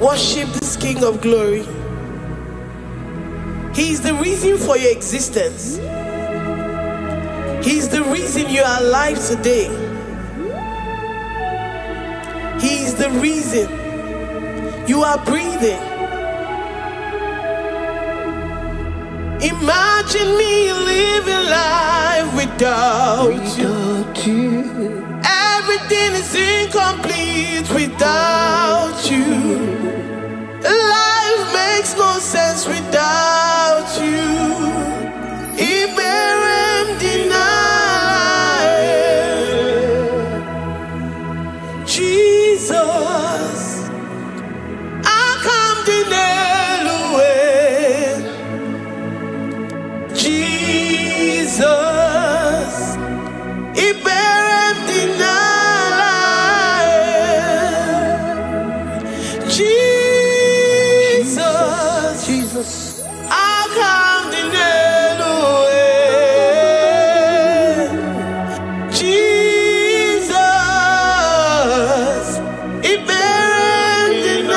Worship this King of Glory. He is the reason for your existence. He is the reason you are alive today. He is the reason you are breathing. Imagine me living life without you. Everything is incomplete without you. Life makes no sense without you. Iberem deny. Jesus, I come deny. Jesus, Iberem deny. Jesus, I come deny. Jesus, Iberem deny.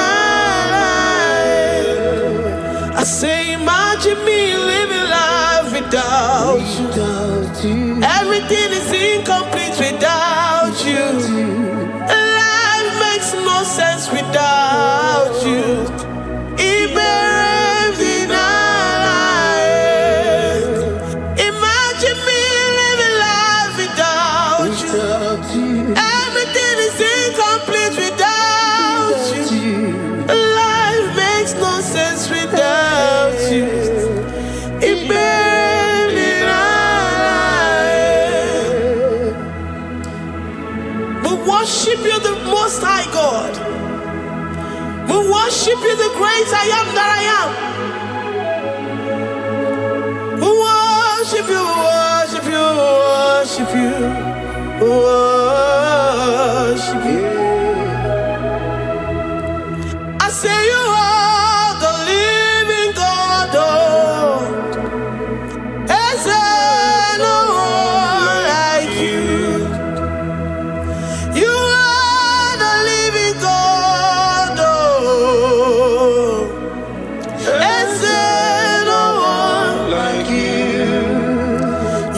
I say, imagine me living life without you. Everything is incomplete without you. Life makes no sense without you. Iberem deny. Imagine me living life without you. Everything is incomplete without you. Life makes no sense without you. Iberem deny. We worship you, the Most High God. We worship you, the great I am that I am. We worship you, worship you, worship you, worship you. I say you are the living God. Is there no one like you? You are the living God. Is there no one like you?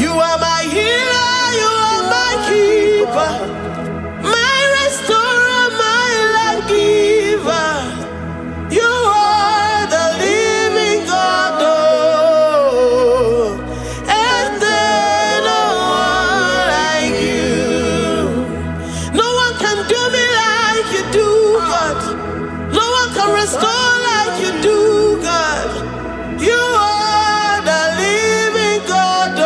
You are my healer, you are my keeper, my restorer, my life giver. You are the living God. Is there no one like you? No one can do me like you do, God. No one can restore like you do, God. You are the living God.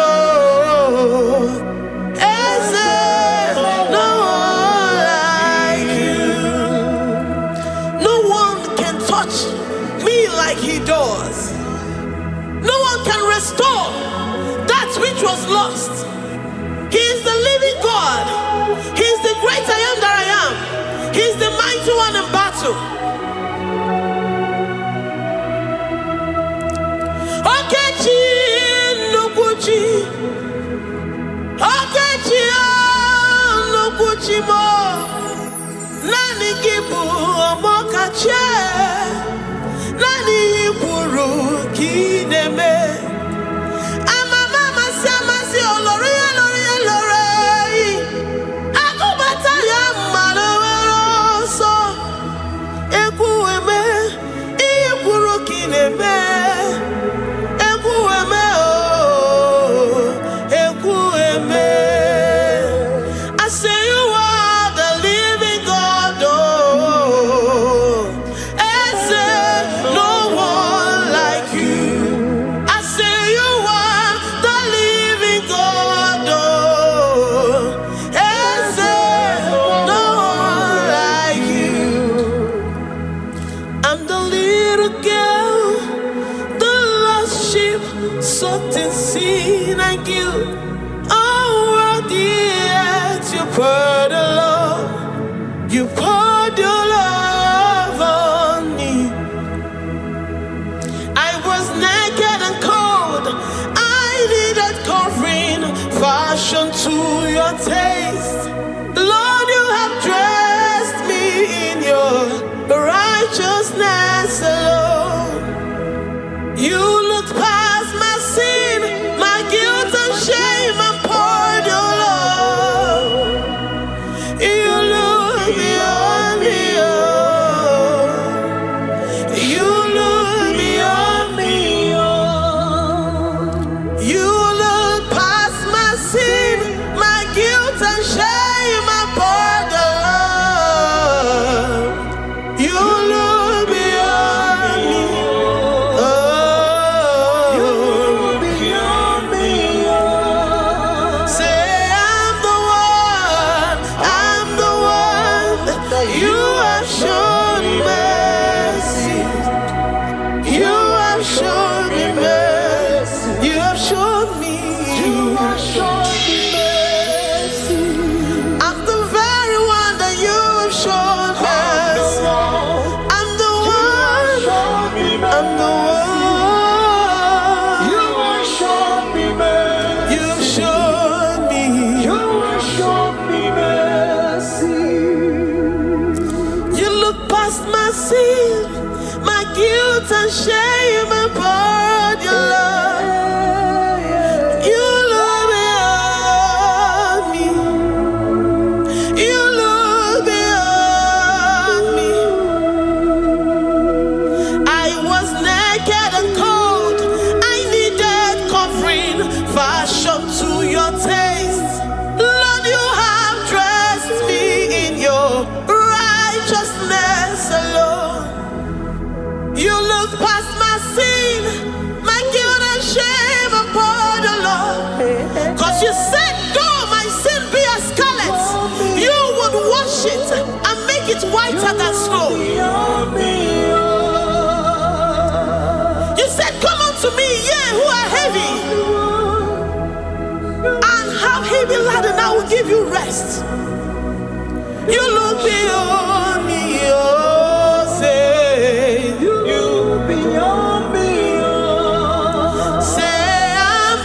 Is there no one like you? No one can touch me like he does. No one can restore that which was lost. He is the living God. He is the great I am that I am. He is the mighty one in battle. Okechi Nukuchi, Okechi Nukuchi mo, Nani Gibu Omokache, Nani Iburu Kineme. Amama Samasi Olori Olori Olori. Akubata ya Maloso. Ekueme, Iburu Kineme. Ekueme oh, Ekueme. I say you are the living God. Oh, is there no one like you? I say you are the living God. Oh, is there no one like you? I'm the little girl, the lost sheep, soaked in sin and guilt. Oh, worthy yet you poured your love. You poured your love on me. I was naked and cold. I needed covering, fashioned to your taste. Lord, you have dressed me in your righteousness. righteousness alone. You looked past my sin, my guilt and shame, and poured your love. You look beyond me, oh. You look beyond me, oh. You look past my sin, my guilt and shame, and poured your love. You look beyond me, oh. You look beyond me, oh. Say I'm the one that you have shown mercy. You have shown me mercy. You have shown me. You have shown me mercy. I'm the very one that you have shown mercy. I'm the one. I'm the one. You have shown me mercy. You have shown me. You have shown me mercy. You look past my sin, my guilt and shame, and poured your love. You look beyond me. You look beyond me. I was naked and cold. I needed covering, fashioned to your taste. Lord, you have dressed me in your righteousness alone. You look past my sin, my guilt and shame, and poured your love. Cause you said, though my sin be as scarlet, you would wash it and make it whiter than snow. You said, come unto me, ye who are heavy, and have heavy laden, I will give you rest. You look beyond me, oh, say, you look beyond me, oh. Say, I'm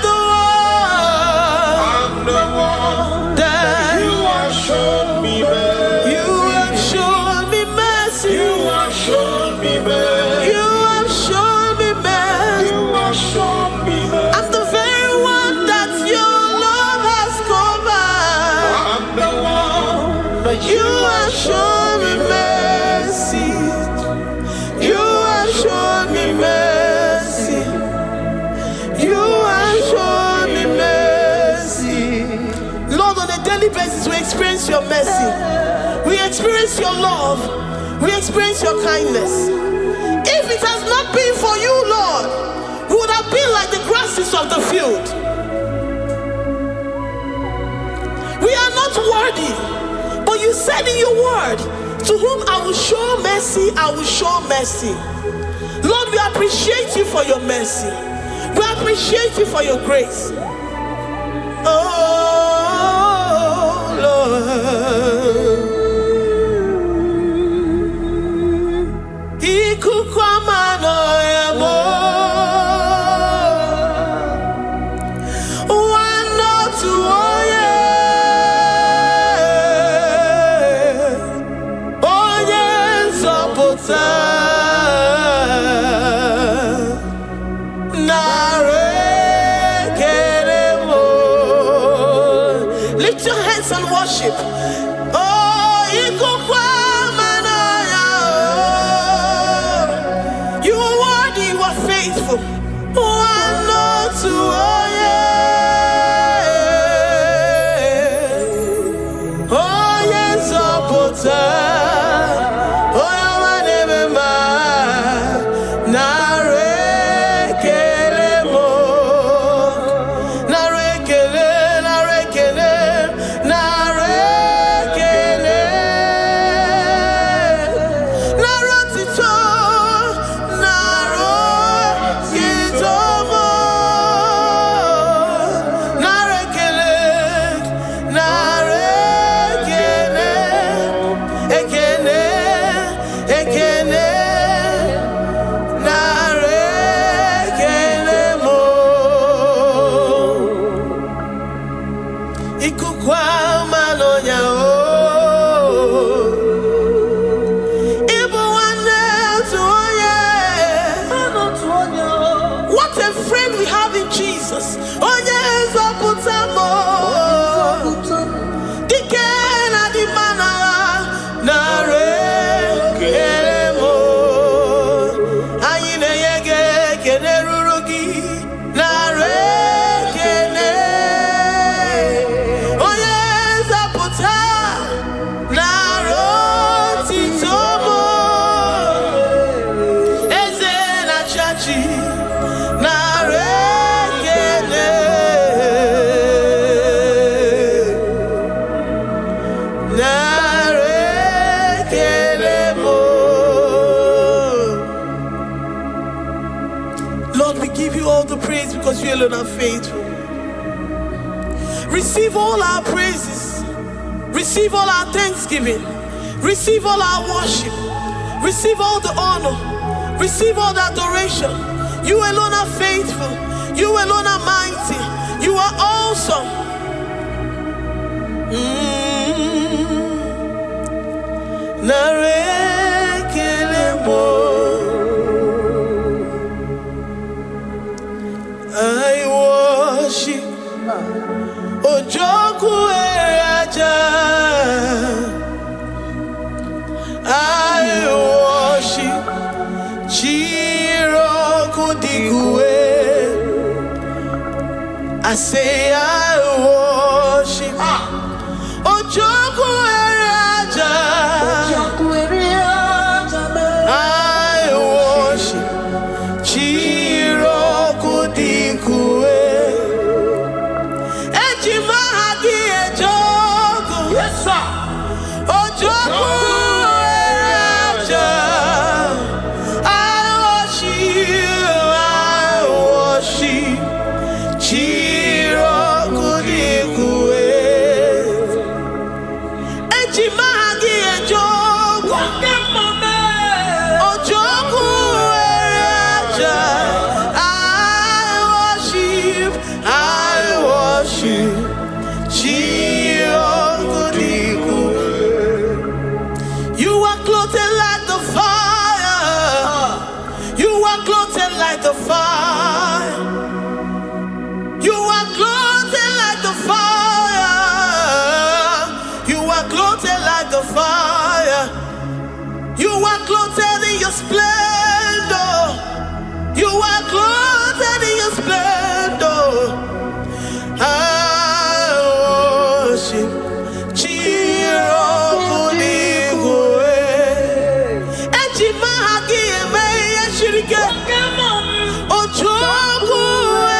the one that you have shown me mercy. You have shown me mercy. You have shown me mercy. You have shown me mercy. You have shown me mercy. I'm the very one that your love has covered. I'm the one that you have shown me mercy. You have shown me mercy. You have shown me mercy. Lord, on a daily basis, we experience your mercy. We experience your love. We experience your kindness. If it has not been for you, Lord, we would have been like the grasses of the field. We are not worthy, but you said in your word, to whom I will show mercy, I will show mercy. Lord, we appreciate you for your mercy. We appreciate you for your grace. Oh, Lord. Lift your hands and worship. Oh, you are worthy, you are faithful. friend we have in Jesus. Oh yes, Lord, we give you all the praise because you alone are faithful. Receive all our praises. Receive all our thanksgiving. Receive all our worship. Receive all the honor. Receive all the adoration. You alone are faithful. You alone are mighty. You are awesome. I worship Ojoku Eraja. I worship Chiroku Digwe. I say I worship Ojoku Eraja. I worship Chiroku Digwe. Ejimahagi Ejoku. Yes, sir. Ojoku Eraja. I worship Chiroku Digwe. Ejimahagi Ejoku. Ojoku Eraja. I worship Chiroku Digwe. You are clothed like the fire. You are clothed like the fire. You are clothed like the fire. You are clothed like the fire. You are clothed in your splendor. You are clothed in your splendor. I worship Chiroku Digwe. Ejimahagi eme yeshirike. Ojoku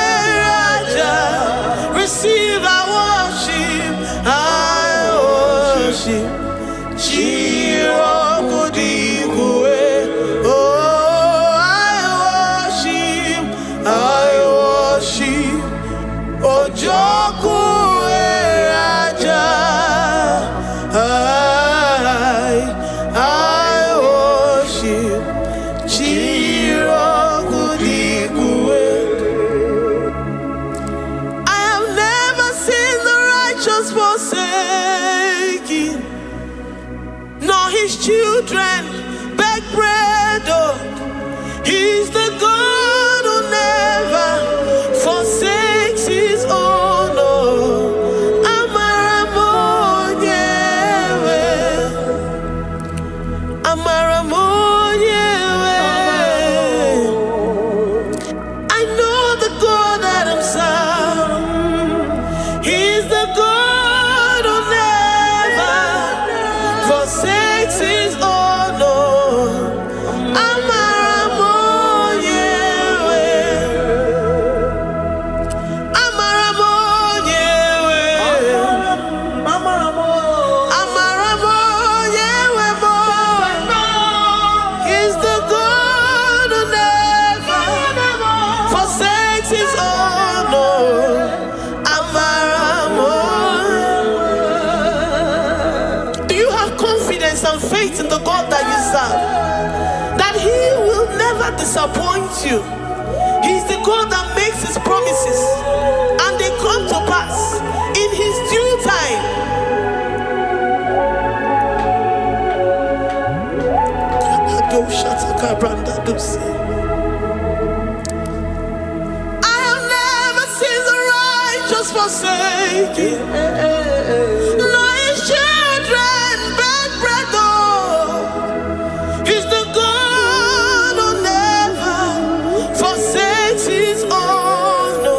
Eraja. Receive our worship. I worship Chiroku Digwe. Oh, I worship Ojoku Eraja. I worship Chiroku Digwe. I have never seen the righteous forsaken, nor his children beg bread. Oh, he's the God who never forsakes his own. Oh, Amaramonyewe, Amaramonyewe. I know the God that I'm serving. He's the God who never forsakes his own. Oh, Amaramonyewe, Amaramonyewe, Amaramonyewe mo. He's the God who never forsakes his own. Oh, Amaramonyewe. Do you have confidence and faith in the God that you serve? That he will never disappoint you. He's the God that makes his promises and they come to pass in his due time. I forsaken. No, his children beg bread, oh. He's the God who never forsakes his own. No.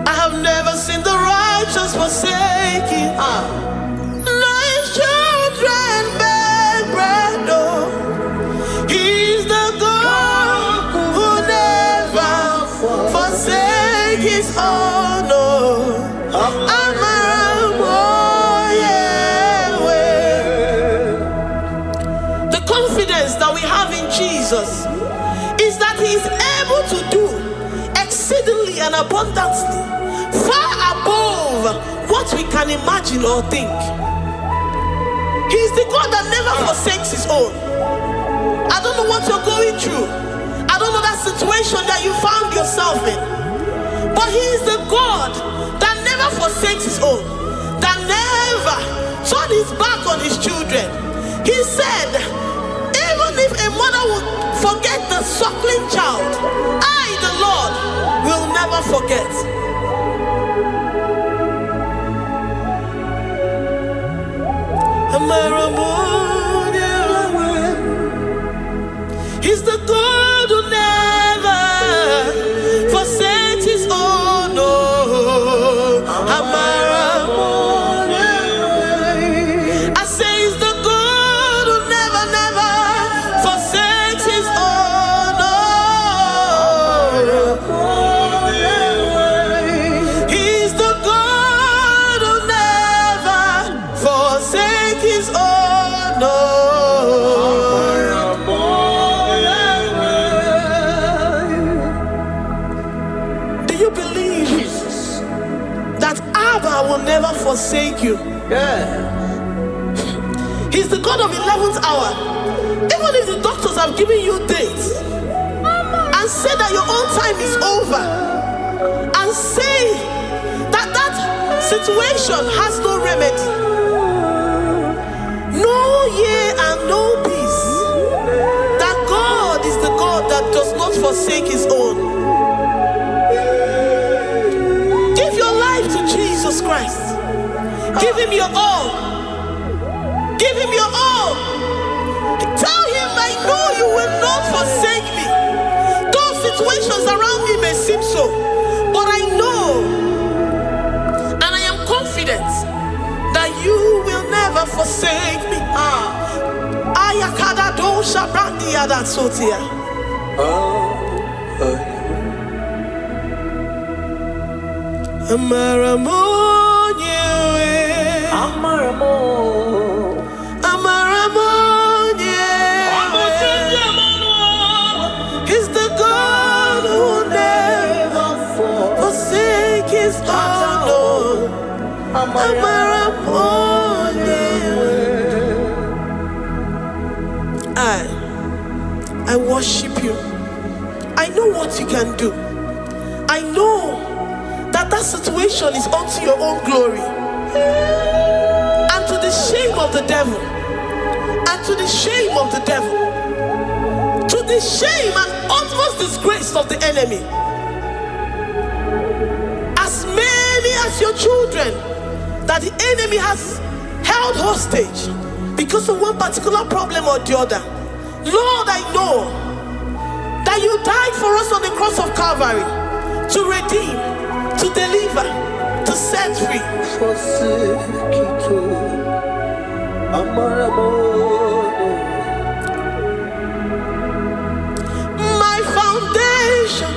I have never seen the righteous forsaken. No, his children beg bread, oh. He's the God who never forsakes his own. No. The confidence that we have in Jesus is that he is able to do exceedingly and abundantly, far above what we can imagine or think. He is the God that never forsakes his own. I don't know what you're going through. I don't know that situation that you found yourself in. But he is the God that never forsakes his own, that never turned his back on his children. He said, even if a mother would forget the suckling child, I, the Lord, will never forget. He's the God who never forsakes his own. No. I say he's the God who never, never forsakes his own. No. He's the God who never forsakes his own. No. Will never forsake you. He's the God of 11th hour. Even if the doctors have given you dates and say that your own time is over, and say that that situation has no remedy, no year and no peace, that God is the God that does not forsake his own. Give your life to Jesus Christ. Give him your all. Give him your all. Tell him, I know you will not forsake me. Those situations around me may seem so, but I know and I am confident that you will never forsake me. Ayakada dosha brandi yada sotia. Amaramo, he's the God who never forsakes his own. I worship you. I know what you can do. I know that situation is unto your own glory and to the shame of the devil, and to the shame of the devil, to the shame and utmost disgrace of the enemy. As many as your children that the enemy has held hostage because of one particular problem or the other, Lord, I know that you died for us on the cross of Calvary to redeem, to deliver, to set free. My foundation,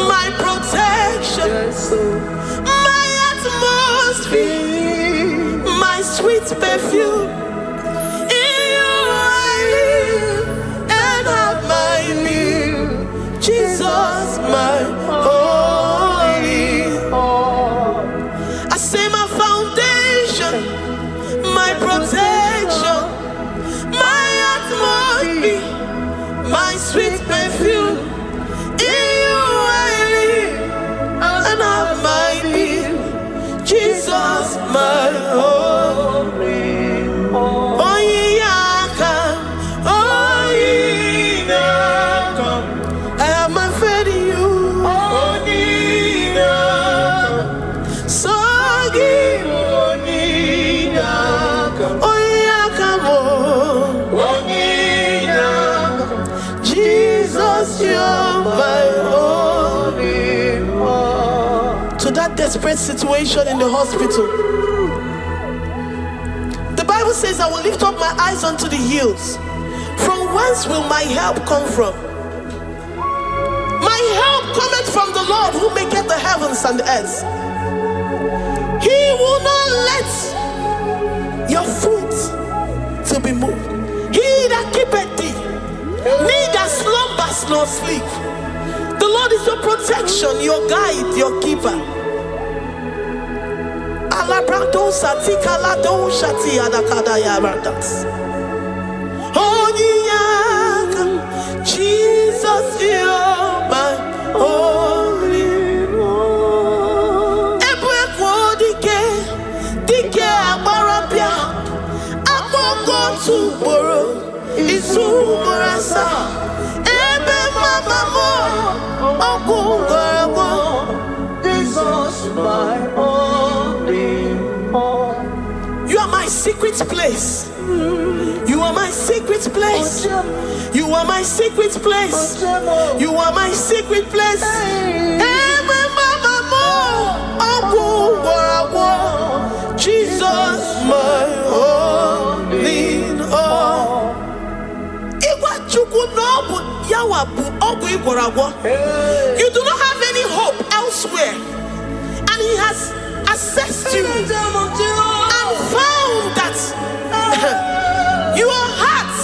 my protection, my atmosphere, my sweet perfume. In you I live and have my being. Jesus, my my sweet perfume, in you I live and have my being. Jesus, my holy, oh yeah, oh yeah. desperate situation in the hospital. The Bible says, I will lift up my eyes unto the hills. From whence will my help come from? My help cometh from the Lord who maketh the heavens and the earth. He will not let your foot to be moved. He that keepeth thee, neither slumbers nor sleep. The Lord is your protection, your guide, your keeper. Jesus, you're my only one. Dike abarabia, akoko tuboro, isumurasa. Ebe mama mo, okungorabo. Jesus, my only one. You are my secret place. You are my secret place. You are my secret place. You are my secret place. Jesus, my only all. You do not have any hope elsewhere, and He has assessed you and found that your heart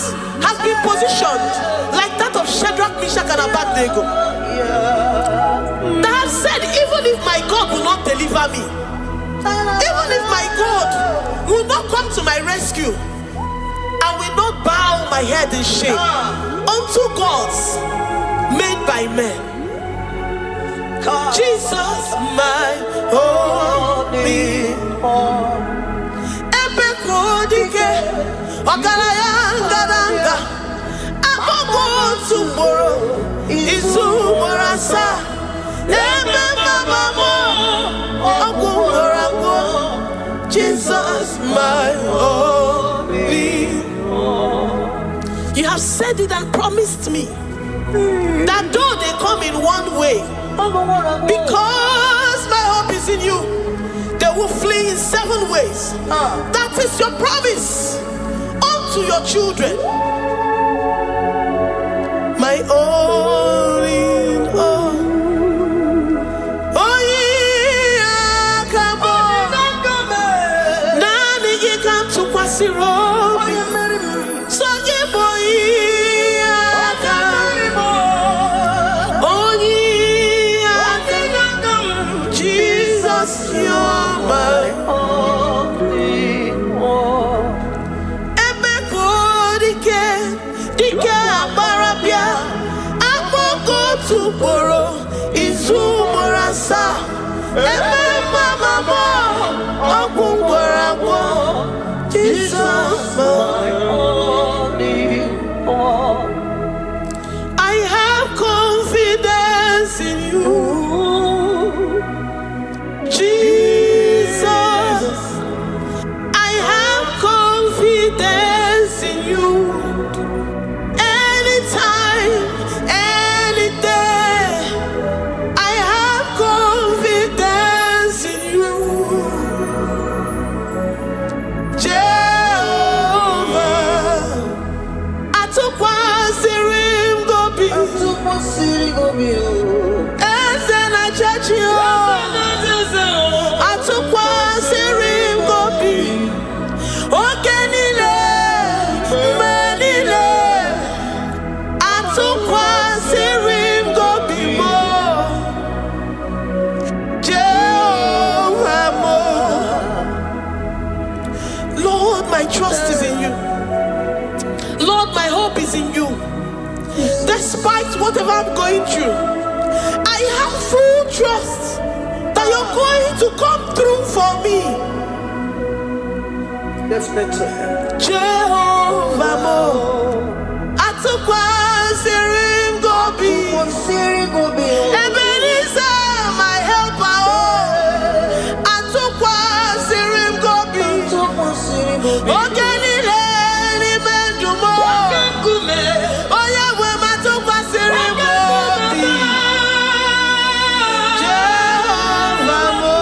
has been positioned like that of Shadrach, Meshach, and Abednego. That have said, even if my God will not deliver me, even if my God will not come to my rescue, I will not bow my head in shame unto gods made by men. Jesus, my only one. Ogalayanga, Agogo tomorrow, Izumorasa, Ebe Mama, Ogungorago, Jesus, my only one. You have said it and promised me that though they come in one way, because my hope is in you, they will flee in 7 ways. That is your promise unto your children. My only all. Oh yeah, come on. Nani you come to Kwasiro. So you boy. Jesus, you're my only one. Dike abarabia, akoko tuboro, izumorasa. Ebe mama mo, okungorabo. Jesus, my only one. I have confidence in you. Jesus, I have confidence in you. Anytime, any day, I have confidence in you. Jehovah, I took one serim gobi. And then I judge you. My trust is in you. Lord, my hope is in you. Despite whatever I'm going through, I have full trust that you're going to come through for me. Let's mentor him. Jehovah Mo, Atukwa Sirim Gobi, Ebenezer, my helper. Atukwa Sirim Gobi. Ogenile ni mendumo. Oya we Atukwa Sirim Gobi. Jehovah Mo.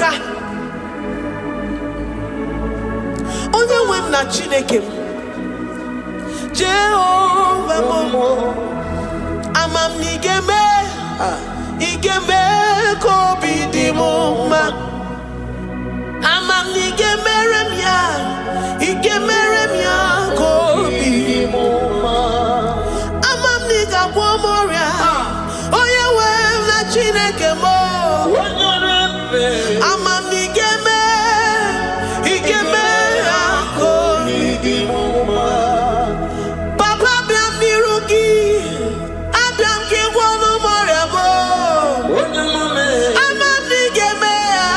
amaka. Onye nwe m na Chineke m, Jehova mo, amam n'igeme, igeme kobi di mo ma. Amam n'igemere m ya, igemere m ya kobi di mo ma. Amam n'igagwo moria, onye nwe m na Chineke mo. Amam n'igeme, igeme ya kobi di mo ma. Papa biam nirugi, abiam ki gwonu moria mo. Amam n'igeme ya,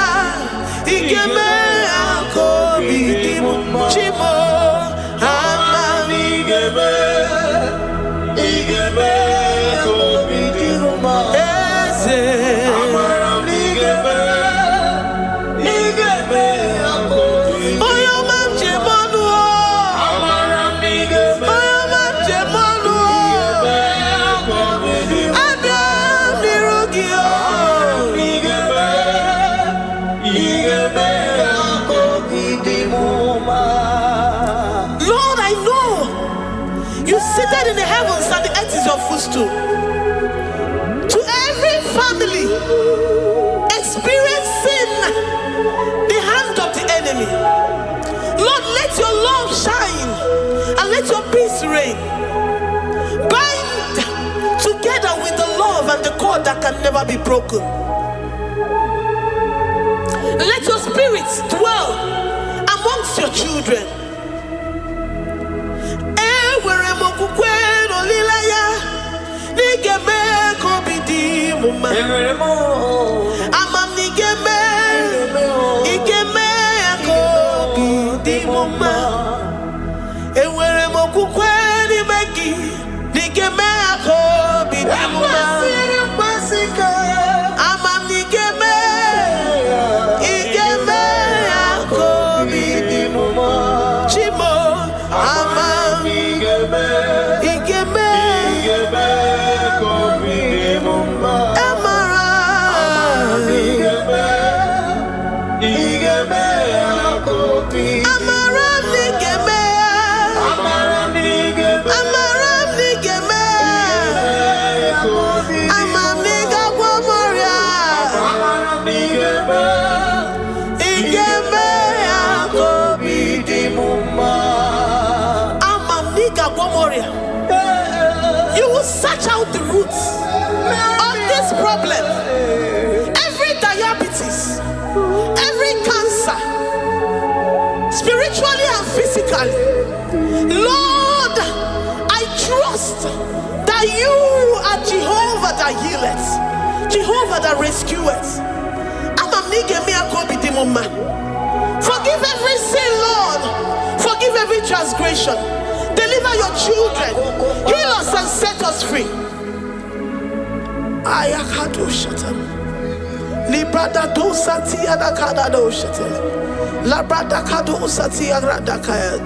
igeme ya kobi di mo ma. Chimo, amam n'igeme, igeme kobi di mo ma. Eze, amam n'igeme, igeme ya kobi di mo ma. Oyo mam jemonu o, amam n'igeme, oyo mam jemonu o, igeme ya kobi di mo ma. Abiam nirugi o, igeme, igeme ya kobi di mo ma. Lord, I know you seated in the heavens and the earth is your footstool. To every family experiencing the hand of the enemy, Lord, let your love shine and let your peace reign. Bind together with the love and the cord that can never be broken. Let your spirit dwell amongst your children. Ewere m okwukwe n'olileanya, n'igeme kobi di mo ma. Amam n'igeme, igeme kobi di mo ma. Ewere m okwukwe n'ime gị, n'igeme kobi di mo ma. Amam n'igeme, igeme kobi di mo ma. Chimo, amam igeme, kobi di mo ma. Amara, igeme kobi. Amara n'igeme, amara n'igeme, amara n'igeme kobi. Amam n'igagwo moria, amara n'igeme, igeme kobi di mo ma. Amam n'igagwo moria. You will search out the roots of this problem. Every diabetes, every cancer, spiritually and physically. Lord, I trust that you are Jehovah that healeth, Jehovah that rescueth. Amam n'igeme kobi di mo ma. Forgive every sin, Lord. Forgive every transgression. Deliver your children. Heal us and set us free. Ayakado shatan. Librada do sati adakada do shatan. Labrada kado sati agrada kayad.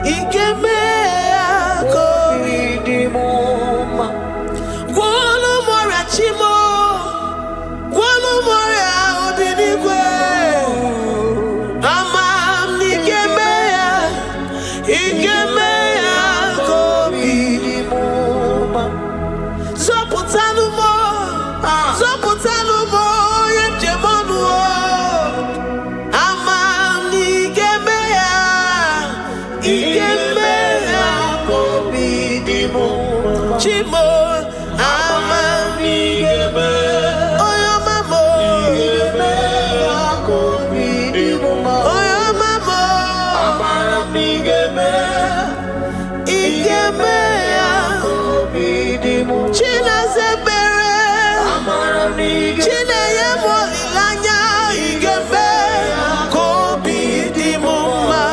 Igeme kobi di mo ma. Gwonu moria chimo. Gwonu moria obinigwe. Amam n'igeme ya, igeme ya kobi di mo ma. Zọpụtanụ mo, zọpụtanụ mo, onye njemọnụ o. Amam n'igeme ya, igeme ya kobi di mo ma. Chimo, amam n'igeme, oyo mamo, igeme ya kobi di mo ma. Oyo mamo, amam n'igeme, igeme ya kobi di mo ma. Chinazebere, amam n'igeme, Chineye molilanya, igeme ya kobi di mo ma.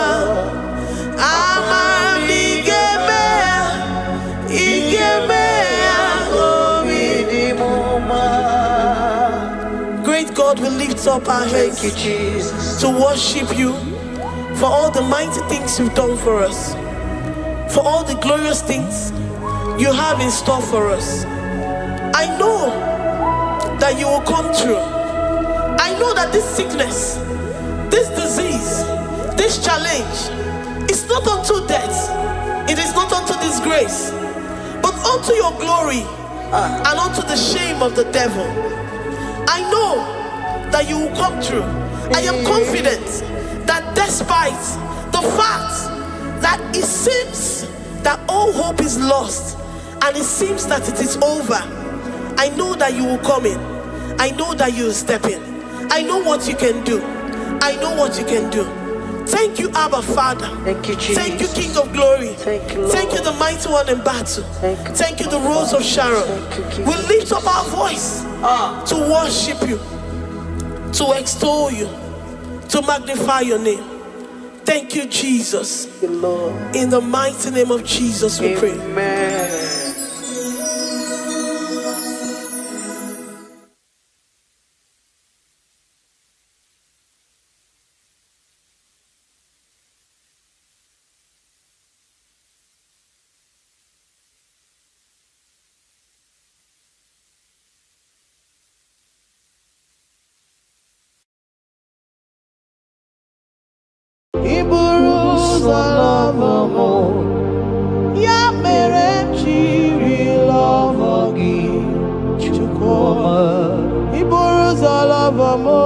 Amam n'igeme, igeme ya kobi di mo ma. Great God, we lift up our hands to worship you for all the mighty things you've done for us, for all the glorious things you have in store for us. I know that you will come through. know that this sickness, this disease, this challenge is not unto death, it is not unto disgrace, but unto your glory and unto the shame of the devil. I know that you will come through. I am confident that despite the fact that it seems that all hope is lost and it seems that it is over, I know that you will come in. I know that you will step in. I know what you can do. I know what you can do. Thank you, Abba Father. Thank you, Jesus. Thank you, King of Glory. Thank you, Lord. Thank you, the mighty one in battle. Thank you, the Rose of Sharon. We lift up our voice to worship you, to extol you, to magnify your name. Thank you, Jesus. Thank you, Lord. In the mighty name of Jesus we pray. Amen. Ya mere chiri love gi chukoma. Iburuza love mo.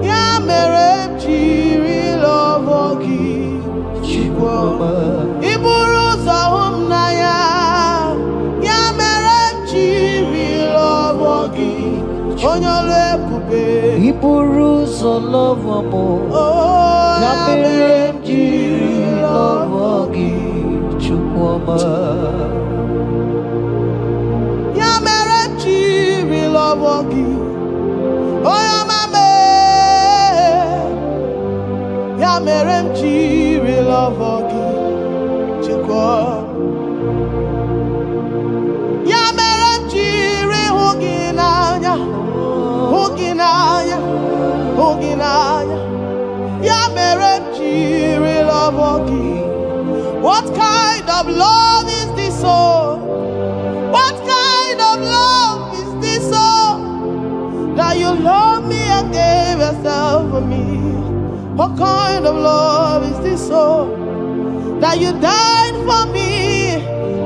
Ya mere chiri love gi chukoma. Iburuza humna ya. Ya mere chiri love gi. Onyole kube. Iburuza love mo. Ya mere chiri love gi chukoma. Ya mere chiri love gi. Oh ya mame. Ya mere chiri love gi chukoma. Ya mere chiri huginanya. Huginanya. Huginanya. Ya mere chiri love gi. What kind of love is this, oh? What kind of love is this, oh? That you love me and gave yourself for me. What kind of love is this, oh? That you died for me.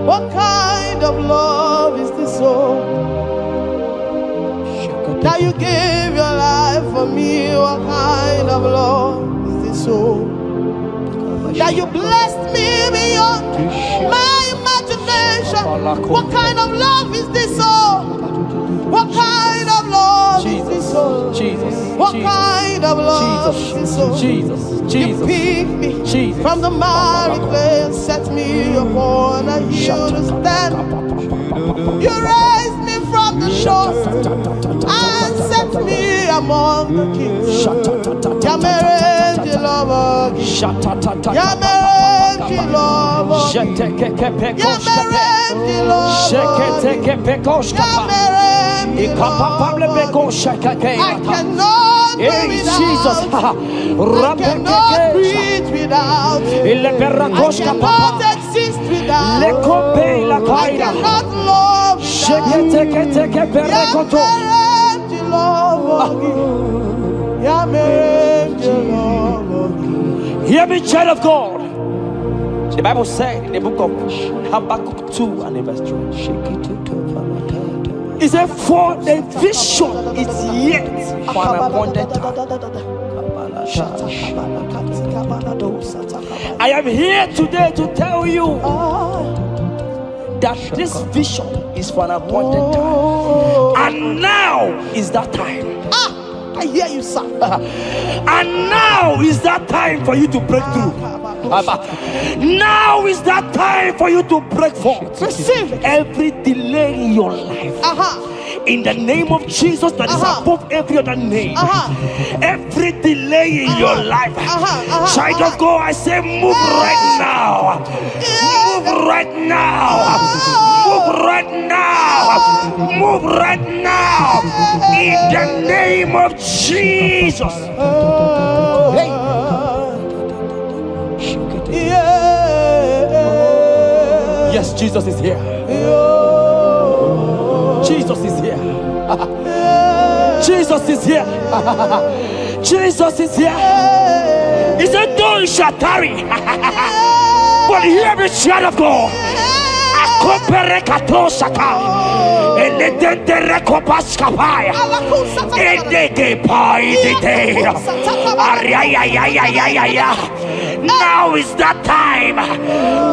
What kind of love is this, oh? That you gave your life for me. What kind of love is this, oh? That you blessed me beyond my imagination. What kind of love is this, oh? What kind of love is this, oh? What kind of love is this, oh? You picked me from the miry clay and set me upon a hill to stand. You raised me from the shore and set me among the kings. Ya mere love, ya mere love, ya mere love, I cannot do without. I cannot breathe without. I cannot exist without. I cannot love without. Hear me, child of God. The Bible said in the book of Habakkuk 2 and verse 3. It said, for the vision is yet for an appointed time. I am here today to tell you that this vision is for an appointed time. And now is that time. I hear you, sir. And now is that time for you to break through. Now is that time for you to break forth. Receive every delay in your life. In the name of Jesus that is above every other name. Every delay in your life. Child of God, I say move right now. Move right now. Move right now. Move right now. In the name of Jesus. Hey. Yes, Jesus is here. Jesus is here. Jesus is here. Jesus is here. He said, though you shall tarry, but hear the child of God. Now is that time.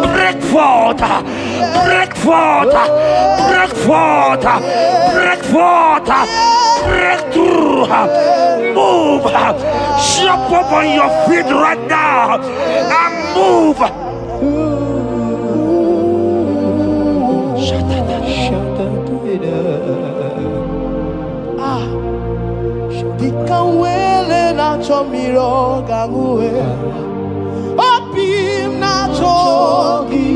Break forth, break forth, break forth, break forth, break through. Move, jump up on your feet right now and move. Dikanwele na chomiro gangwe Opim na chogi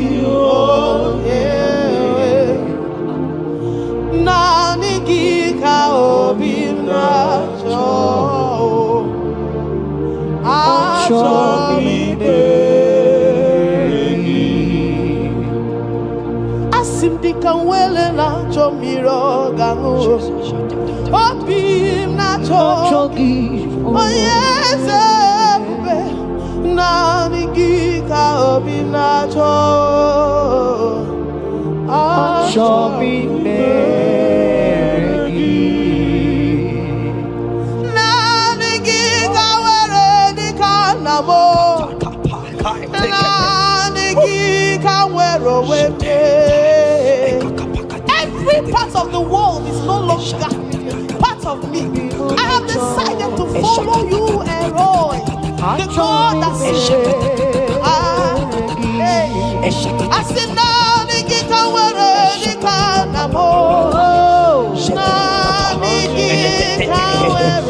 Nani gika opim na cho Achomi begi Asim dikanwele na chomiro gangwe Opim na chogi Oh yes, Nani gika opim na cho Achomi begi Nani gika were di kanamo Nani gika were wete Every part of the world is no longer part of me. I have decided to follow you and Roy, the God that says, I said, Nani gika were di kanamo Nani gika were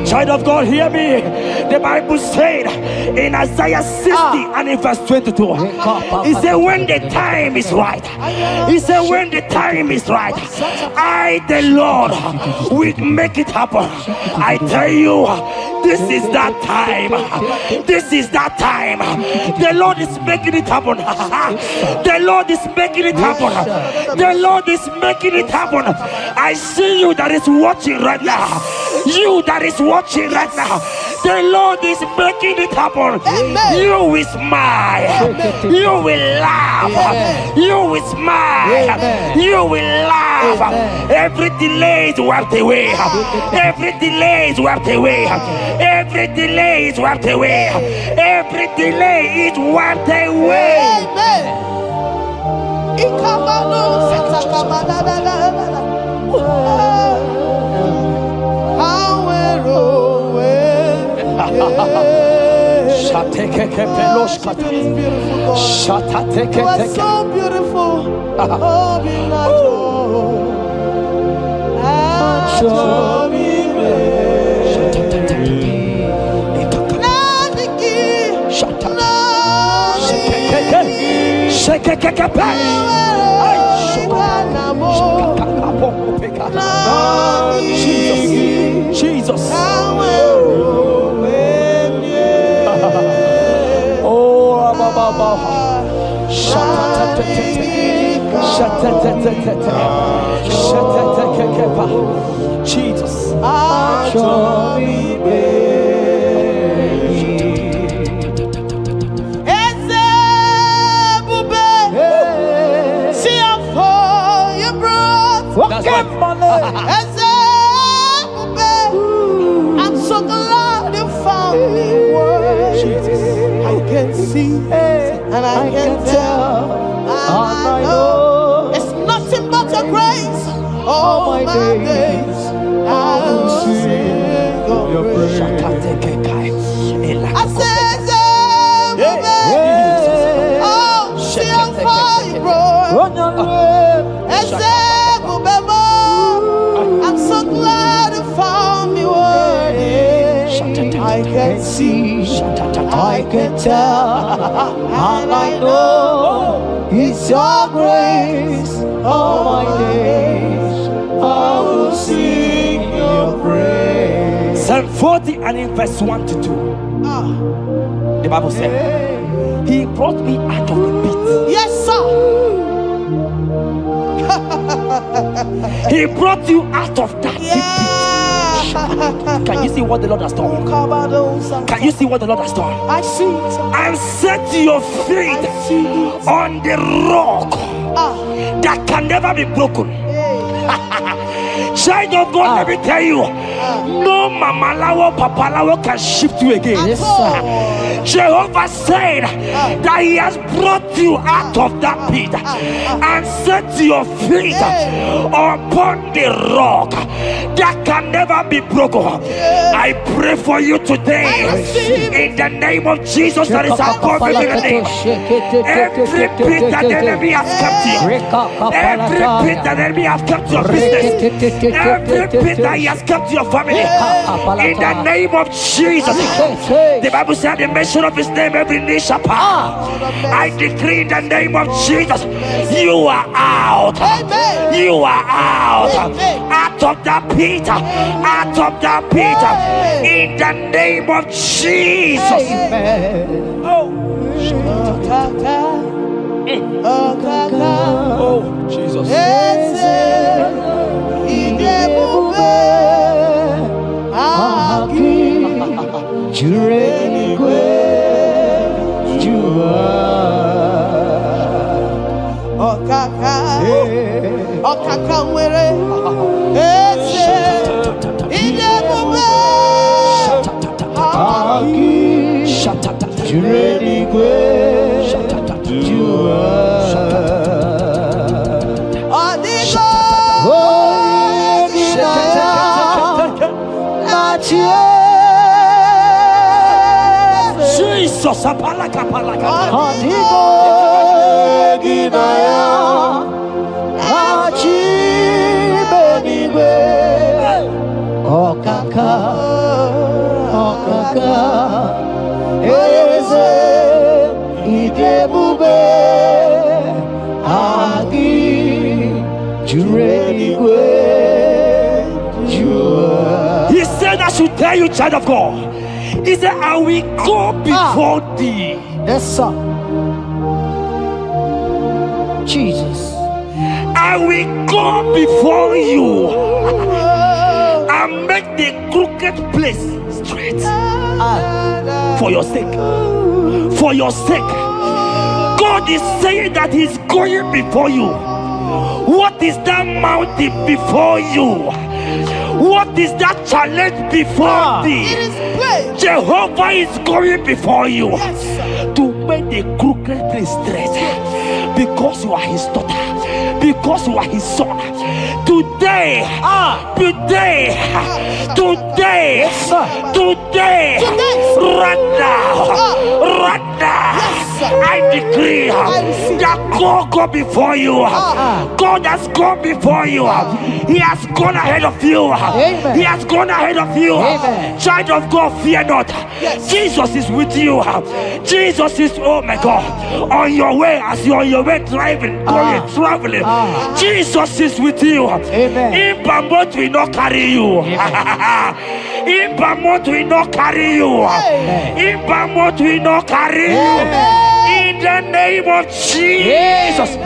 Child of God, hear me. The Bible said in Isaiah 60 and in verse 22, he said, when the time is right, he said, when the time is right, I, the Lord, will make it happen. I tell you, this is that time. This is that time. The Lord is making it happen. The Lord is making it happen. The Lord is making it happen. I see you that is watching right now. You that is watching right now. The Lord is making it happen. Amen. You will smile. Amen. You will laugh. Amen. You will smile. Amen. You will laugh. Amen. Every delay is wiped away. Every delay is wiped away. Every delay is wiped away. Every delay is wiped away. Amen. Ikamano satakamana. You are so beautiful. Oh, be Jesus. Jesus. I'm so glad you found me worthy. I can see and I can tell. I know it's nothing but your grace. All my days I will sing your praise. I said, oh, see how far you brought. I'm so glad you found me worthy. I can see, I can tell, and I know it's your grace. All my days I will sing your praise. 40 and in verse 1 to 2. The Bible said, He brought me out of the pit. Yes, sir. He brought you out of that deep pit. Can you see what the Lord has done? Can you see what the Lord has done? I see it. And set your feet on the rock that can never be broken. Child of God, let me tell you, no mama lawo, papa lawo can shift you again. Yes, sir. Jehovah said that He has brought you out of that pit and set your feet upon the rock that can never be broken. I pray for you today in the name of Jesus that is above every name. Every pit that the enemy has kept you, every pit that the enemy has kept your business, every pit that He has kept your family, in the name of Jesus. The Bible said the mention of His name every knee shall bow. I decree in the name of Jesus, you are out. You are out. Out of that pit. Out of that pit. In the name of Jesus. Oh Jesus. Jesus, apalaka. He said, I should tell you, child of God. He said, I will go before thee. Yes, sir. Jesus. I will go before you and make the crooked place straight. For your sake. For your sake. God is saying that He's going before you. What is that mountain before you? What is that challenge before thee? Jehovah is going before you to make the crooked place straight. Because you are His daughter. Because you are His son. Today, right now, I decree that God go before you. God has gone before you. He has gone ahead of you. He has gone ahead of you. Child of God, fear not. Jesus is with you. Jesus is, oh my God, on your way, as you're on your way driving, traveling. Jesus is with you. Impamot will not carry you. Impamot will not carry you. Impamot will not carry you. In the name of Jesus.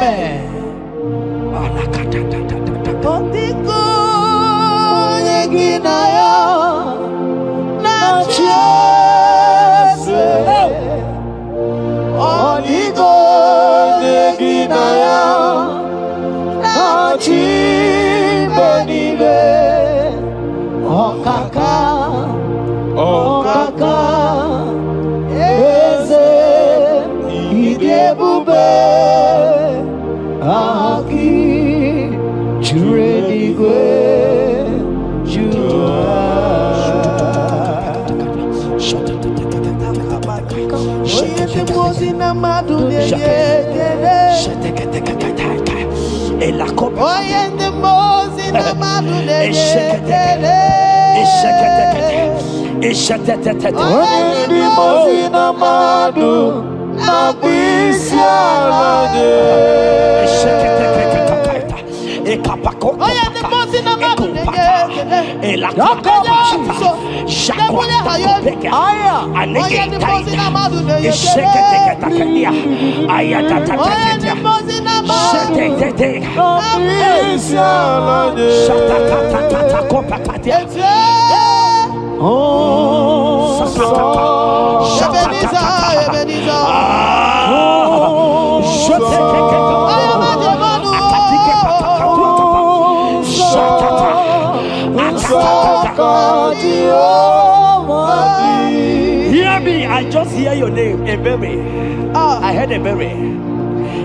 Hear me, I just hear your name, Ebere. I heard Ebere.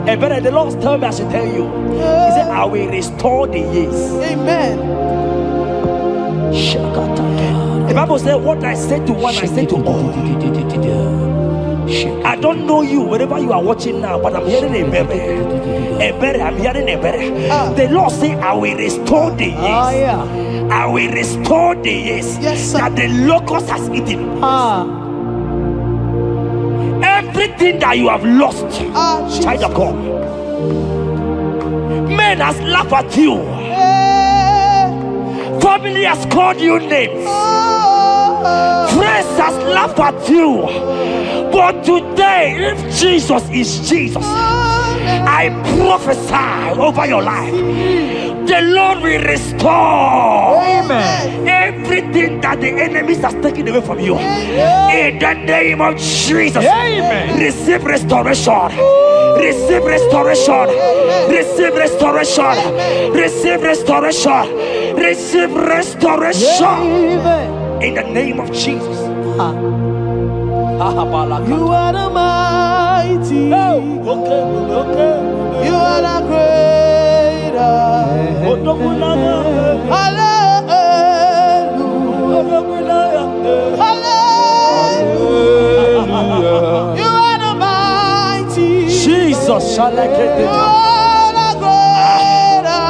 Ebere, the Lord told me I should tell you. He said, I will restore the years. Amen. The Bible said, what I said to one, I said to all. I don't know you, wherever you are watching now, but I'm hearing Ebere. Ebere, I'm hearing Ebere. The Lord said, I will restore the years. I will restore the years that the locust has eaten. Everything that you have lost, child of God. Men has laughed at you. Family has called you names. Friends has laughed at you. But today, if Jesus is Jesus, I prophesy over your life. The Lord will restore. Amen. Everything that the enemies has taken away from you. In the name of Jesus. Amen. Receive restoration. Receive restoration. Receive restoration. Receive restoration. Receive restoration. In the name of Jesus. You are the mighty. You are the greater. Hallelujah. Hallelujah. You are the mighty. Jesus shall I get You are the greater.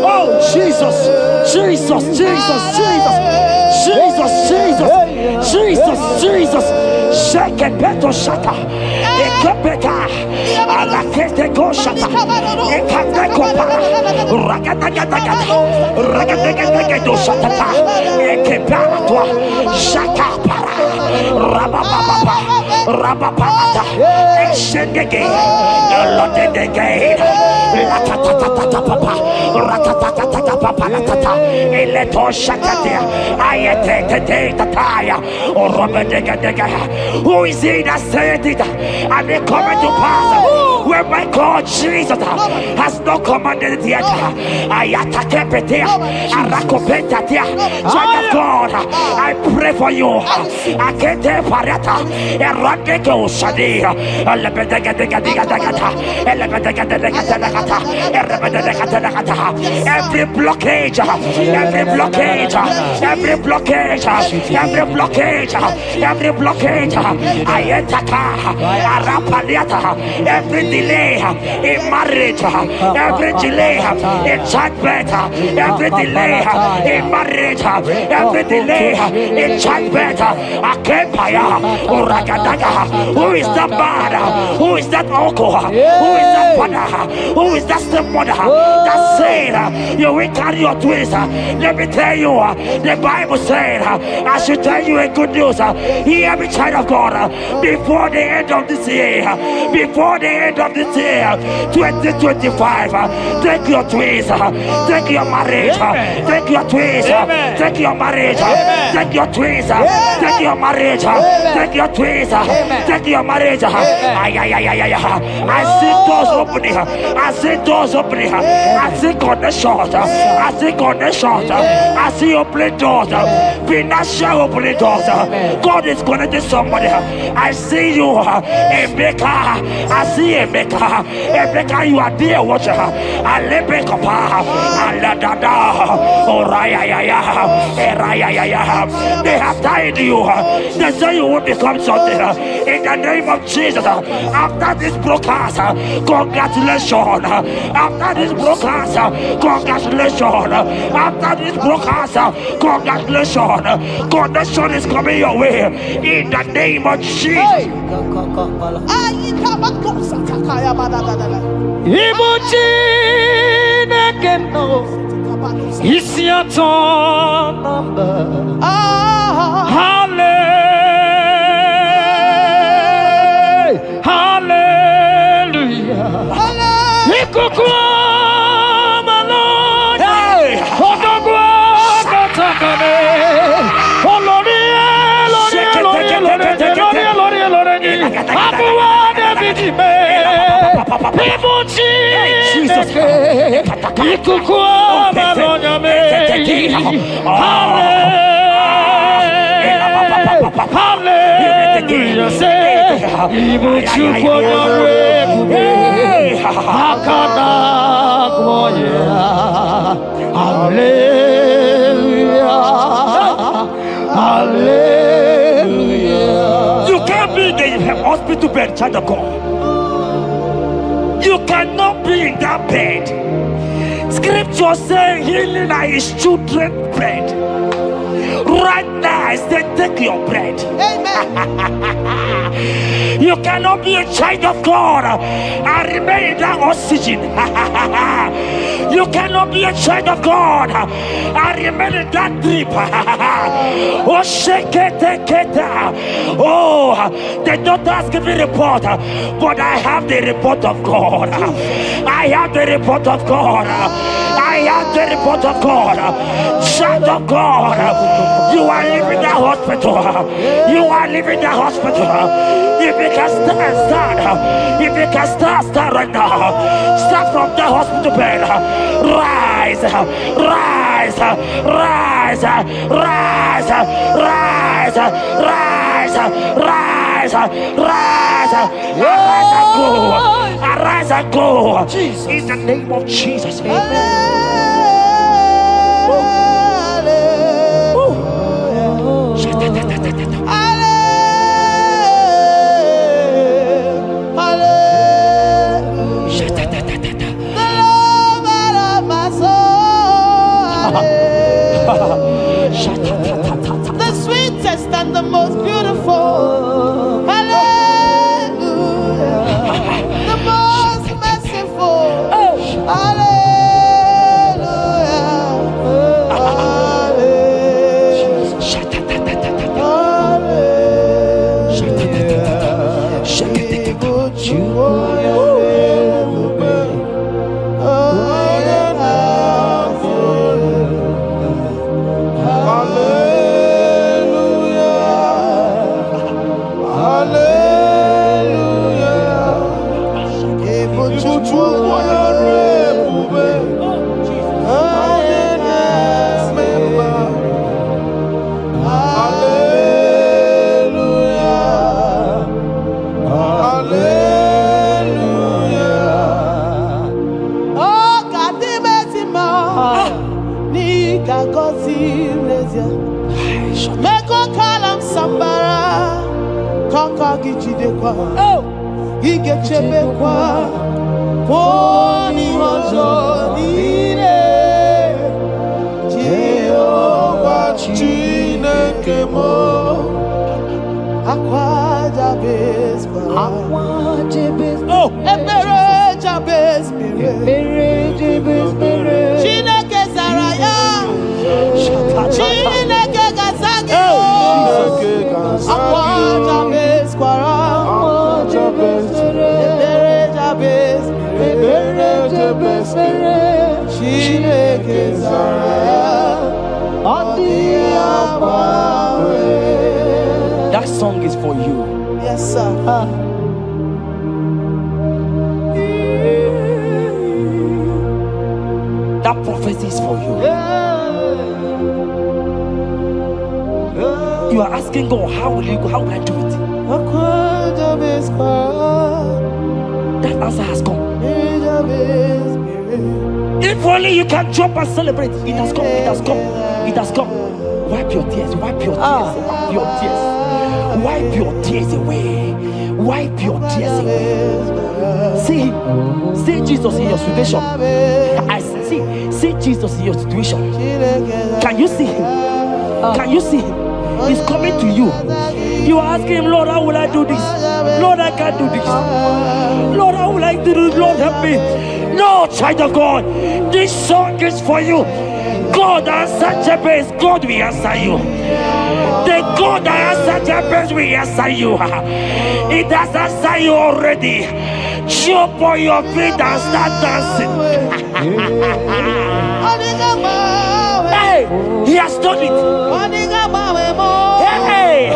Oh Jesus, Jesus, Jesus, Jesus, Jesus, Jesus, Jesus, Jesus. Shake it, beto shaka. Ekepeka. Alakete go shaka. Ekateko para. Ragadagadaga. Ragadagadaga shaka. Ekepara toi. Shaka para. Rabababa. Rabababa. Exendege. Lotedege. Latatatata papa. Ratatatata papa. Latata. Eleto shakate. Ayete tete tataya. Who is he that said it and they come to pass where my God Jesus has not commanded it yet? Ayata kepetea, arakopetea. Child of God, I pray for you. Akete parata, eradeko shadi, every blockage, every blockage, every blockage, every blockage, every blockage, ayetaka, arapaliata, every delay in marriage, every delay in childbirth, every delay in marriage, every delay in childbirth, akempaya, uragadaga. Who is that man? Who is that uncle? Who is that father Who is that stepmother that said you will carry your twins? Let me tell you, the Bible said, I should tell you a good news. Hear me, child of God, before the end of this year, 2025, take your twins, take your marriage, take your twins, take your marriage, take your twins, take your marriage, take your twins, take your marriage. I see doors opening, I see doors opening, I see connections, I see connections, I see opening doors, financial opening doors. God is connecting somebody. I see you, Emeka. I see Emeka. Emeka, you are there, watcher. I let me come. They have tied you. They say you will become something. In the name of Jesus, after this broadcast, congratulations. After this broadcast, congratulations. After this broadcast, congratulations. Connection is coming your way. In the name of Jesus. It's your turn number. Hallelujah. Hallelujah. You can't be in the hospital bed, child of God. You cannot be in that bed. Scripture saying healing are his children's bread. Right now, I say take your bread. Amen. You cannot be a child of God and remain in that oxygen. You cannot be a child of God and remain in that drip. Oh, shake it. Oh, the doctors give me a report, but I have the report of God. I have the report of God. I have the report of God. Child of God, you are leaving the hospital. You are leaving the hospital. If you can stand, if you can stand right now, start from the hospital bed. Rise, rise, rise, rise, rise, rise, rise, rise, arise and go, arise and go. In the name of Jesus. Amen. The sweetest and the most beautiful. Hallelujah. The most merciful. Chineke Zaraya. Chineke Gazagi. Akwaja bes kwara. Chineke Zaraya. That song is for you. Yes, sir. That prophecy is for you. You are asking God, how will you go? How will I do it? That answer has come. If only you can jump and celebrate. It has come. It has come. It has come. Wipe your tears. Wipe your tears. Wipe your tears. Wipe your tears away. Wipe your tears away. See Jesus in your situation. I see Jesus in your situation. Can you see him? Can you see him? He's coming to you. You are asking him, Lord, how will I do this? Lord, I can't do this. Lord, how will I do this? Lord, help me. No, child of God, this song is for you. God answered Jabez, God will answer you. The God that answered Jabez will answer you. It has answered you already. Jump on your feet and start dancing. Hey, he has done it. Hey.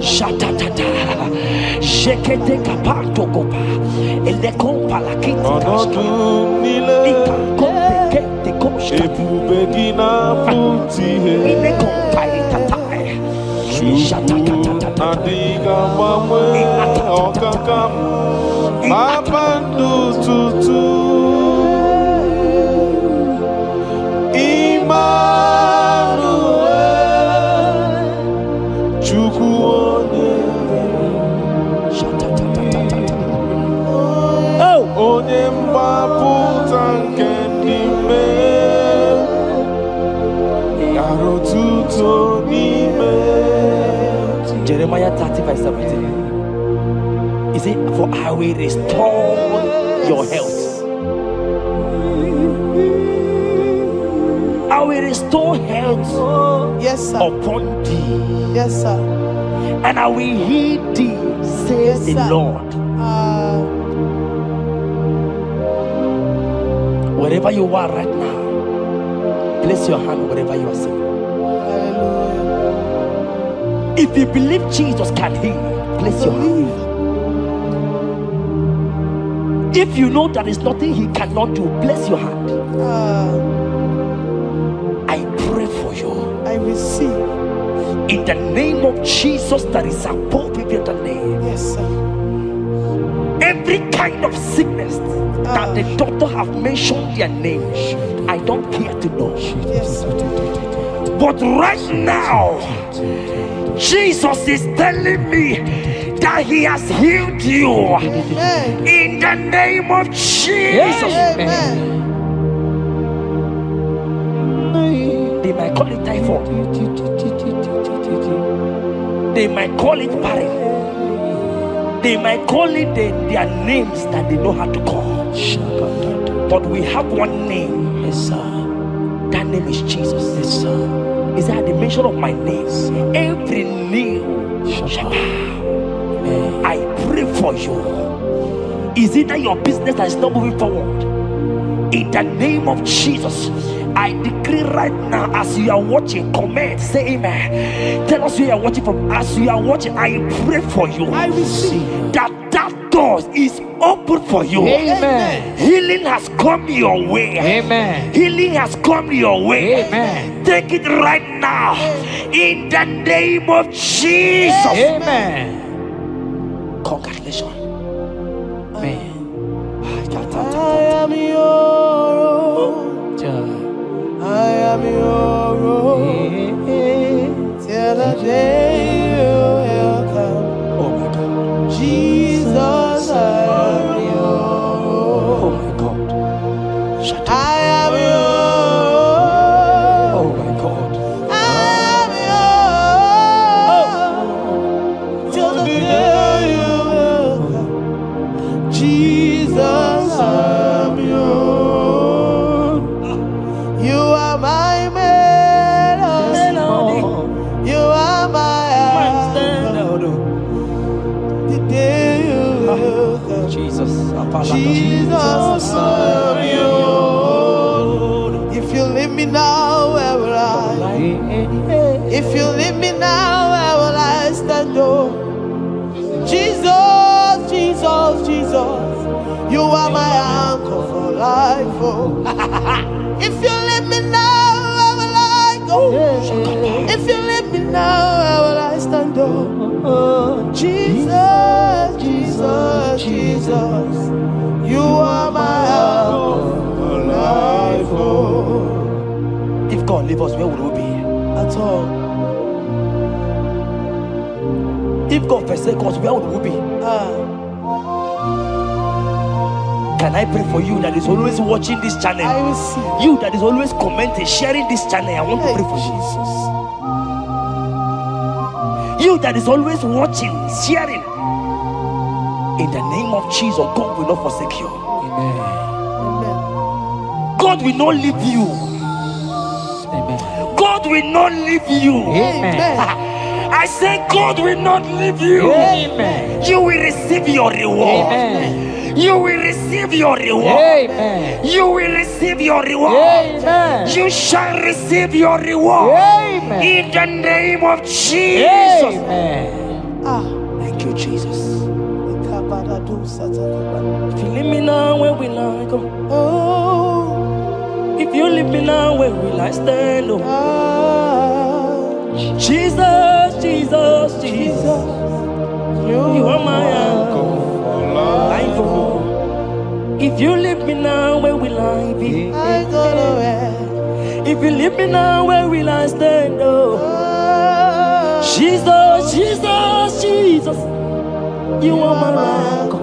Shatatata, Jekete kapato kopa, ele kompa la kiti kashka, ika kompe kete koshka, ine kompa itatai, shatatatata, Jeremiah 30:17. He said, for I will restore your health. I will restore health, yes, sir, upon thee. Yes, sir. And I will heal thee, says the Lord. Wherever you are right now, place your hand wherever you are sitting. If you believe Jesus can heal, place your hand. If you know there is nothing he cannot do, place your hand. I pray for you. I receive. In the name of Jesus that is above every other name. Yes, sir. Every kind of sickness that the doctor have mentioned their name, I don't care to know. Yes, sir. But right now, Jesus is telling me that he has healed you. Amen. In the name of Jesus. Amen. They might call it typhoid. They might call it barren. They might call it their names that they know how to call. But we have one name. Yes, sir. That name is Jesus. Yes, sir. Is that at the mention of my name, every knee shall bow. I pray for you. Is it that your business that is not moving forward? In the name of Jesus, I decree right now, as you are watching, comment, say amen. Tell us where you are watching from. As you are watching, I pray for you. I receive that door is open for you. Amen. Healing has come your way. Amen. Healing has come your way. Amen. Take it right now in the name of Jesus. Amen. Congratulations. Amen. I am your own. I am your own. Till the day you will come. Oh my God. Jesus, I am your Oh own. my God. Shut I up. am your Oh own. my God. I am your own. Till the day you will come. Jesus, I am your own. You are my melody. You are my anchor. The day you will come. Jesus. Jesus, I am your own. If you leave me now, where will I? If you leave me now, where will I stand? Oh, Jesus, Jesus, Jesus, you are my anchor for life. Oh, if you leave me now, where will I go? If you leave me now, where will I stand? Oh, Jesus, Jesus, Jesus, you are my anchor for life. Oh, If God leave us, where would we be? at all. If God forsake us, where would we be? Can I pray for you that is always watching this channel? I receive. You that is always commenting, sharing this channel, I want to pray for you. You that is always watching, sharing. In the name of Jesus, God will not forsake you. Amen. Amen. God will not leave you. Amen. God will not leave you. Amen. I say God will not leave you. Amen. You will receive your reward. Amen. You will receive your reward. Amen. You will receive your reward. Amen. You shall receive your reward. Amen. In the name of Jesus. Amen. Thank you, Jesus. If If you leave me now, where will I go? oh, If you leave me now, where will I stand? Oh, Jesus, Jesus, Jesus. You are my anchor. Life, oh. If you leave me now, where will I be? I go nowhere. If you leave me now, where will I stand? Oh, Jesus, Jesus, Jesus. You are my anchor.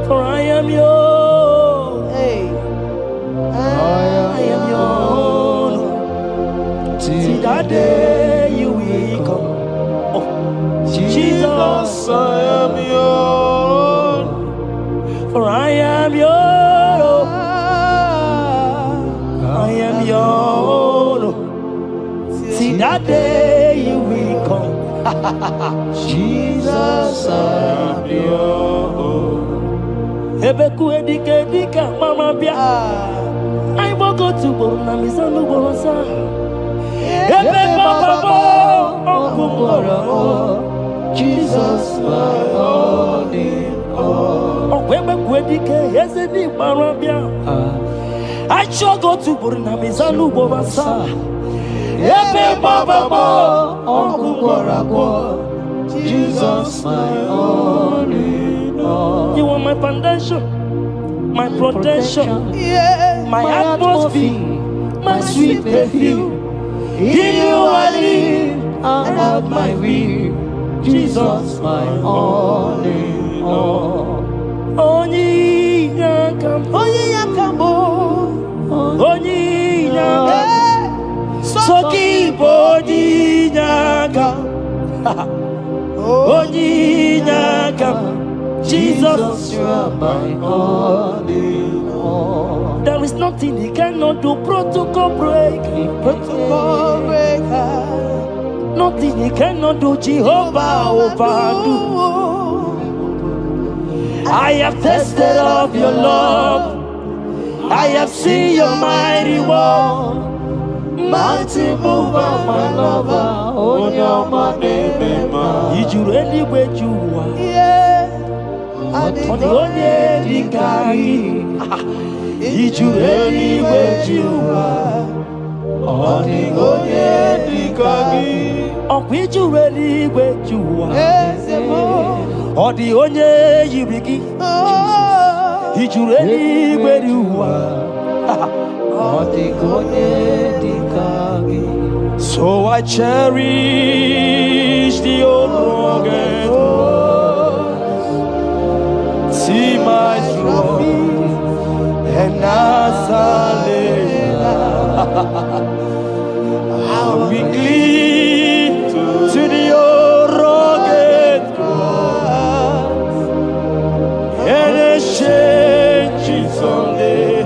For I am yours. Hey, I am yours. See that day you will come. Oh, Jesus, I am yours. for I am yours. I am yours. See that day you will come. Jesus, I am yours. Ebeku edike dika mama bia. I won't go to Borna Misanu Borosa. Ebe Baba Jesus, my all in all. Oh, Ebeku edike yezedi mama bia. I shall go to Borna Misanu Borosa. Ebe Baba Jesus, my all in all. You are my foundation, my protection, Yeah, my atmosphere, my sweet perfume. In you I live and have my will. Jesus, my all in all. Only Yakam, Only Yakamo. only Yakam, Soki Bodi Yakam, only Yakam. Jesus, you are my all in all. there is nothing he cannot do. Protocol break, Protocol breaker. nothing he cannot do. Jehovah overdo. I have tasted of your love. I have seen your mighty work, mighty mover, my lover. Oh, your name, did you really wait you are? Yeah. On the only Dikari, did you really wait you are? On the only Dikari, oh, did you really wait you are? On the only you begin, did you really wait you are? So I cherish the old rugged road. See my trophy and as I lay I will cling to the old rugged cross and exchange it someday.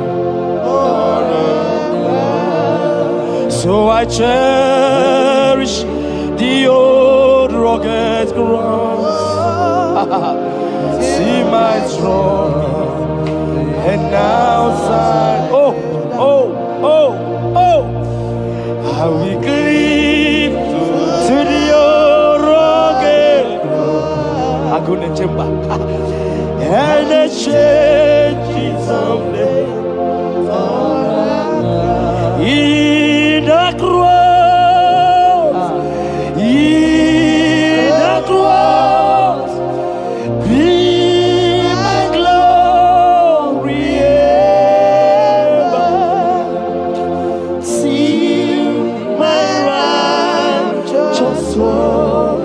So I cherish the old rugged cross. See my throne, and now sign. Oh, I will cleave to the old rugged cross. I couldn't chamber, and I change it someday. In the cross, be my glory ever. See my righteous soul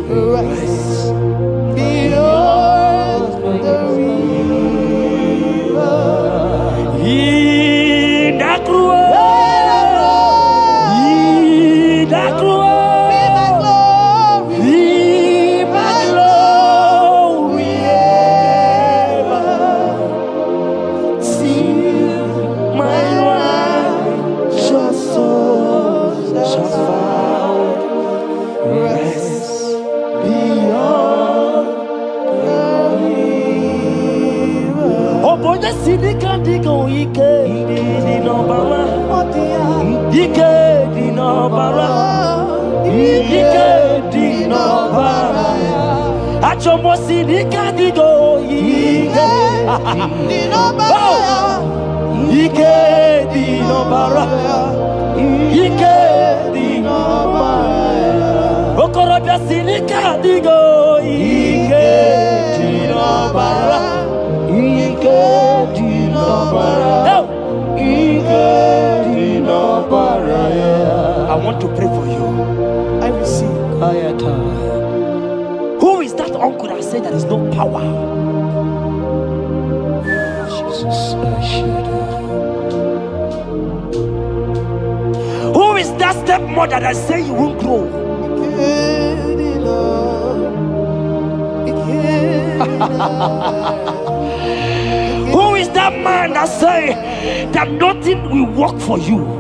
rise beyond the river. In the cross, be my glory ever. See my righteous soul shall find rest beyond the river. Oh, boy, the city can't go. Ike di no bara. Ike di no bara. Ike di no bara. Achomo city can't go. Ike di no bara. Ike di no bara. Ike di no bara. Okorobia city can't go. Ike di no bara. Ike di no bara. I want to pray for you. I receive. Who is that uncle that said there is no power? Jesus, who is that stepmother that said you won't grow? Who is that man that say that nothing will work for you?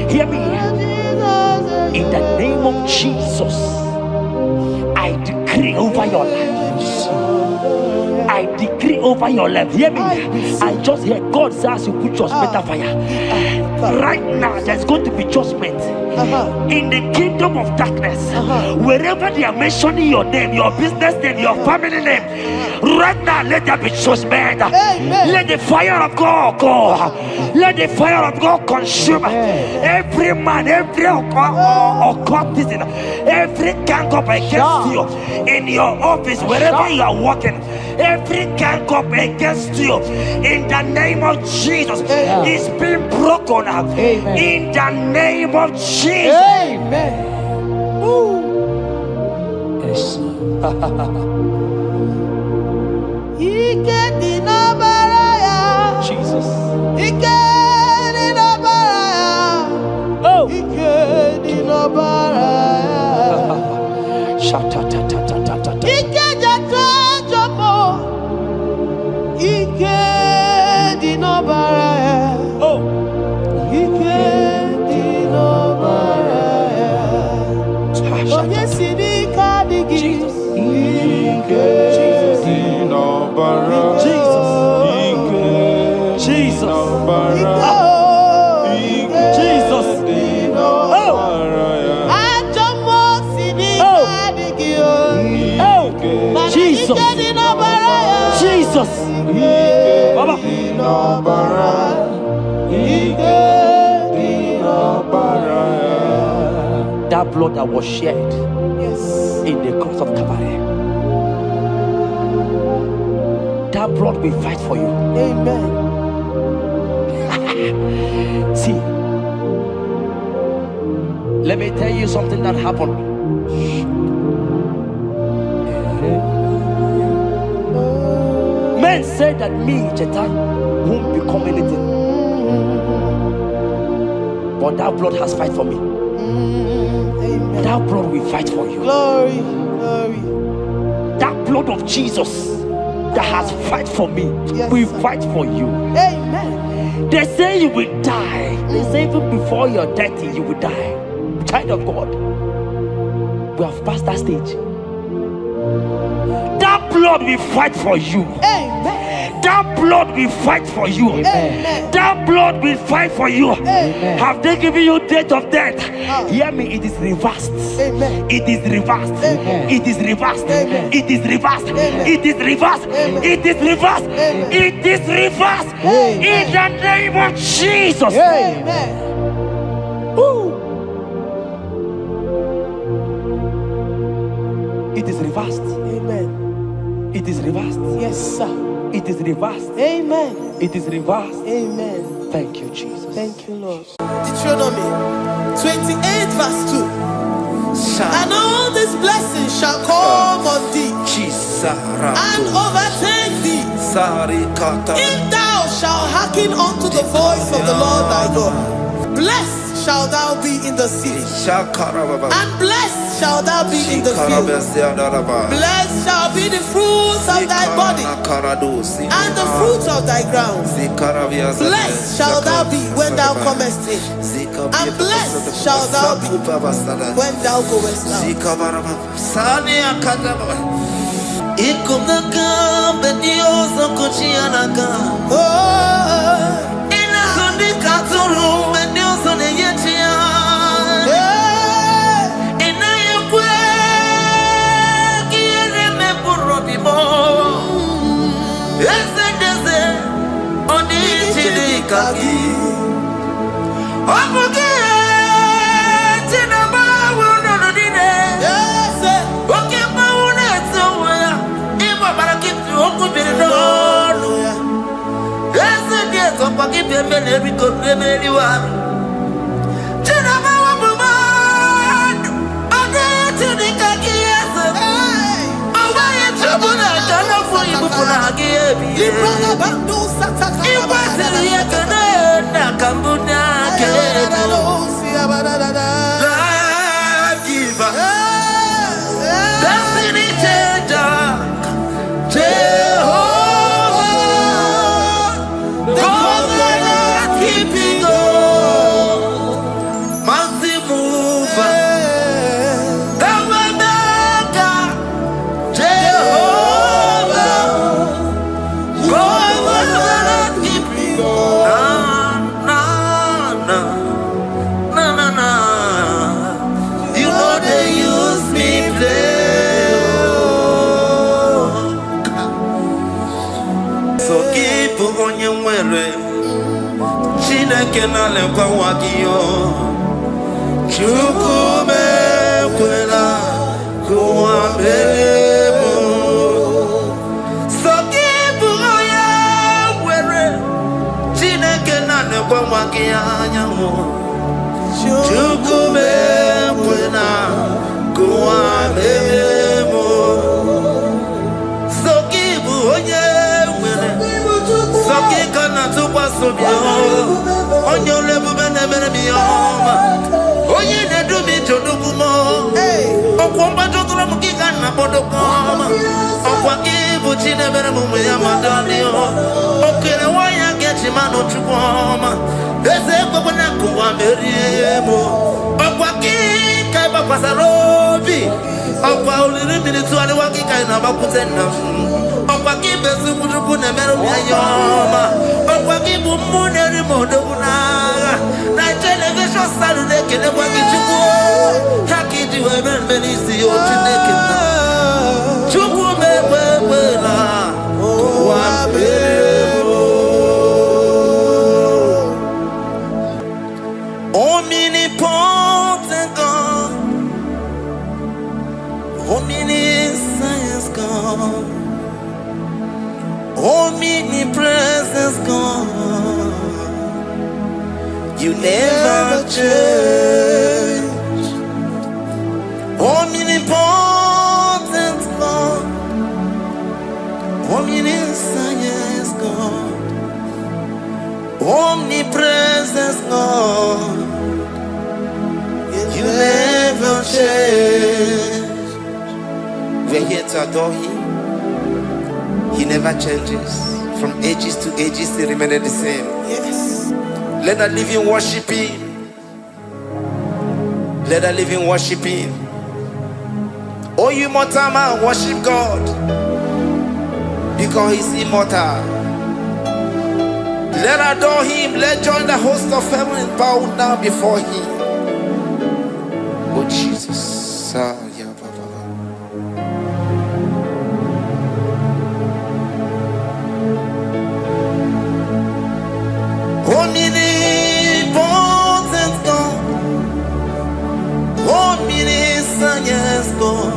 Hear me. In the name of Jesus, I decree over your lives. I decree over your life. Hear me. I just hear God says you put your better fire. Right now, there's going to be judgment in the kingdom of darkness. Wherever they are mentioning your name, your business name, your family name, right now, let there be judgment. Let the fire of God go. Let the fire of God consume every man, every occultism, every gang up against you in your office, wherever you are working. Every gang up against you in the name of Jesus is being broken up. In the name of Jesus. Amen. Yes. Jesus. Oh. Jesus. Jesus. Jesus. Jesus. Jesus. Baba. That blood that was shed in the cross of Calvary, that blood will fight for you. Amen. See, let me tell you something that happened. Men say that me, Jetta, won't become anything, but that blood has fight for me. Amen. That blood will fight for you. Glory, glory. That blood of Jesus that has fight for me will fight for you. Amen. They say you will die. They say even before you're 30, you will die. Child of God, we have passed that stage. That blood will fight for you. Amen. That blood will fight for you. Amen. That blood will fight for you. Amen. Have they given you date of death? Hear me, it is reversed. Amen. It is reversed. Amen. It is reversed. Amen. It is reversed. Amen. It is reversed. Amen. It is reversed. Amen. It is reversed. Amen. In the name of Jesus. Amen. Ooh. It is reversed. Amen. It is reversed. Yes, sir. It is reversed. Amen. It is reversed. Amen. Thank you, Jesus. Thank you, Lord. Deuteronomy 28 verse 2. And all these blessings shall come on thee and overtake thee if thou shalt hearken unto the voice of the Lord thy God. Blessed shalt thou be in the city, and blessed shalt thou be in the field. Blessed shall be the fruit of thy body, and the fruit of thy ground. Blessed shalt thou be when thou comest in, and blessed shalt thou be when thou goest out. Omnipotent God, omniscience God, omnipresence God, you never change. Omnipotent God, omniscience God, omnipresence God, you never change. We're here to adore Him. He never changes. From ages to ages, He remains the same. Yes. Let that living worship Him. Let that living worship Him. Oh, you mortal man, worship God, because He's immortal. Let adore Him. Let join the host of heaven and bow down before Him. Oh Jesus, yeah, Baba. Omnipotent God, omniscience God,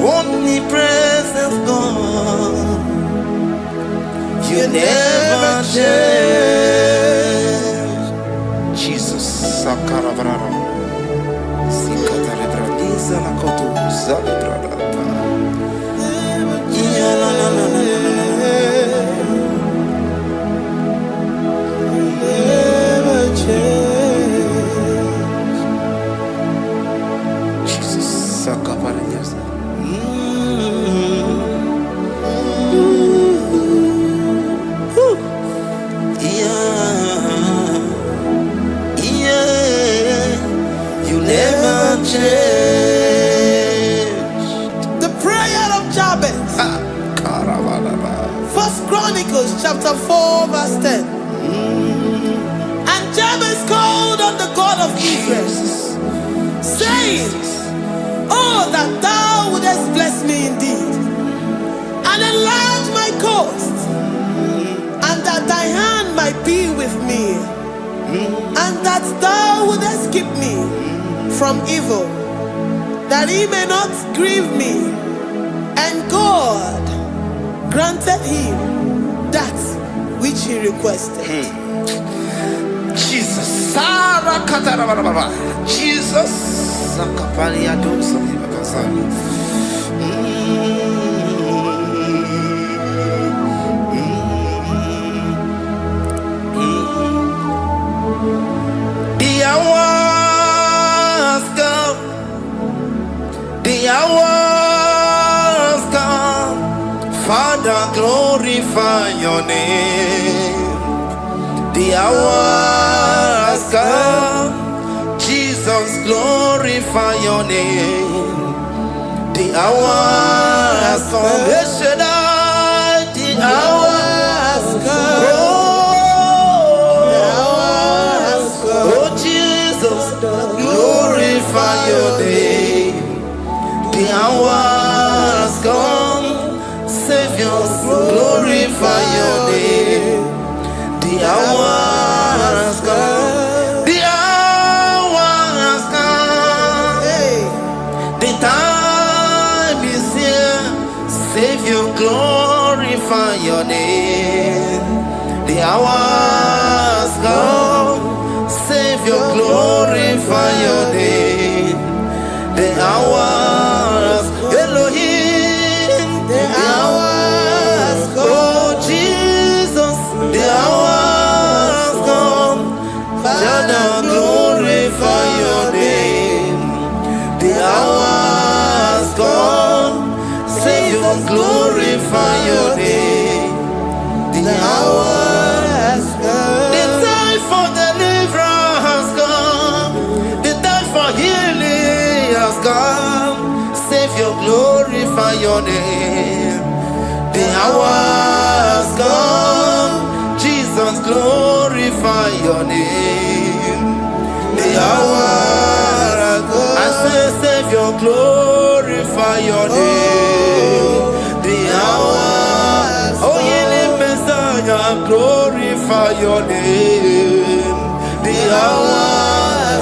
omnipresence God, you never change. Jesus, Sakarabrara. First Chronicles chapter 4 verse 10. And Jabez called on the God of Israel, saying, oh, that thou wouldest bless me indeed, and enlarge my coast, and that thy hand might be with me, and that thou wouldest keep me from evil, that he may not grieve me. And God granted him that which he requested. Jesus. Jesus. The hours come. The hours come. Father, glorify your name. The hours come. Jesus, glorify your name. The hours come. The hours come. Oh, Jesus, glorify your name. The hours come. Savior, glorify your name. The hours come. The hours come. The time is here. Savior, glorify your name. The hours come. Savior, glorify your name. The hours, Elohim. The hours come. Oh Jesus, the hours come. Father, glorify your name. The hours come. Savior, glorify your name. The hours come. The time for deliverance has come. The time for healing has come. Savior, glorify your name. hour has come. Jesus, glorify your name. The hour has come. I say, Savior, glorify your name. The hour, oh, ye Messiah, glorify your name. The hour,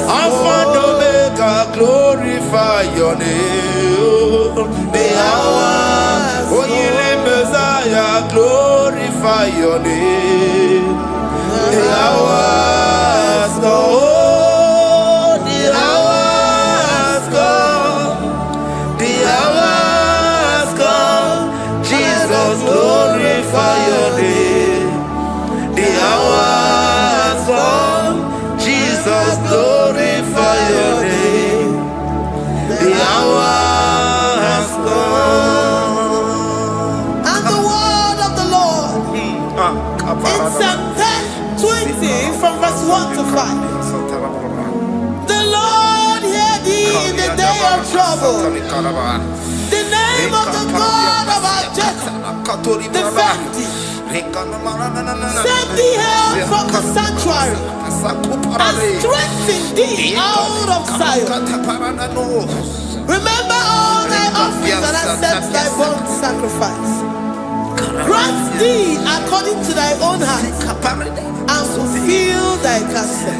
Alpha and Omega, glorify your name. The hour, oh, ye Messiah, glorify your name. The hour has come. The hour has come. The hour has come. Jesus, glorify your name. The hour has come. Jesus, glorify your name. The hour has come. And the word of the Lord in Psalm 20 from verse 1 to 5. The Lord hear thee in the day of trouble. The name of the God of our Jacob defend thee. Send thee help from the sanctuary and strengthen thee out of Zion. Remember all thy offerings and accept thy burnt sacrifice. Grant thee according to thy own heart and fulfill thy counsel.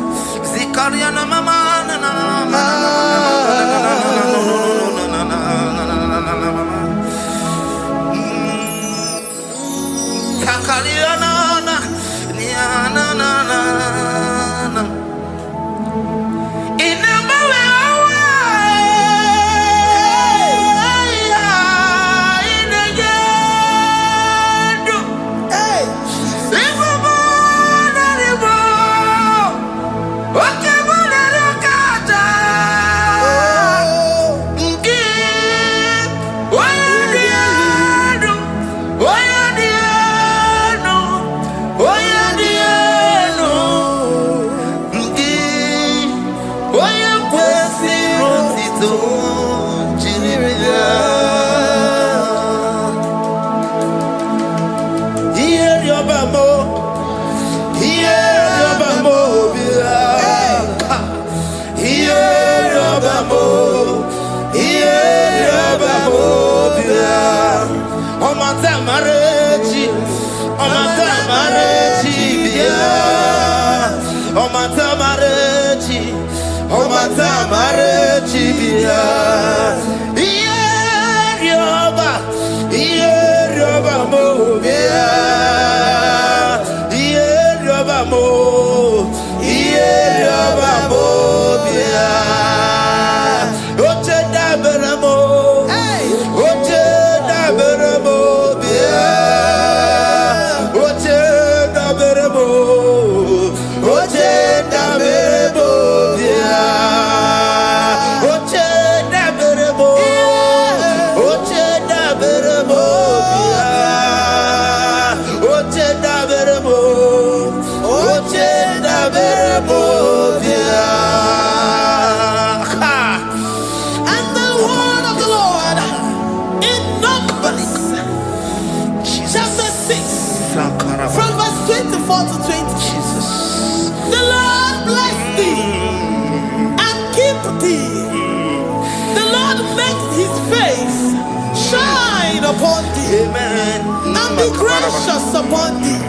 Upon thee, amen, and be gracious upon thee.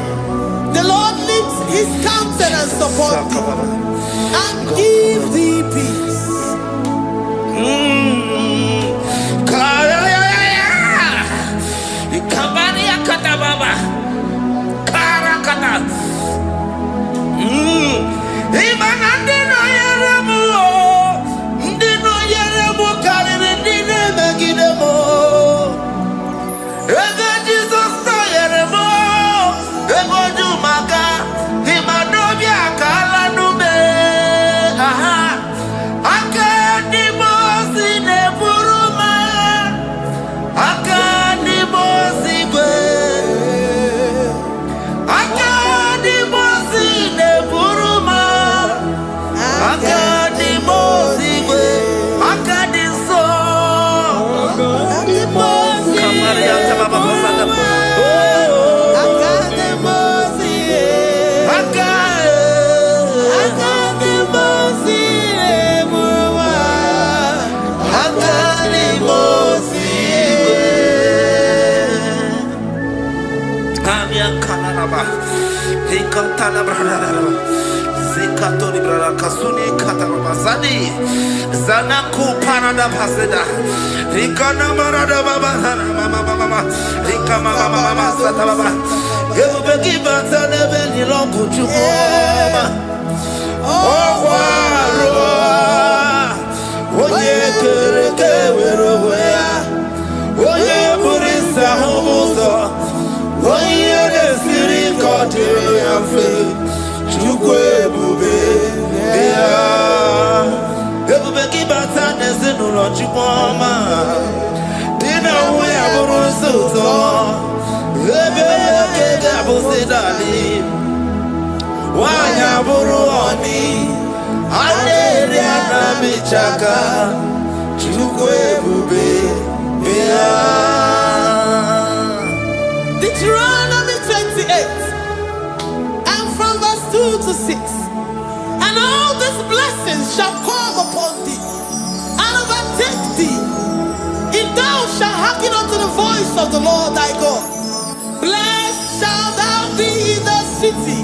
The Lord lifts his countenance upon thee and give thee peace. I can't Zekatori brada kasuni kataba zani zanaku parada paseda rikana marada baba mama rikama mama sata baba yebeki batane beni longu chukoma okwaro oye kereke weroya oye burisa homuzo oye desiri kotiro yafe chukwe bube ya ebube kibata nezinulo chukwoma dina uya burusuzo ebe kega busidali wanya buru oni aneri anamichaka chukwe bube ya Deuteronomy 28 and from verse 2 to 6. And all these blessings shall come upon thee and overtake thee if thou shalt hearken unto the voice of the Lord thy God. Blessed shalt thou be in the city,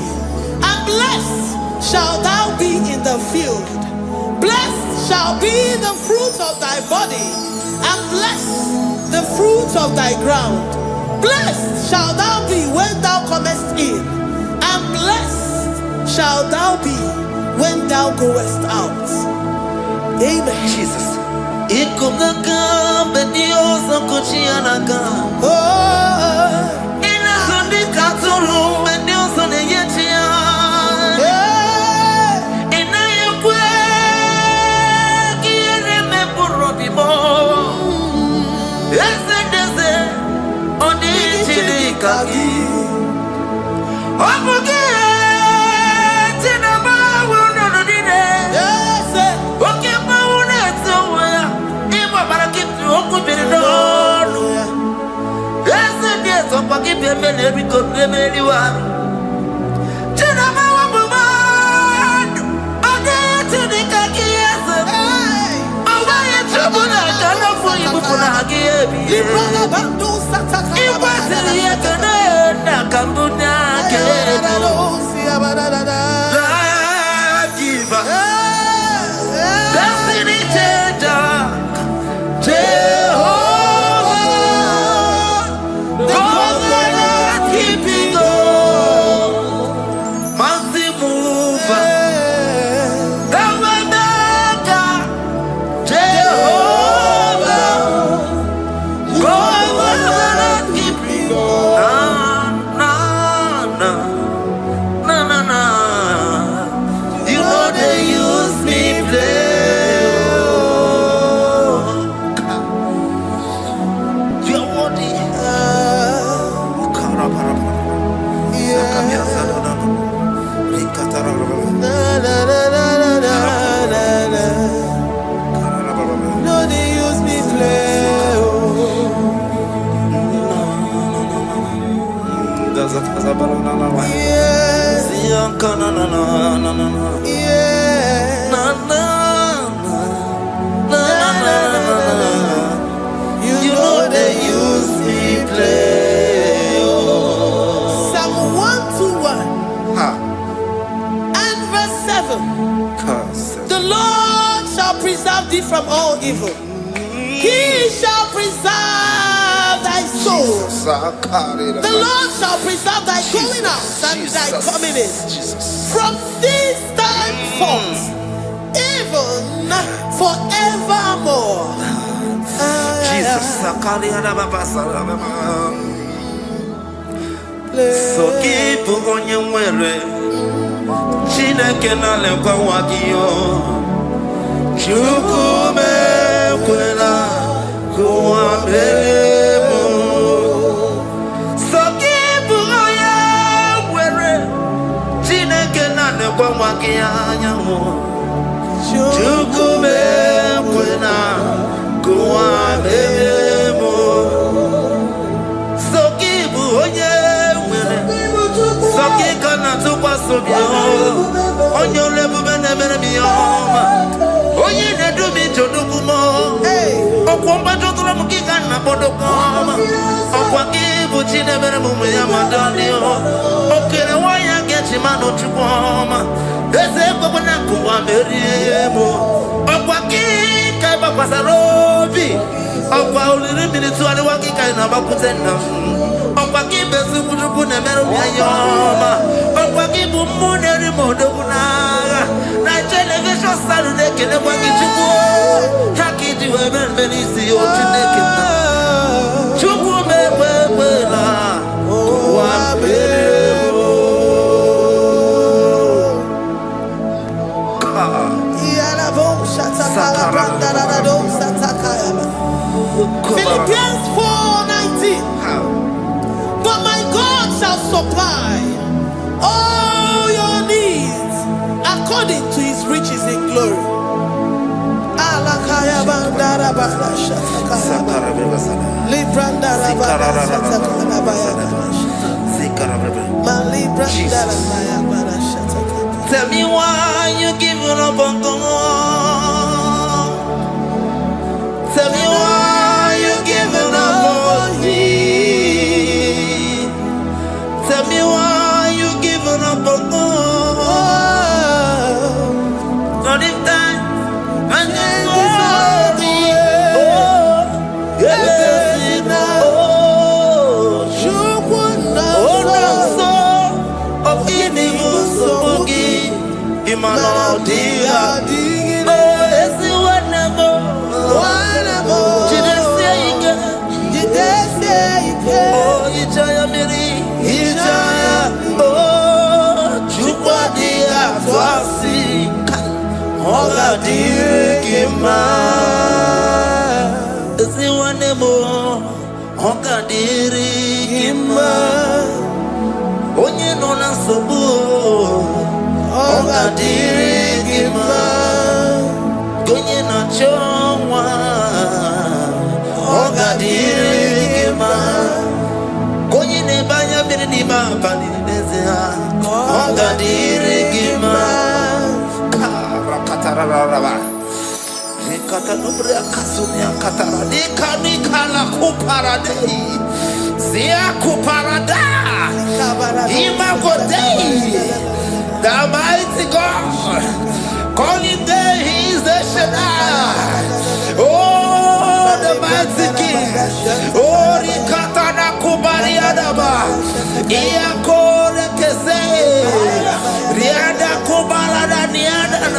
and blessed shalt thou be in the field. Blessed shall be the fruit of thy body, and blessed the fruit of thy ground. Blessed shalt thou be when thou comest in, and blessed shalt thou be when thou goest out. Amen. Jesus. From all evil, he shall preserve thy soul. The Lord shall preserve thy going out and thy coming in from this time forth, even forevermore. Jesus, so keep on your way. Chineke na lekwa wakio. Chukume kwela kuambemo Sokibu oya were Chineke na nekwa wakia nyamo Chukume kwela kuambemo Sokibu oya were Sokika na tukwa sobio Onyo lebu bene bene biyoma Oye ne do mi jodugumo. Okwomba jodura mukika na bodokoma. Okwa Puchine Beremumu Yamadani. Okay, why I get him out of Chupoma? There's a Bobonaku, I'm very able. Okwaki, Kaiba Pasarobi. Okwa only minutes to Waki Kaina Bakutena. Okwaki Besuku Nemeroma. Okwaki Bumuneri Modona. Television Saturday, can I walk into war? Haki to heaven, many see your chicken. Chubu me, Philippians 4:19. But my God shall supply all your needs according to his riches in glory. Tell me why you giving up on God. Tell me why you giving up on me. Tell me why you giving up on God. Not if time and then glory. Oh, yes, onye nọ na nsogbu ọ ga-adịrị gị mma onye na-achọ nwa ọ ga-adịrị gị mma onye na-ebe anya mmiri n'ime abalị n'eze ha ọ ga-adịrị gị mma karakatararaba rekatanubria kasunia katara nikala kuparadei Zia kuparada Imagodei the mighty God calling there he is the Shaddai. Oh the mighty King. Oh rikatana kubariadaba Iakore kese Riada kubalada niada na.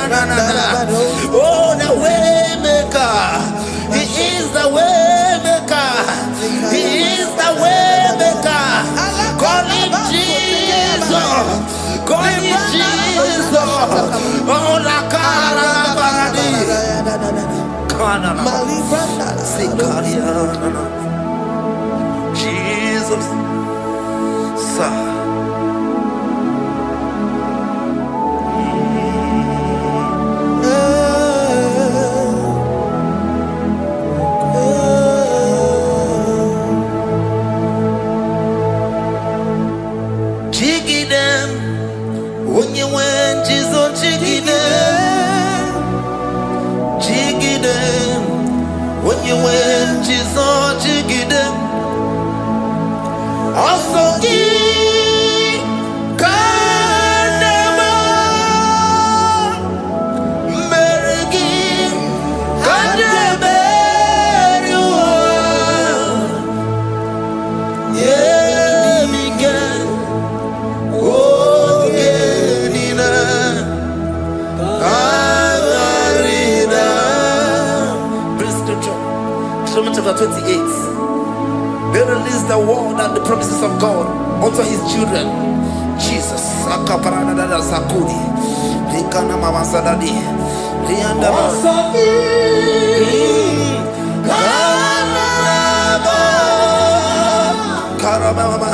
Oh the way maker. He is the way maker. He is the way maker. Call him Jesus. Call him Jesus. Oh la cara baradi. Kana Sikaria. Jesus. Sa. Chapter 28. They release the word and the promises of God unto his children. Jesus. Akaparanada Sakudi. Rikana Mama Sadadi. Rianda Karabama.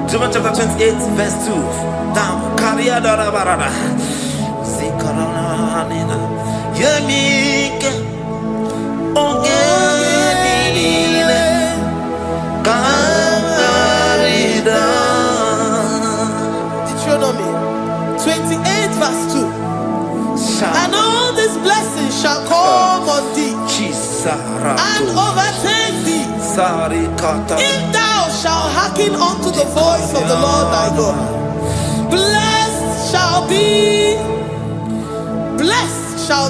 Deuteronomy chapter 28, verse 2. Down. Karia dara barada. Zikarana nina. Yemike. Ongenine. Kangarida. Deuteronomy 28, verse 2. And all these blessings shall come on thee and overtake thee if thou shalt hearken unto the voice of the Lord thy God. Blessed shall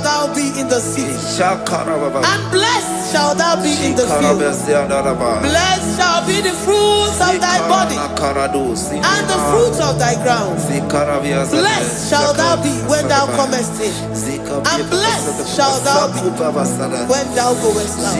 thou be in the city, and blessed shall thou be in the field. Blessed shall be the fruits of thy body and the fruits of thy ground. Blessed shall thou be when thou comest in, and blessed shall thou be when thou goest out.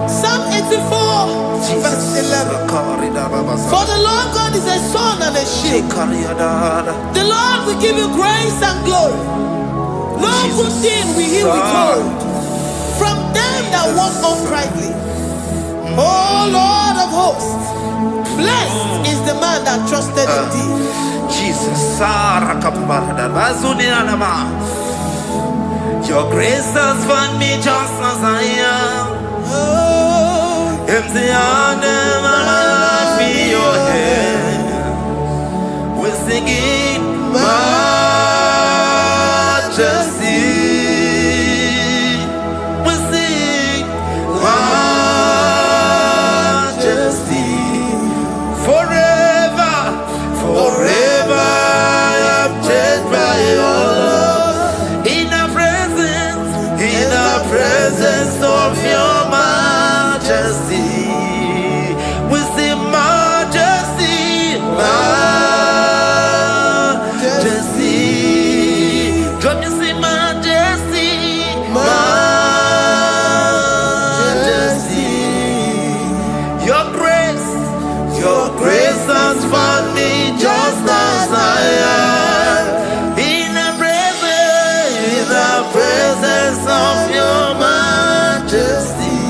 Psalm 84, verse 11. For the Lord God is a sun and a shield. The Lord will give you grace and glory. No good thing will he withhold from them that walk uprightly. O Lord of hosts, blessed is the man that trusted in thee. Jesus, your grace has found me just as I am. Empty handed, I feel your hand. We're singing majesty. We sing majesty. Forever, forever I'm changed by your love. In the presence of your majesty, we see majesty, majesty. Don't you see majesty, majesty? Your grace has found me just as I am. In the presence of your majesty,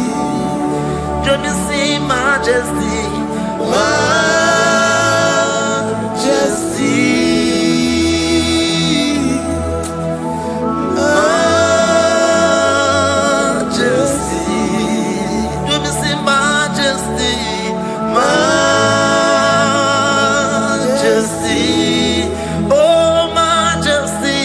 don't you see majesty, majesty, majesty, don't you see majesty, majesty, oh majesty.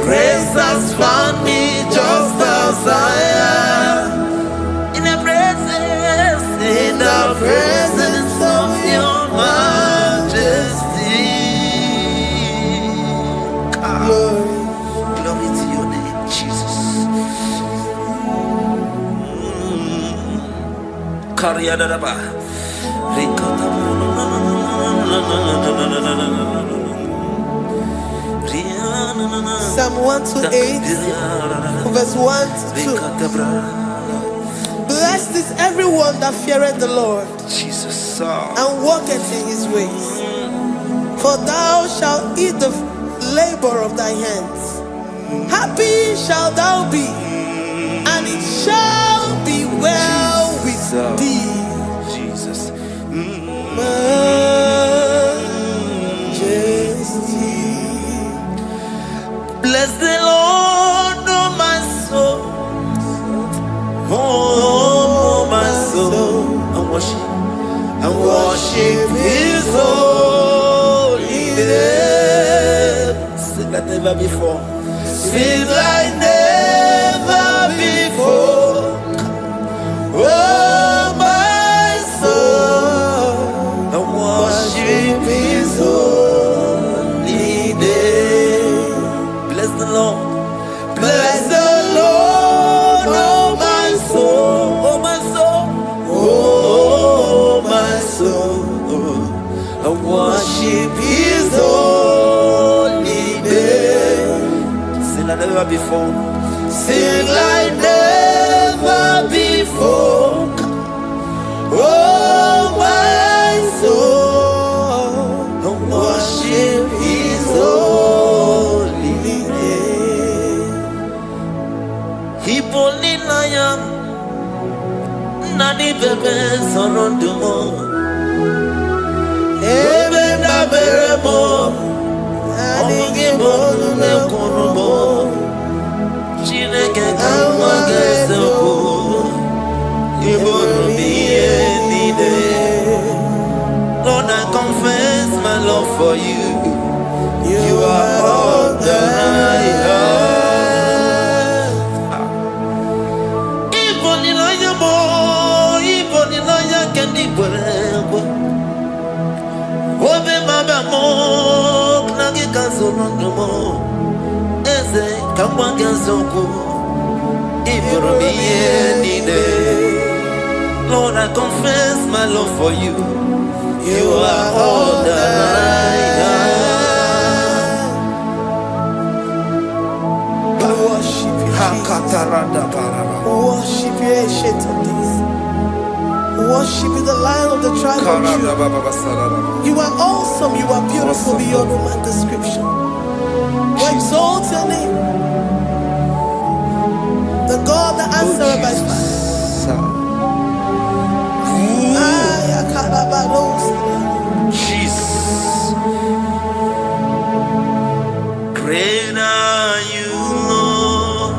grace has found me just as I am. In the presence of your majesty. Glory to your name, Jesus. Psalm 128, verse 1 to 2. Blessed is everyone that feareth the Lord, Jesus, and walketh in his ways. For thou shalt eat the labor of thy hands. Happy shalt thou be, and it shall be well with thee. Jesus. Majesty. Bless the Lord, oh my soul. Oh, my soul. And worship his holy name. Sing like never before. Sing like never before. Oh, my soul. And worship his holy name. Bless the Lord. Bless the Lord, oh my soul, oh my soul, oh my soul. I worship his holy name. Sing like never before. Sing like never before. Oh my soul, I worship his holy name. Hipoli nayam nani bebe sorondumo ebe na beremo omugi bolu ne kurumo Chineke kama gesoko ibonu miye nide. Lord, I confess my love for you. You are all that I have. Even in your boy, even in your candy, whatever. Obe mama mo, nagi kazono mo. Eze kama gazoko, ibonu miye nide. Lord, I confess my love for you. You are all that I have. Worship you, Jesus. Worship you, ancient of days. Worship you, the Lion of the tribe of Judah. You are awesome. You are beautiful beyond human description. We exalt your name, the God that answered by fire. Jesus. Great are you, Lord.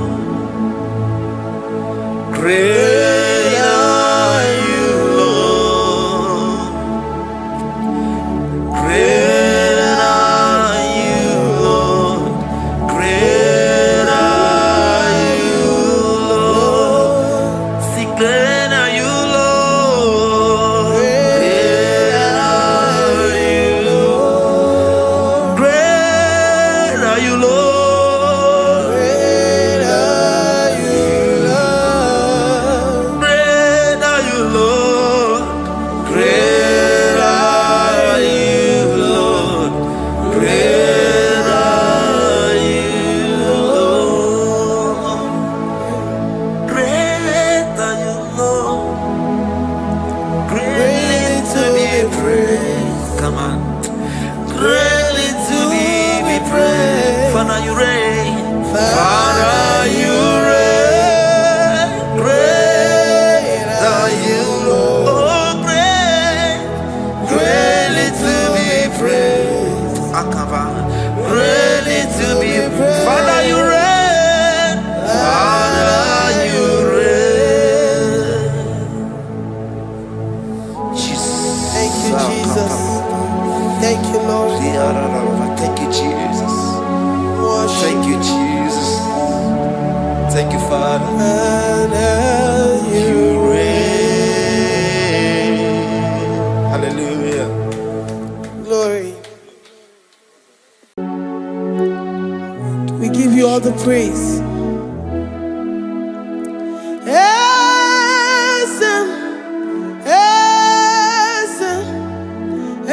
Great are you, Lord. Great are you, Lord. Great are you, Lord. Sing great are you, Lord. Great are you, Lord. Great are you, Lord. Great are you, Lord. all the praise.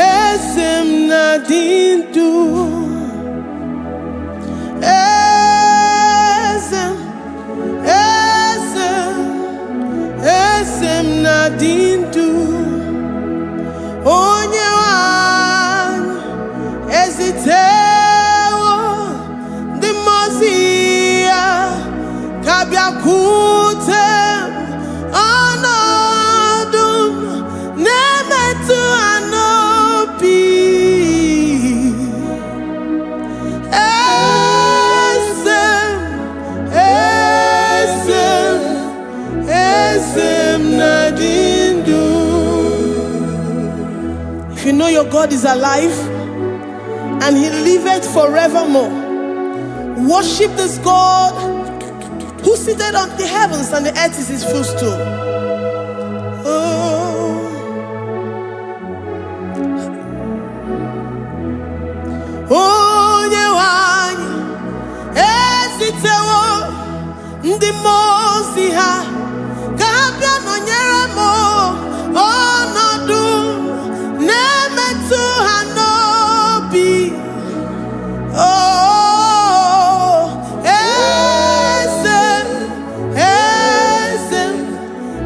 Esem nadindu. Esem nadindu. Onye wan ezitewo di mozia kabia kutem anadum nemetu anopi. Esem nadindu. If you know your God is alive and he liveth forevermore, worship this God who seated on the heavens and the earth is his footstool. Onye wanyi ezitewo ndi mozi ha kabia nonyere mo onodu nemetu hanobi.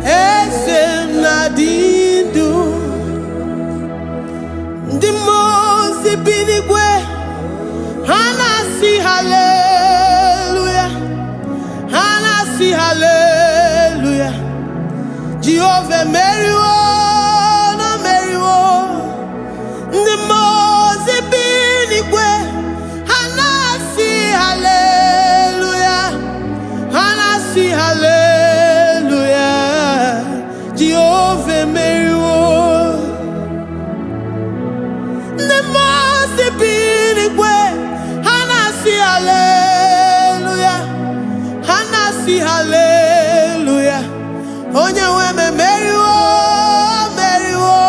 Esem nadindu. Ndi mozi binigwe hanasi hallelujah, hanasi hallelujah. Jehovah meriwo no meriwo. Ndi mozi binigwe hanasi hallelujah, hanasi hallelujah. Jehovah meriwo. Ndi mozi binigwe hanasi hallelujah, hanasi hallelujah. Onye weme meriwo, meriwo.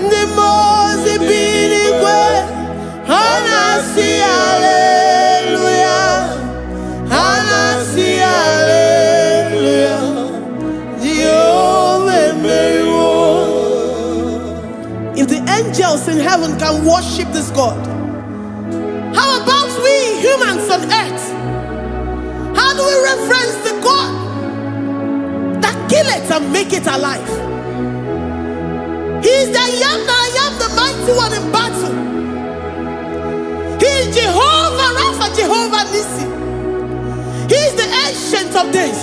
Ndi mozi binigwe hanasi hallelujah, hanasi hallelujah. Jehovah meriwo. If the angels in heaven can worship this God, how about we humans on earth? How do we reference the God that kill it and make it alive? He is the I am, the mighty one in battle. He is Jehovah Rapha, Jehovah Nissi. He is the ancient of days.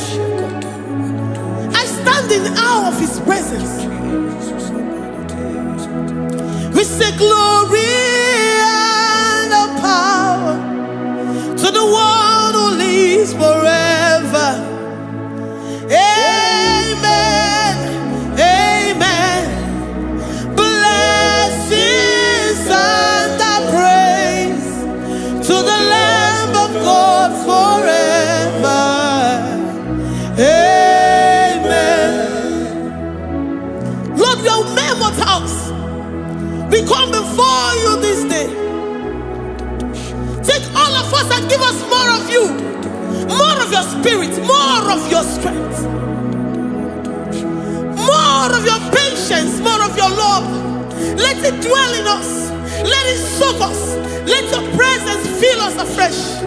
I stand in awe of his presence. We say glory and the power to the one who lives forever. Amen, amen. Blessings and the praise to the Lamb of God forever. Amen. Lord, your mammoth house, we come before you this day. Take all of us and give us more of you, more of your spirit, more of your strength, more of your patience, more of your love. Let it dwell in us. Let it soak us. Let your presence fill us afresh.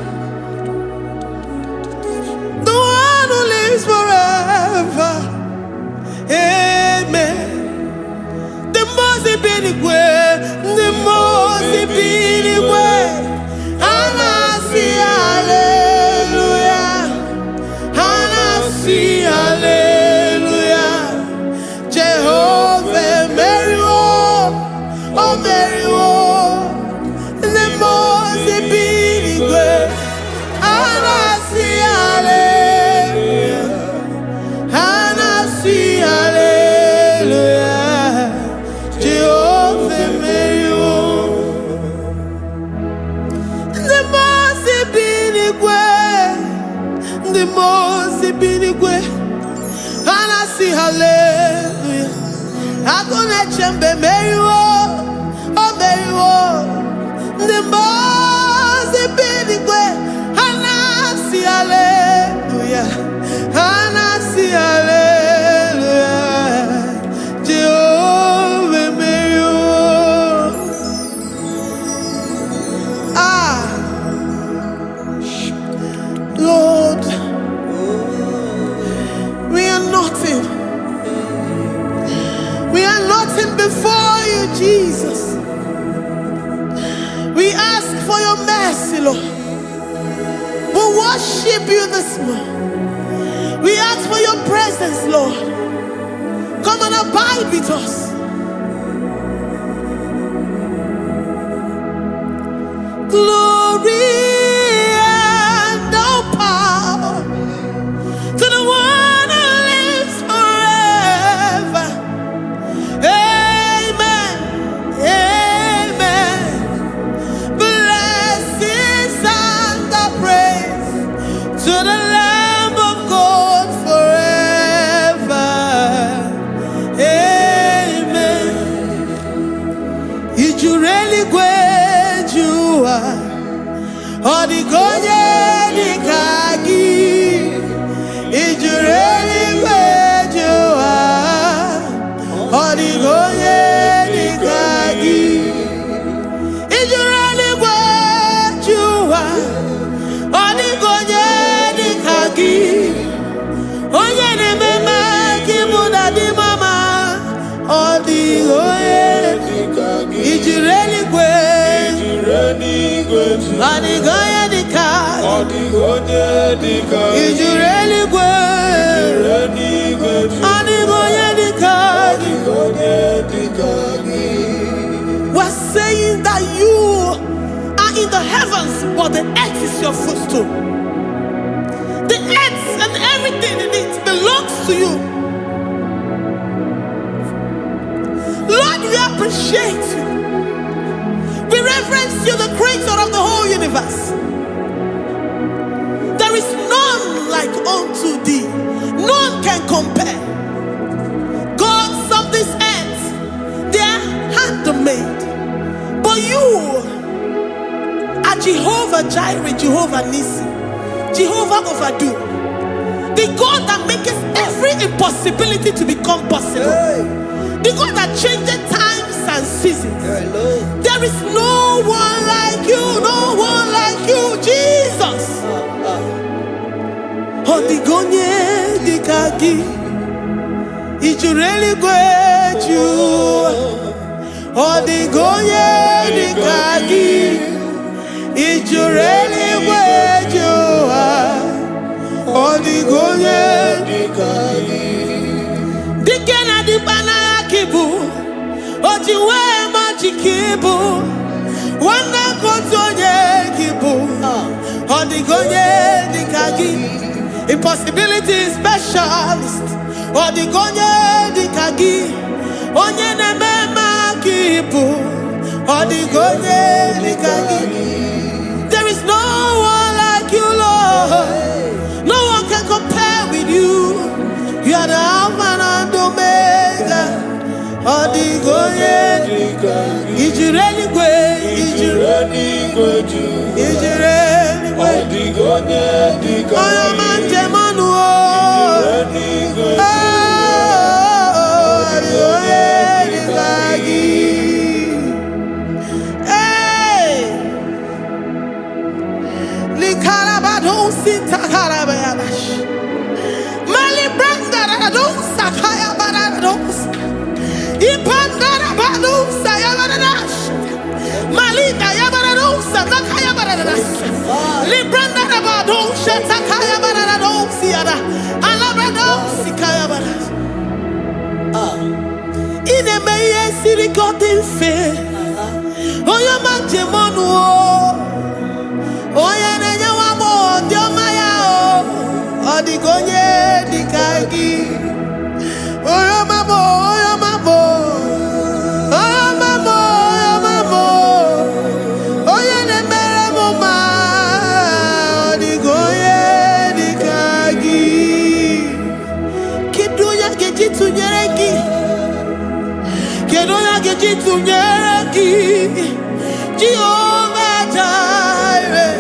The one who lives forever. Amen. The most binigwe, the most binigwe. Hanasi hallelujah, hanasi hallelujah. Jehovah meriwo, oh meriwo. The most binigwe, hanasi hallelujah, hanasi hallelujah. Jehovah meriwo. The most binigwe, the most binigwe. Hanasi hallelujah. Agone chembe meriwo, oh meriwo. The most binigwe, hanasi Jesus. We ask for your mercy, Lord. We worship you this morning. We ask for your presence, Lord. Come and abide with us. Glory and all power to the one who lives forever. Amen. Amen. Blessings and the praise to the Lamb of God forever. Amen. Did you really go? Odigonye dikagi, ijureli kwejuwa. Odigonye dikagi, ijureli kwejuwa. Odigonye dikagi, onye ne mema kimuda di mama. Odigonye dikagi, ijureli kwejuwa. Odigonye dikagi, ijureli kwejuwa. Odigonye dikagi. We're saying that you are in the heavens, but the earth is your footstool. The earth and everything in it belongs to you. Lord, we appreciate you. We reverence you, the creator of the whole universe. There is none like unto thee. None can compare. Gods of this earth, they are handmade. But you are Jehovah Jireh, Jehovah Nissi, Jehovah Overdo. The God that makes every impossibility to become possible. The God that changes times and seasons. There is no one like you, no one like you, Jesus. Odigonye dikagi, ijureli kwejuwa. Odigonye dikagi, ijureli kwejuwa. Odigonye dikagi. Dikena dipana kibu, ojiwe majikibu. Wana kotonye kibu, odigonye dikagi. Impossibility specialist, odigonye dikagi. Onye nemema kibu, odigonye dikagi. There is no one like you, Lord. No one can compare with you. You are the Alpha and Omega. Odigonye dikagi. Ijureli kwe, ijureli kwe, ijureli kwe. Odigonye dikagi. Oyo manje manu o. Ijureli kwe. Odigonye dikagi. Hey. Likarabado sitakarabayabash. Malibranda radosa kaya baradosa. Ipandara badosa yabaradosa. Malika yabaradosa takaya baradosa. Libranda rabadosa takaya baradosa yada. Alabradosa kaya baradosa. Ine meye sirikotin fe. Oya manjemonu o. Oya nenya wamo diomaya o. Odigonye dikagi. Oya mamo, oya mamo. Oya mamo, oya mamo. Oya nemere moma. Odigonye dikagi. Kidunya gejitu nyereki. Kidunya gejitu nyereki. Jehovah Jireh.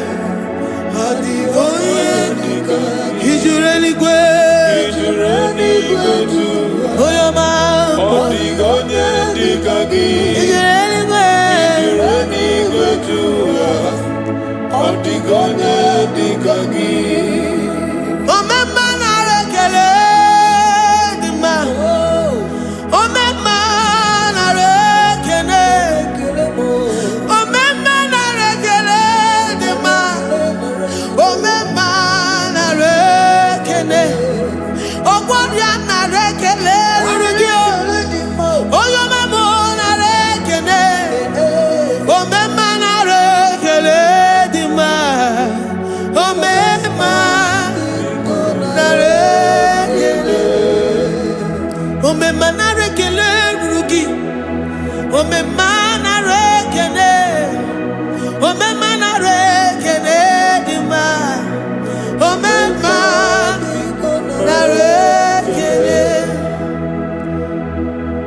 Odigonye dikagi. Ijureli kwe. Oya mamo. Odigonye dikagi. Ijureli kwe. Odigonye dikagi. Omema na rekele dima. Omema na rekele.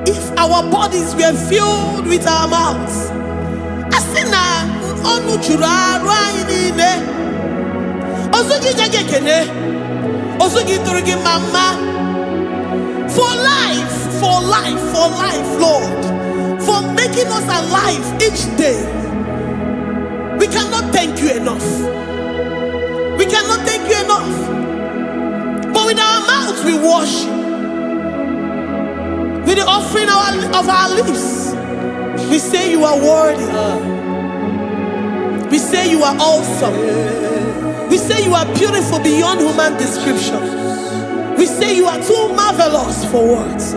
If our bodies were filled with our mouths, asina onu chura rainine osugi jagekene osugi turugi mama for life, Lord, for making us alive each day. We cannot thank you enough. We cannot thank you enough. But with our mouths we worship. With the offering of our lips, we say you are worthy. We say you are awesome. We say you are beautiful beyond human description. We say you are too marvelous for words.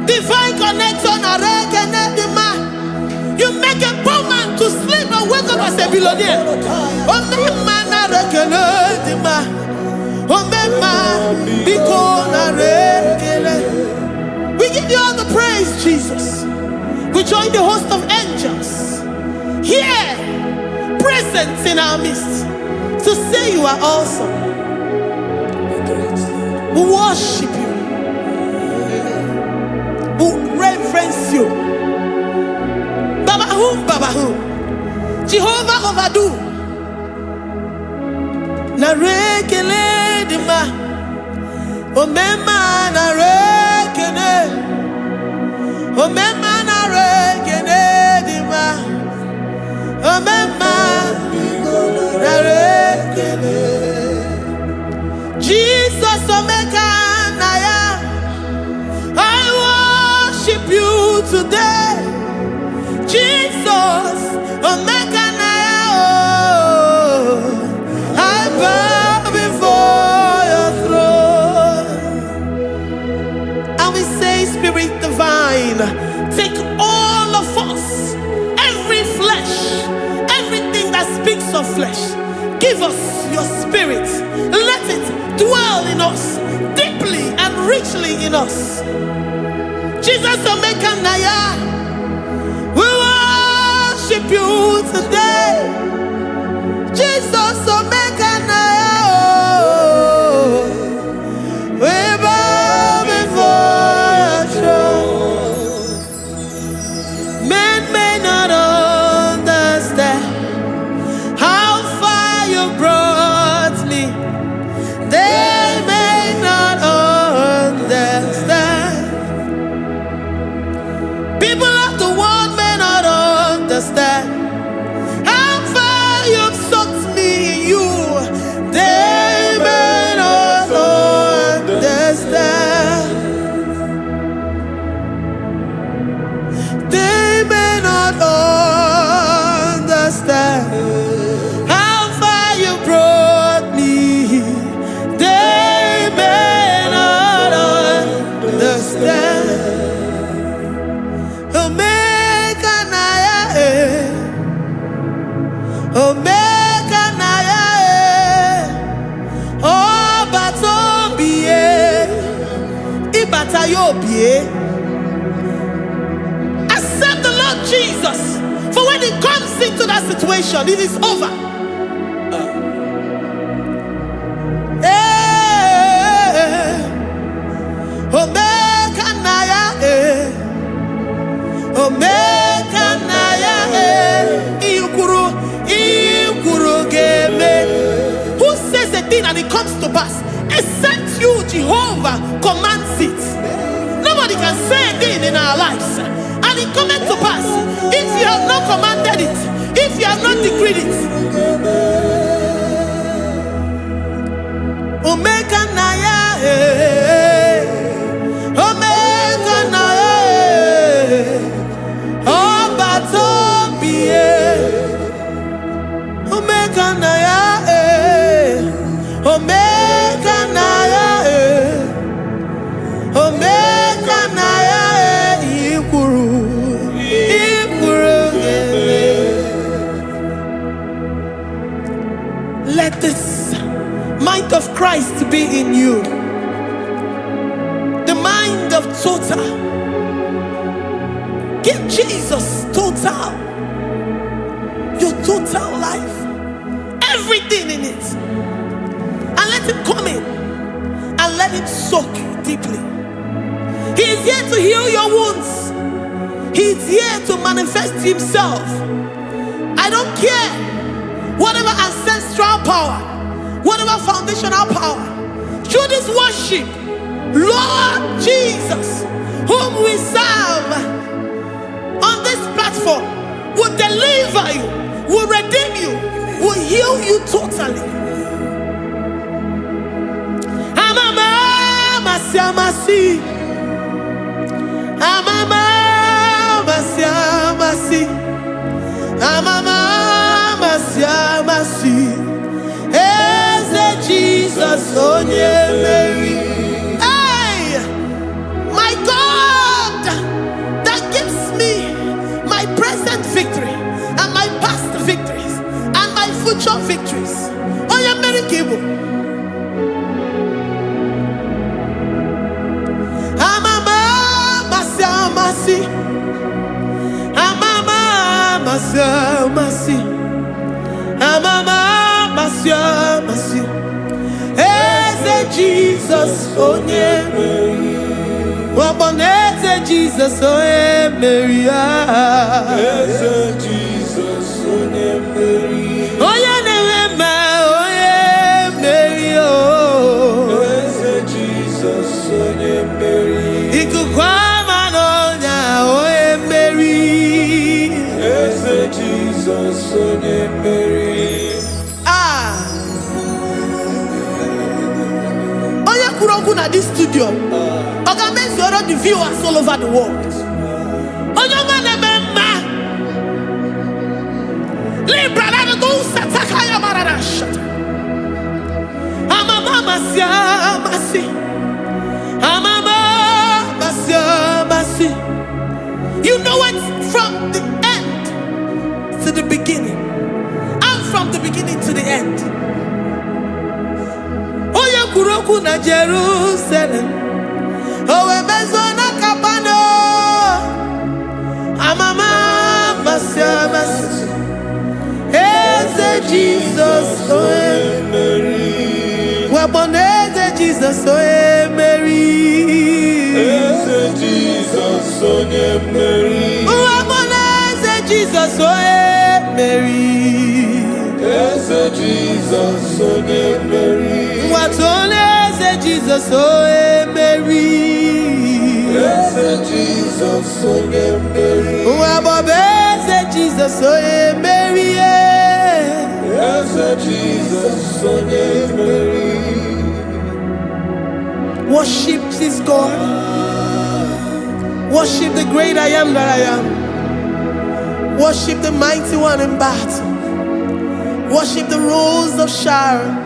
Divine connection. You make a poor man to sleep and wake up as a billionaire. We give you all the praise, Jesus. We join the host of angels here, present in our midst, to say you are awesome. We worship you. We reverence you. Babahum. Jehovah overdo. Narekele dima. Omema narekele. Omema narekele dima. Omema narekele. Jesus omeka naya. I worship you today. Jesus, omeka naya. I bow before your throne. And we say, Spirit divine, take all of us, every flesh, everything that speaks of flesh. Give us your spirit. Let it dwell in us, deeply and richly in us. Jesus, omeka naya. We worship you today. Jesus, omeka naya. We bow before your throne. Men may not understand how far you brought me. They may not understand. People of the world may not understand how far you've sucked me in you. They may not understand. They may not understand how far you brought me. They may not understand. Omeka naya, omeka naya, obatobie, ibatayobie. Accept the Lord Jesus, for when He comes into that situation, it is over. Omeka naya, omeka naya, iukuru ge. and it comes to pass. Except you, Jehovah, commands it. Nobody can say a thing in our lives and it cometh to pass. If you have not commanded it, if you have not decreed it. Omega Naya, Omega Naya, Omega Naya, Omega Naya, Omega Naya, Ikuru, Ikuru. Let this mind of Christ be in you. The mind of total. Give Jesus total. Your total life. Everything in it. And let him come in. And let him soak deeply. He is here to heal your wounds. He is here to manifest himself. I don't care. Whatever ancestral power, whatever foundational power, through this worship, Lord Jesus, whom we serve on this platform, will deliver you, will redeem you, will heal you totally. Amama siamasi, amama siamasi, amama siamasi. Jesus, oh yeah, Mary. Hey, my God, that gives me my present victory and my past victories and my future victories. Oh yeah, Mary Igbo. Amama masi, amama masi, amama masi. Eze Jesus, oh yeah, Mary. Eze Jesus, oh yeah, Mary. Eze Jesus, oh yeah, Mary. Oh yeah, Mary. Oh, Eze Jesus, oh yeah, Mary. Ikukwama no nya, oh yeah, Mary. Eze Jesus, oh yeah, Mary. At this studio, organize the viewers all over the world. You know it from the end to the beginning, and from the beginning to the end. Kuroku na Jerusalem, Owemezona Kapano, Amama Masiamas, Eze Jesus, Oe Mary, Waboneze Jesus, Oe Mary, Eze Jesus, Oe Mary, Waboneze Jesus, Oe Mary, Eze Jesus, Oe Mary. What only Jesus, oh Mary. Yes, Jesus, oh Mary. What Jesus, oh Mary. Yes, Jesus, oh Mary. Worship this God. Worship the great I am that I am. Worship the mighty one in battle. Worship the rose of Sharon.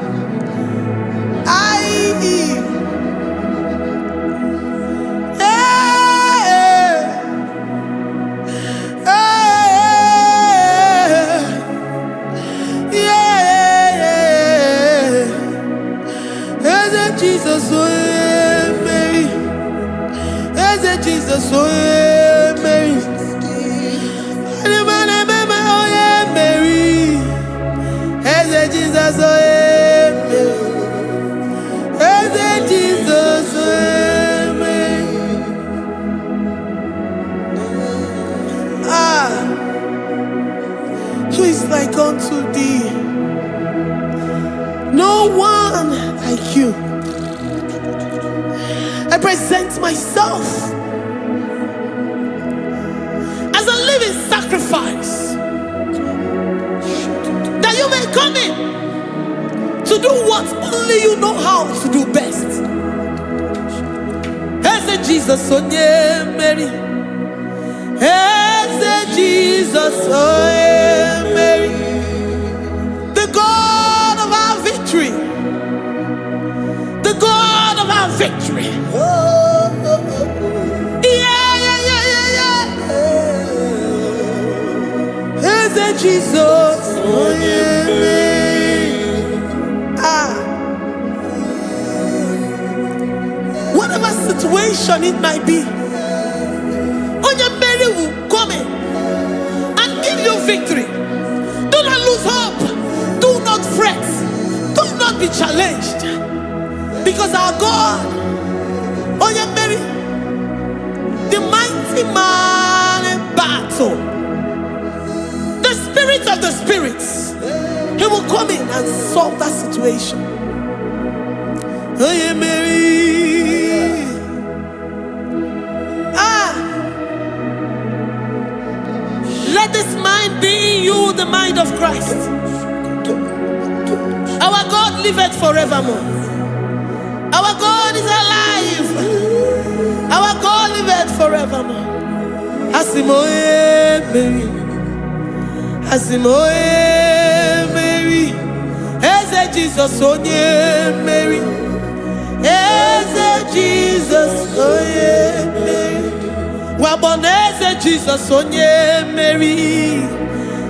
Jesus, oh Mary. Jesus, oh Mary. Mary. Jesus, oh Jesus, Mary. Who is like unto thee? No no one like you. I present myself as a living sacrifice, that you may come in to do what only you know how to do best. Eze Jesus, oh yeah, Mary. Eze Jesus, oh yeah, Mary. The God of our victory. The God of our victory. Eze Jesus, oh yeah, Mary. Whatever situation it might be, Onya Mary will come in and give you victory. Do not lose hope. Do not fret. Do not be challenged. Because our God, Onya Mary, the mighty man in battle, the spirit of the spirits, he will come in and solve that situation. Onya Mary. Let this mind be in you, the mind of Christ. Our God liveth forevermore. Our God is alive. Our God liveth forevermore. Asimoye Mary. Asimoye Mary. Eze Jesus onye Mary. Eze Jesus onye Mary. Waboneze Jesus onye Mary.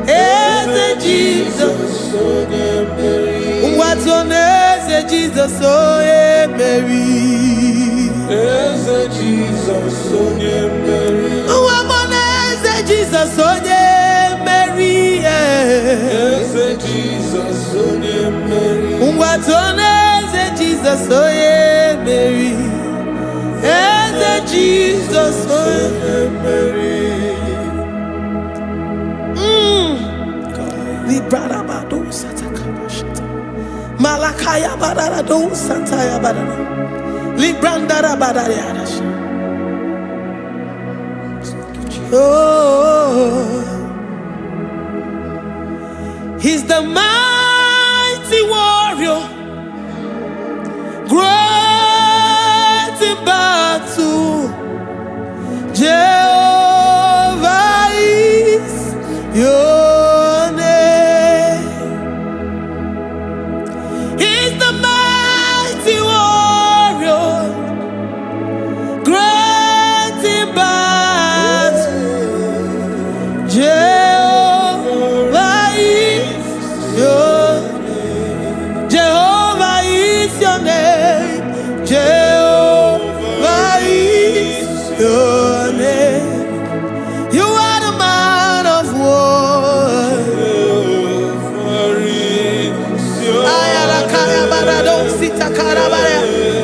Eze Jesus onye Mary. Watoneze Jesus onye Mary. Eze Jesus onye Mary. Waboneze Jesus onye Mary. Eze Jesus onye Mary. Watoneze Jesus onye Mary. Eze Jesus onye Mary. Librada bado satakaba shata. Malakaya badara do sataya badara. Librandara badara yadash. Oh, he's the mighty warrior, great in battle. Jehovah is your name. He's the mighty warrior, great in battle. Jehovah is your name. Jehovah is your name. Jehovah is your name. You are the man of war.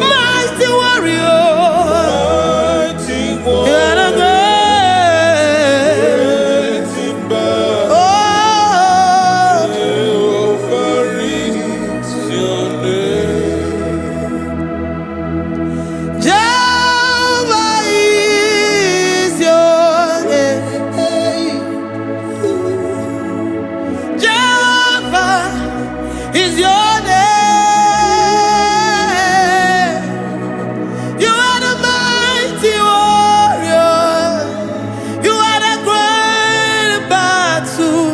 Mighty warrior. You are the great. Oh, Jehovah is your name. Jehovah is your name. You are the mighty warrior. You are the great battle.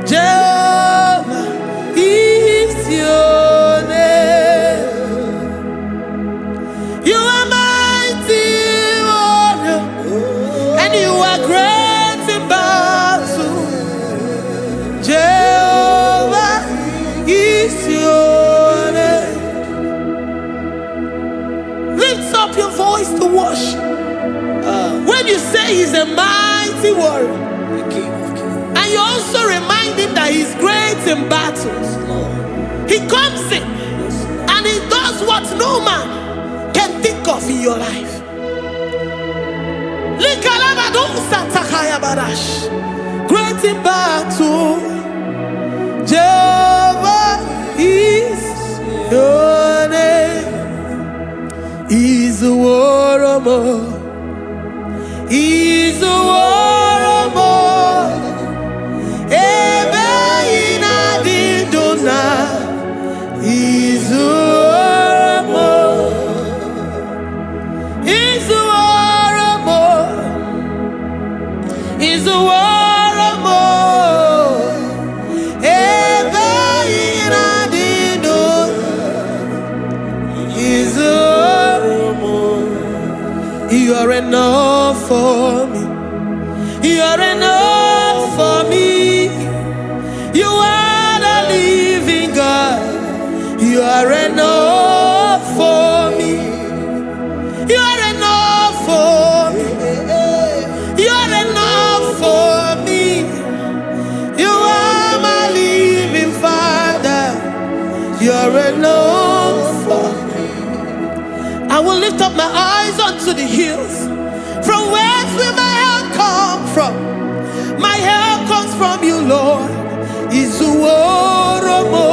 Jehovah is your name. You are mighty warrior, and you are great in battle. Jehovah is your name. Lift up your voice to worship. When you say he's a mighty warrior, and you also remind him that he's great in battles, he comes in and he does what no man can think of in your life. Great in battle, Jehovah is You are enough for me. You are enough for me. You are the living God. You are enough for me. You are enough for me. You are enough for me. You are my living Father. You are enough for me. I will lift up my eyes unto the hills. From whence will my help come from? My help comes from you, Lord. Izuoromo.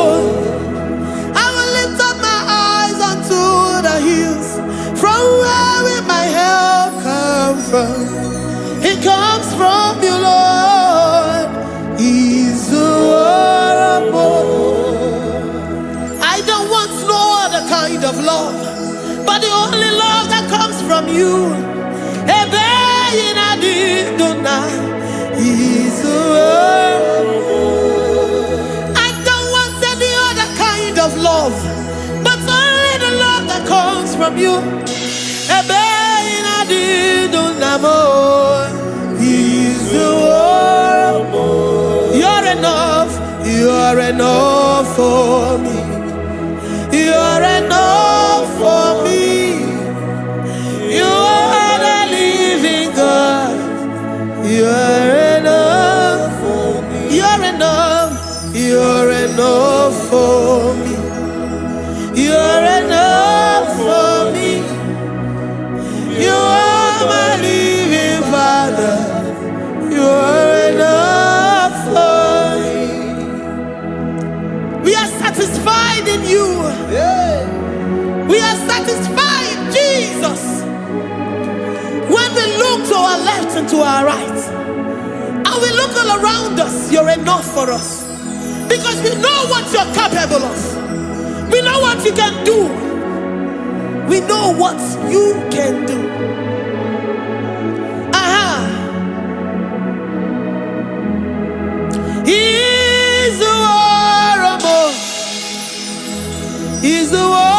I will lift up my eyes unto the hills. From where will my help come from? It comes from you, Lord. Izuoromo. I don't want no other kind of love, but the only love that comes from you. I don't want any other kind of love, but only the love that comes from you. You're enough. You're enough for me. You're enough for me. You are the living God. You're enough for me. You're enough. You're enough for me. You're enough for me. You are my living Father. You're enough for me. We are satisfied in you. We are satisfied, Jesus. When we look to our left and to our right, and we look all around us, you're enough for us. Because we know what you're capable of. We know what you can do. We know what you can do. He's the war. He's the war.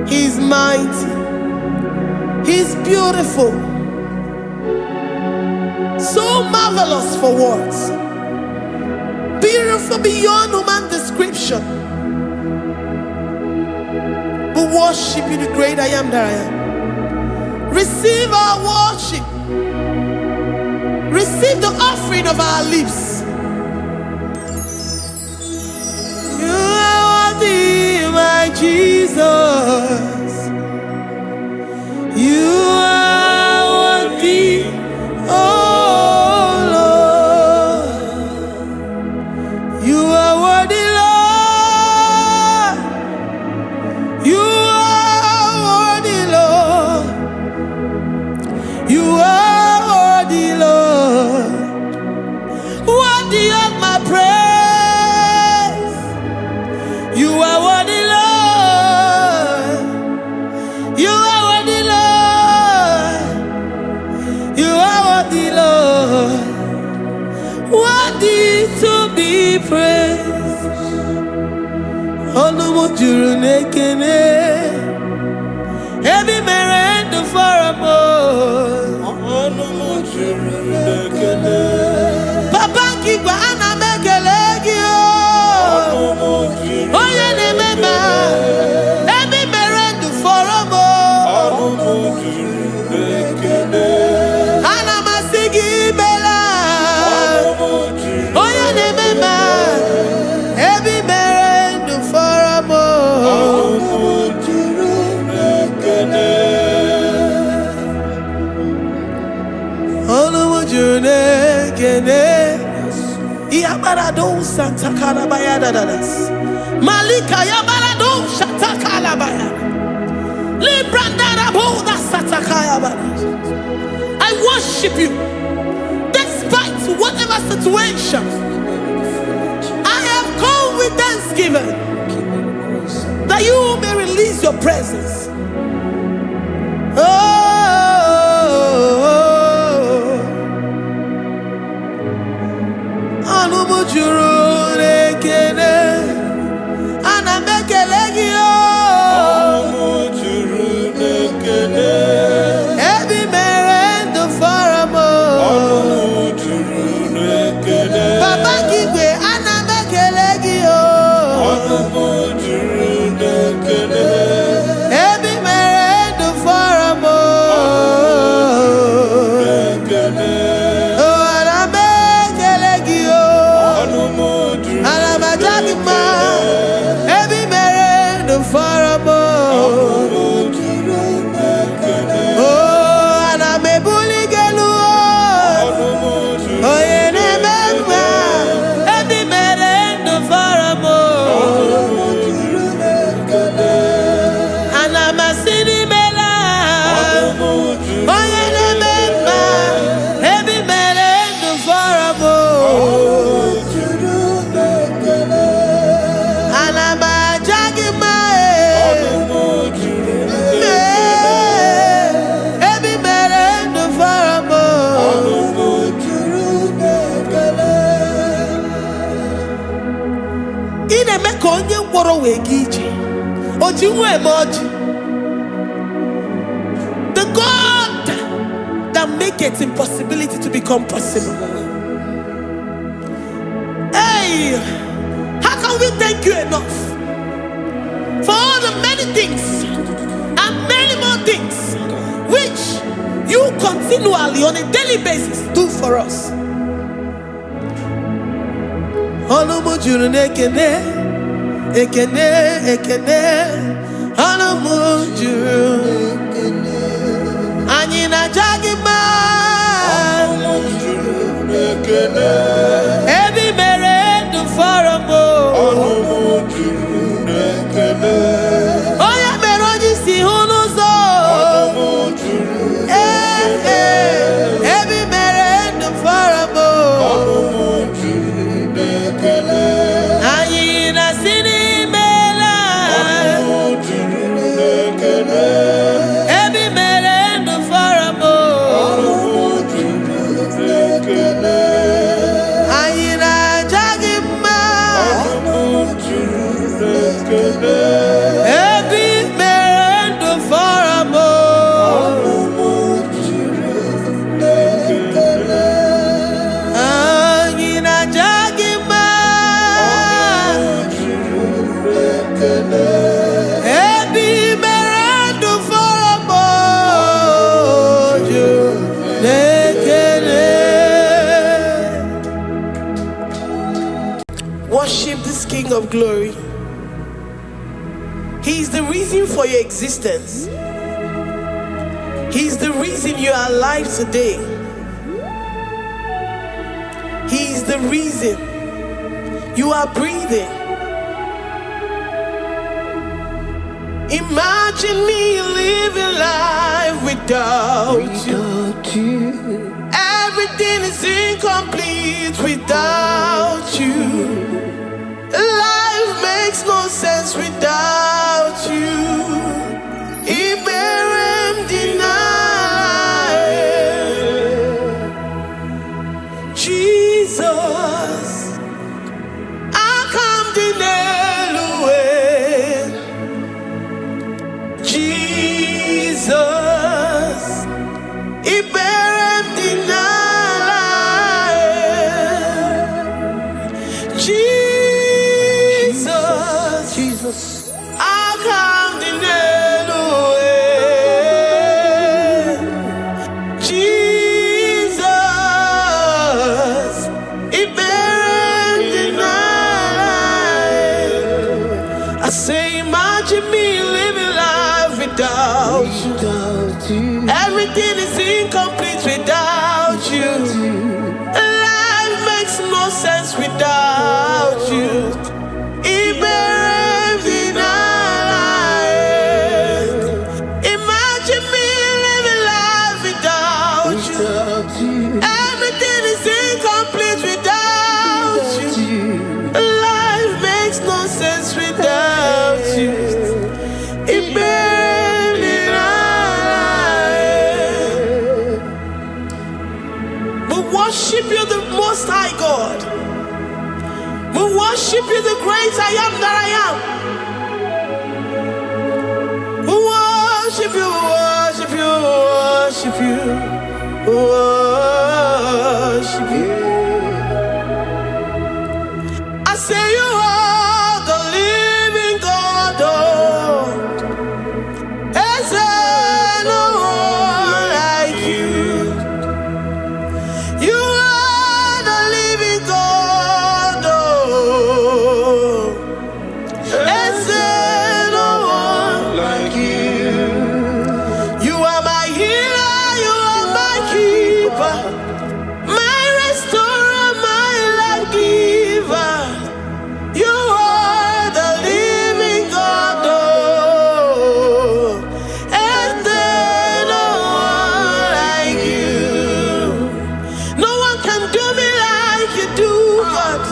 He's mighty. He's beautiful. So marvelous for words. Beautiful beyond human description. We worship you, the great I am that I am. Receive our worship. Receive the offering of our lips. You are worthy, my Jesus. You are worthy, oh Lord. You are worthy, Lord. You are worthy, Lord. You are worthy, Lord. Worthy of my praise. You are worthy, Lord. Ebi merendo for a Papa Kigwa ana mekelegi Oye ne mema Ebi merendo for a Ana masigi bela Oye ne mema Ebi merendo for a Yabarado Santa Calabaya dadas. Malika Yabarado Shata Calabaya. Librandara Boda Satakaya badas. I worship you despite whatever situation. I have come with thanksgiving that you may release your presence. The God that makes impossibility to become possible. Hey, how can we thank you enough for all the many things and many more things which you continually on a daily basis do for us? Ekene Anamujuru Anina Jagima Ebi Merendo Faramo Oya Meroji Sihunuzo Ebi Merendo Faramo Anina Sini Worship this King of Glory. He is the reason for your existence. He is the reason you are alive today. He is the reason you are breathing. Imagine me living life without you. Everything is incomplete without you. Life makes no sense without you. Iberem deny Jesus. I come deny Jesus. without you. Everything is incomplete without you. Life makes no sense without you. Imagine me living life without you. Everything is incomplete without you. Life makes no sense without you. We worship you, the Most High God. We worship you, the great I am that I am. We worship you, worship you, worship you, worship you. I say you are the living God. Is there no one like you? You are the living God. Is there no one like you? You are my healer, you are my keeper, my restorer, my life giver. You are the living God. And there no one like you. No one can do me like you do, God.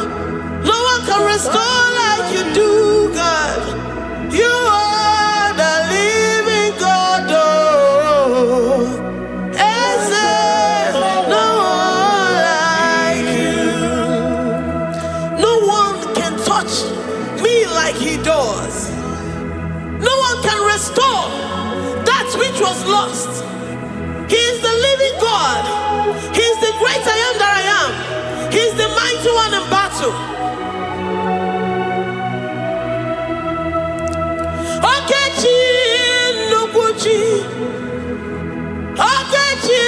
No one can restore like you do, God. You are the living God. And there no one like you. No one can touch me like he does. No one can restore that which was lost. He is the living God. He is the great I am that I am. He is the mighty one in battle. Okechi Nukuchi. Okechi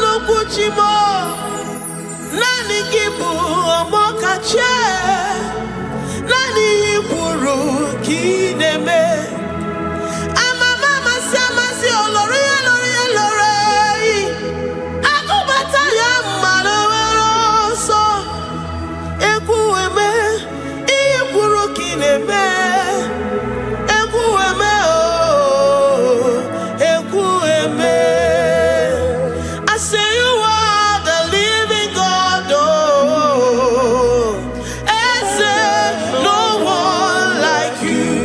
Nukuchi mo. Nani gibu omokache. Nani iburu kineme. Ama mama sama si olori olori olori. Akubata ya malowero so. Ekueme iburu kineme. Ekueme oh. Ekueme. I say you are the living God. Oh. And say no one like you.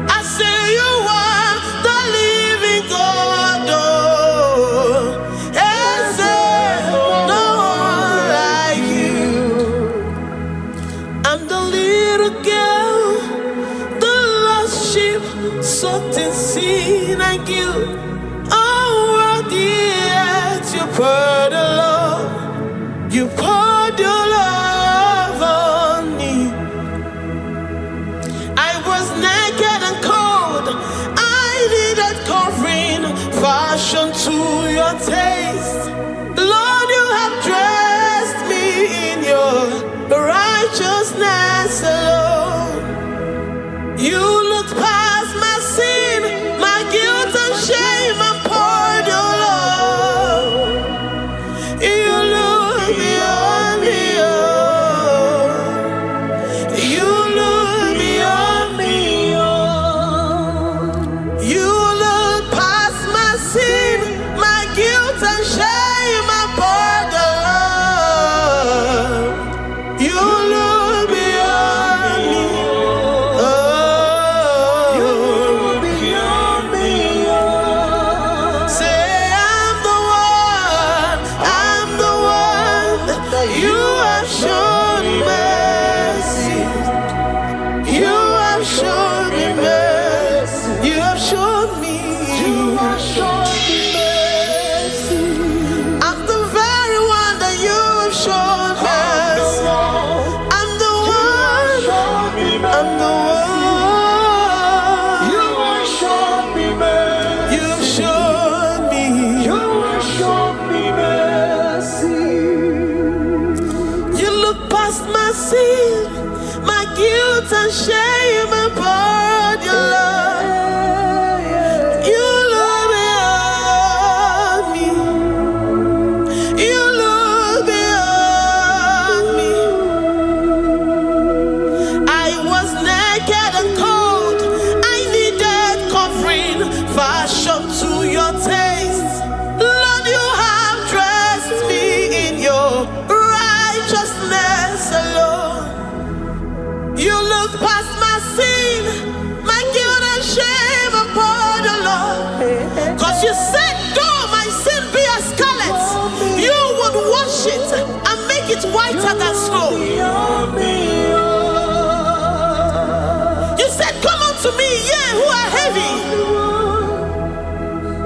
I say you are the living God. Oh. And say no one like you. I'm the little girl, the lost sheep, soaked in sin and guilt. Oh, worthy yet you poured your love. You poured your love on me. I was naked and cold. I needed covering, fashioned to your taste. Lord, you have dressed me in your righteousness alone. You looked past my sin, my guilt and shame, and poured your love. You look beyond me, oh. You look beyond me, oh. You look past my sin, my guilt and shame, and poured your love. You look beyond me, oh. You look beyond me, oh. Say I'm the one that you have shown mercy. You have shown me mercy. You have shown me. You have shown me mercy. I'm the very one that you have shown mercy. I'm the one. I'm the one. You have shown me mercy. You have shown me. You have shown me mercy. You look past my sin, my guilt and shame, and poured your love. You lighter than snow. You said, come unto me, ye who are heavy,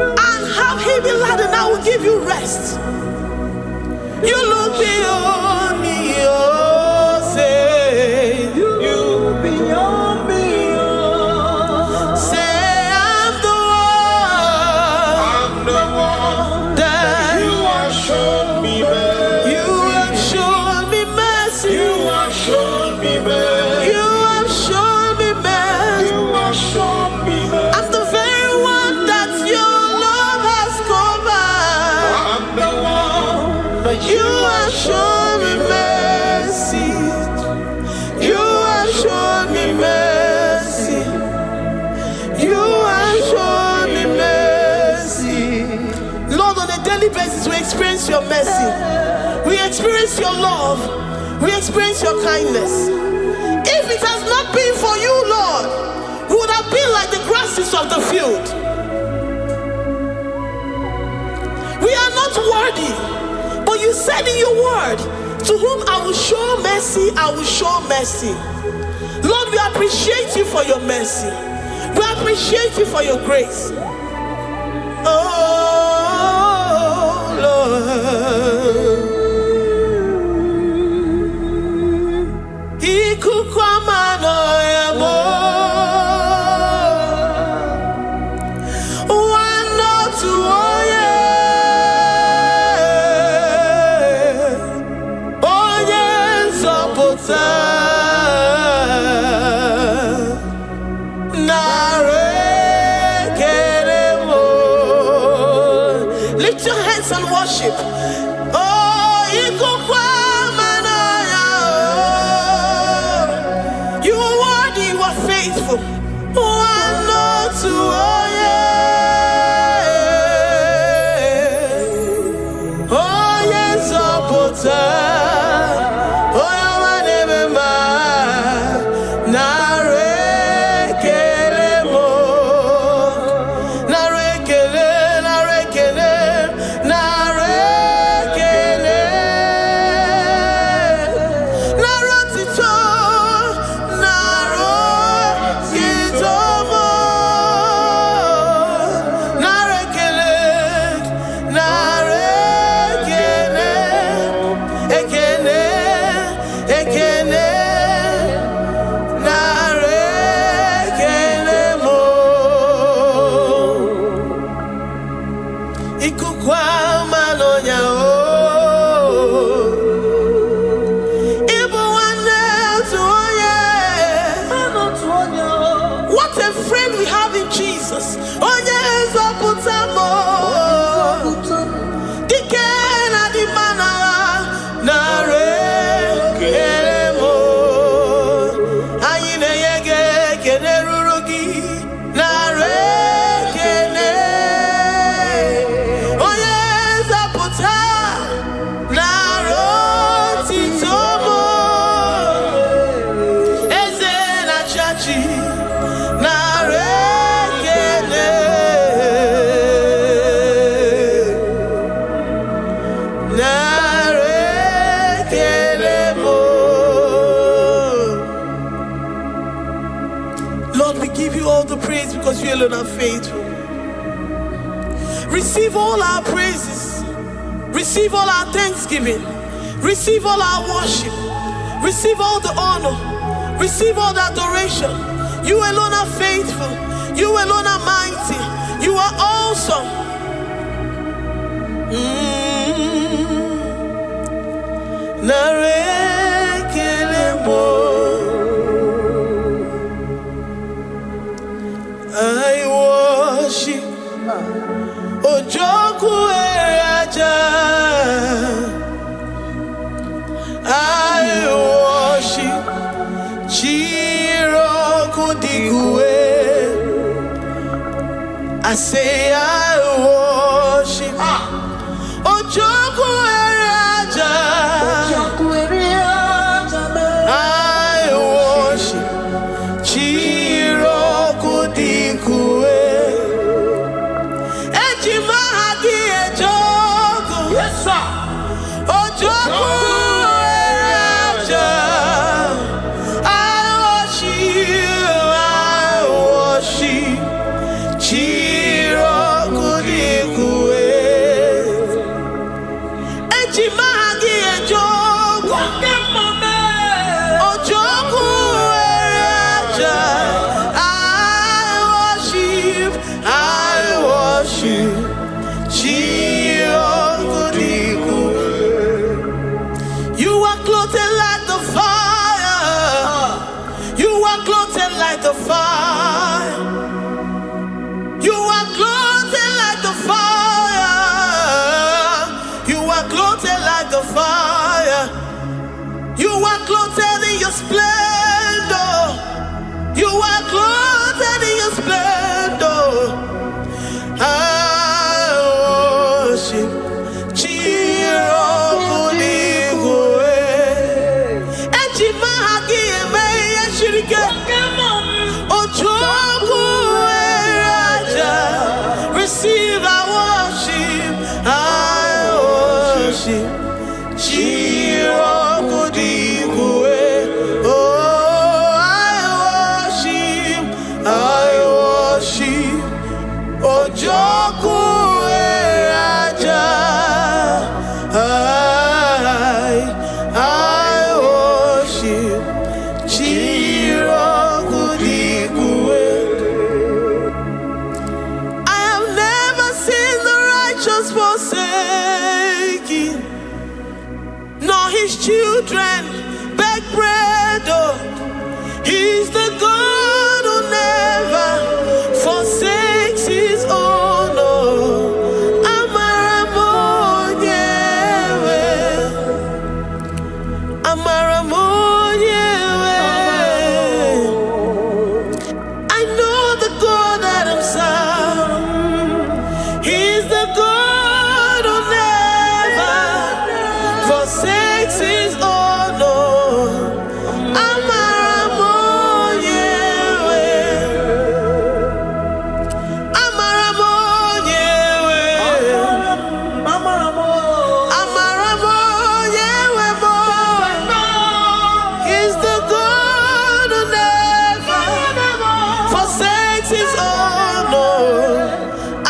and have heavy laden, I will give you rest. You look beyond me, oh, say, you beyond me, oh. Say, I'm the one that you have shown me mercy. You have shown me mercy. You have shown me mercy. You have shown me mercy. You have shown me mercy. I'm the very one that your love has covered. I'm the one that you have shown me mercy. You have shown me mercy. You have shown me mercy. Lord, on a daily basis, we experience your mercy. We experience your love. We experience your kindness. If it has not been for you, Lord, we would have been like the grasses of the field. We are not worthy, but you said in your word, to whom I will show mercy, I will show mercy. Lord, we appreciate you for your mercy. We appreciate you for your grace. Oh, Lord. Lift your hands and worship. Oh, you are worthy, you are faithful. Oh, yes, What a friend we have in Jesus. Oh, yes, Lord, we give you all the praise because you alone are faithful. Receive all our praises. Receive all our thanksgiving. Receive all our worship. Receive all the honor. Receive all the adoration. You alone are faithful. You alone are mighty. You are awesome. I worship Ojoku Eraja. I worship Chiroku Digwe. I say I worship Ojoku Eraja. I worship Chiroku Digwe. Ejimahagi Ejoku. Yes, sir. Ojoku receive our worship. I worship. Chirokudikue. Oh, I worship. Ojokue aja. I worship. Chirokudikue. I have never seen the righteous forsaken, nor his children beg bread. Oh, he's the God who never forsakes his own. Oh, Amaramonyewe, Amaramonyewe. I know the God that I'm serving. He's the God who never forsakes his own. Oh, Amaramonyewe, Amaramonyewe, Amaramonyewe, boy. He's the God who never forsakes his own. Oh,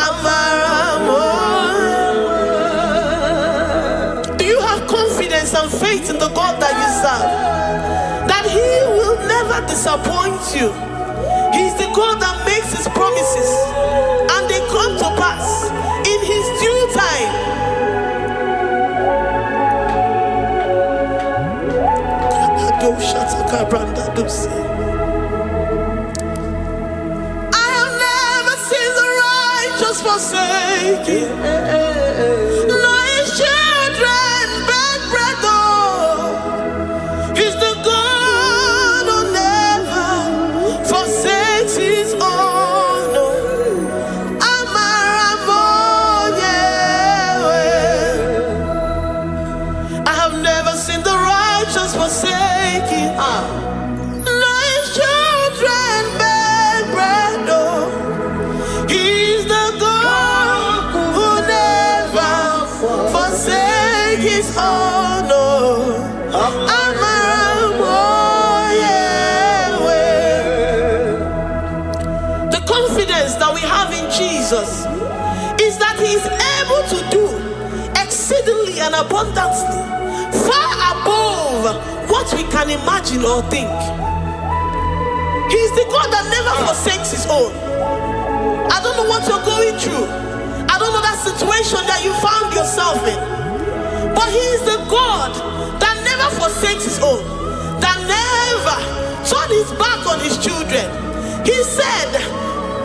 Amaramonyewe. Do you have confidence and faith in the God that you serve? That he will never disappoint you. He's the God that makes his promises and they come to pass in his due time. I have never seen the righteous forsaken, nor his children beg bread. Oh, he's the God who never forsakes his own. Oh, Amaramonyewe. I have never seen the righteous forsaken, nor his children beg bread. Oh, he's the God who never forsakes his own. Oh, Amaramonyewe. The confidence that we have in Jesus is that he is able to do exceedingly and abundantly, far above what we can imagine or think. He is the God that never forsakes his own. I don't know what you're going through. I don't know that situation that you found yourself in. But he is the God that never forsakes his own, that never turned his back on his children. He said,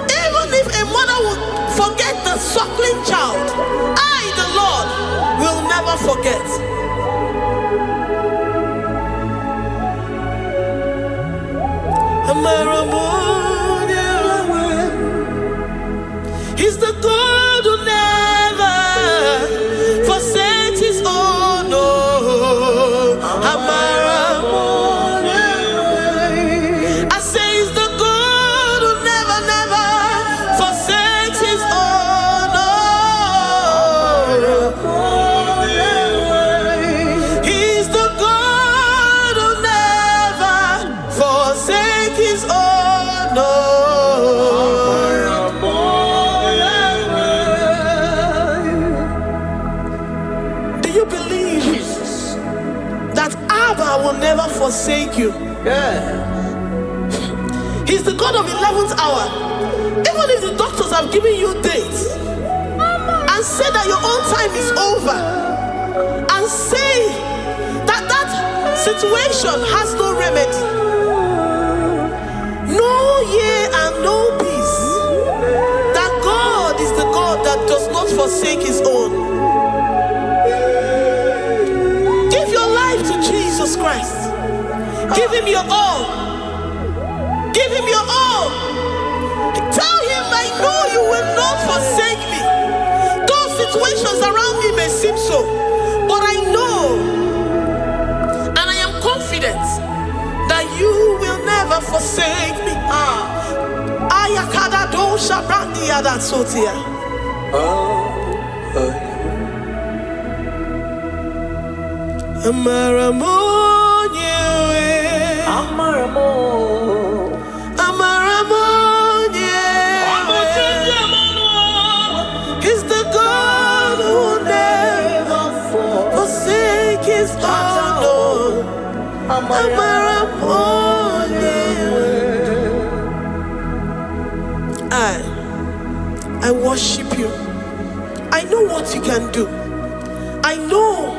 even if a mother would forget the suckling child, I, the Lord, will never forget. Amaramonyewe. He's the God who never forsakes his own. Oh, Amaramonyewe. I say he's the God who never, never forsakes his own. Oh, he's the God who never forsakes his own. Oh, do you believe that Abba will never forsake you? He's the God of 11th hour. Even if the doctors have given you dates and say that your own time is over, and say that that situation has no remedy, no year and no peace, that God is the God that does not forsake his own. Give your life to Jesus Christ. Give him your all. Give him your all. Tell him, I know you will not forsake me. Those situations around me may seem so, but I know and I am confident that you will never forsake me. Ayakada dosha brandi yada sotia. He's the God who never forsake his own. I worship you. I know what you can do. I know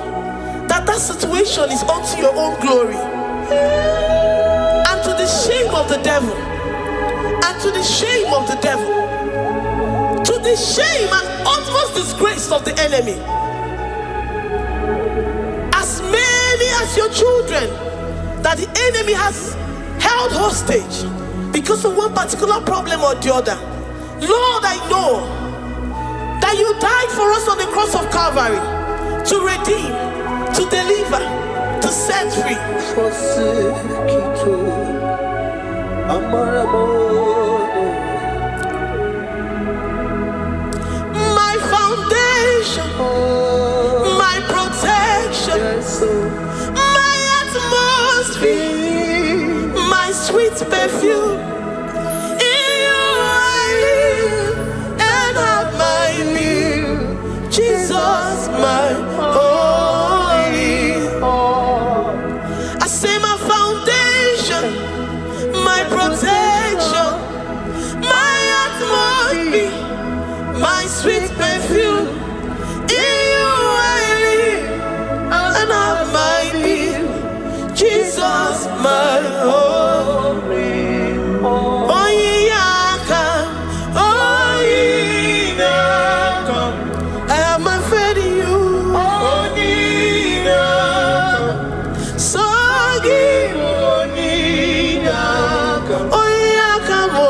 that situation is unto your own glory and to the shame of the devil, and to the shame of the devil, to the shame and utmost disgrace of the enemy. As many as your children that the enemy has held hostage because of one particular problem or the other, Lord, I know that you died for us on the cross of Calvary to redeem, to deliver, to set free. My foundation, my protection, my atmosphere, my sweet perfume. In you I live and have my being. Jesus, my holy. I say my foundation, my protection, my atmosphere, my sweet perfume. In you I live and have my being. Jesus, my holy. Oh, yeah, oh, yeah. I have my faith in you. Oh, yeah. So give. Oh, yeah, come on.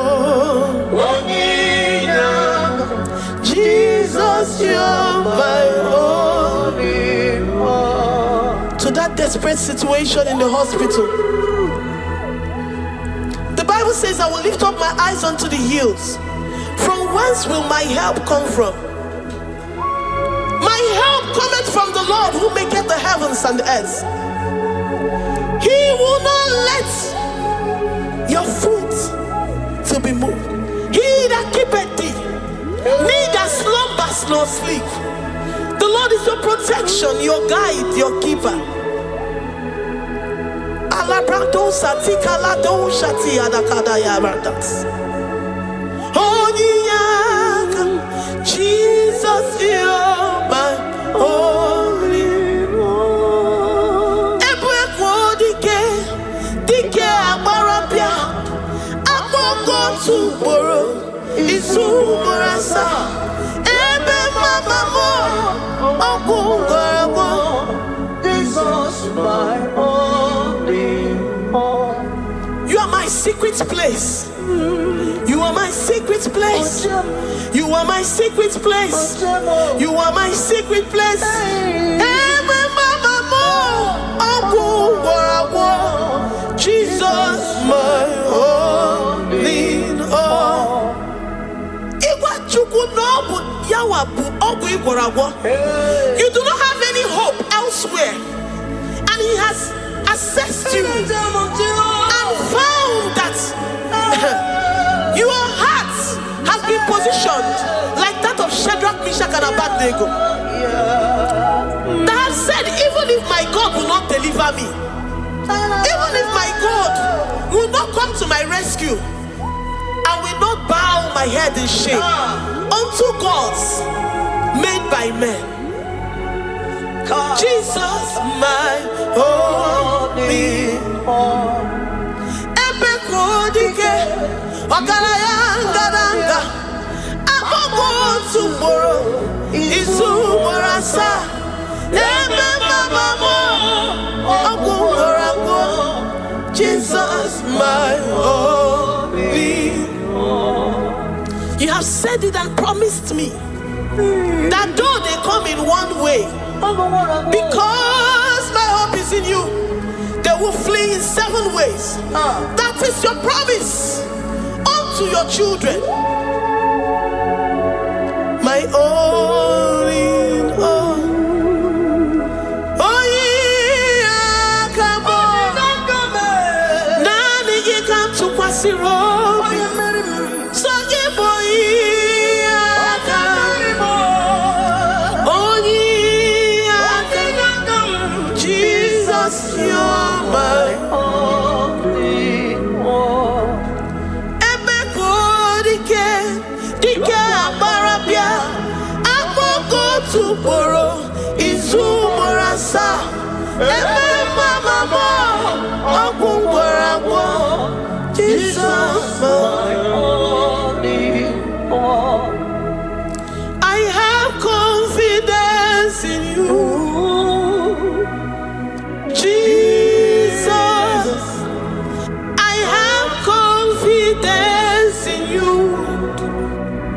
Jesus, you're my holy. To that desperate situation in the hospital, the Bible says, I will lift up my eyes unto the hills. From whence will my help come from? My help cometh from the Lord who maketh the heavens and the earth. He will not let your foot to be moved. He that keepeth thee, neither slumbers nor sleep. The Lord is your protection, your guide, your keeper. Jesus, you're my holy. Dike abarapia, akoko tuboro, isumorasa. Ebe mama mo, okungorabo. Jesus, my holy. You are my secret place. You are my secret place. You are my secret place. You are my secret place. Jesus, my holy. You do not have any hope elsewhere, and he has assessed you and found that your heart has been positioned like that of Shadrach, Meshach, and Abednego, that have said, even if my God will not deliver me, even if my God will not come to my rescue, I will not bow my head in shame unto gods made by men. Jesus, my holy. Ebekodike, Ogalayanga, Agogo tomorrow, Isumorasa, Ebe Mama, Ogungorago. Jesus, my holy. You have said it and promised me that though they come in one way, because my hope is in you, they will flee in 7 ways. That is your promise unto your children. My own. boro izu morasa eme mama mo ogungoragwo Jesus my only one. I have confidence in you, Jesus. I have confidence in you.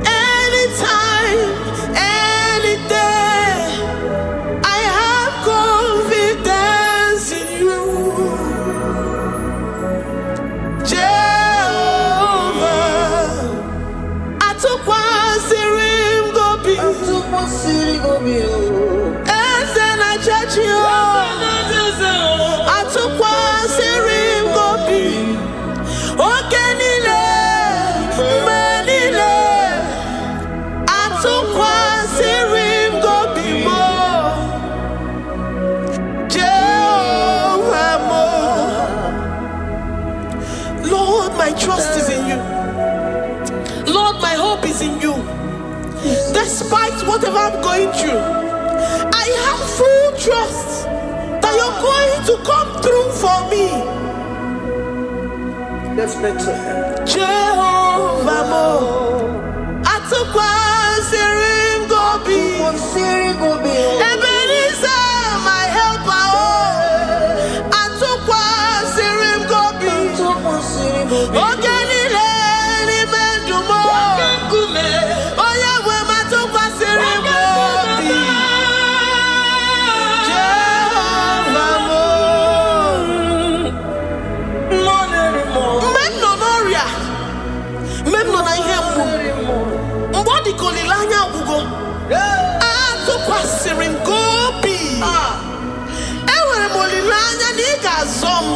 Anytime, any day, I have confidence in you, Jehovah. I took one serim gobi, and then I judge you. I took one serim gobi, ogenile, manile. I took one serim gobi mo, Jehovah mo. Lord, my trust is in you. Lord, my hope is in you. Despite whatever I'm going through, I have full trust that you're going to come through for me. Jehovah mo, atukwa serim gobi, Ebenezer my helper oh, atukwa serim gobi, ogenile ni mendumo, oya we matukwa serim gobi, Jehovah mo. Memno na ihe mgbu mgbe ọ dị ka olileanya ọgwụgwọ atụkwasịrị m gị obi. Enwere m olileanya na ị ga-azọ m,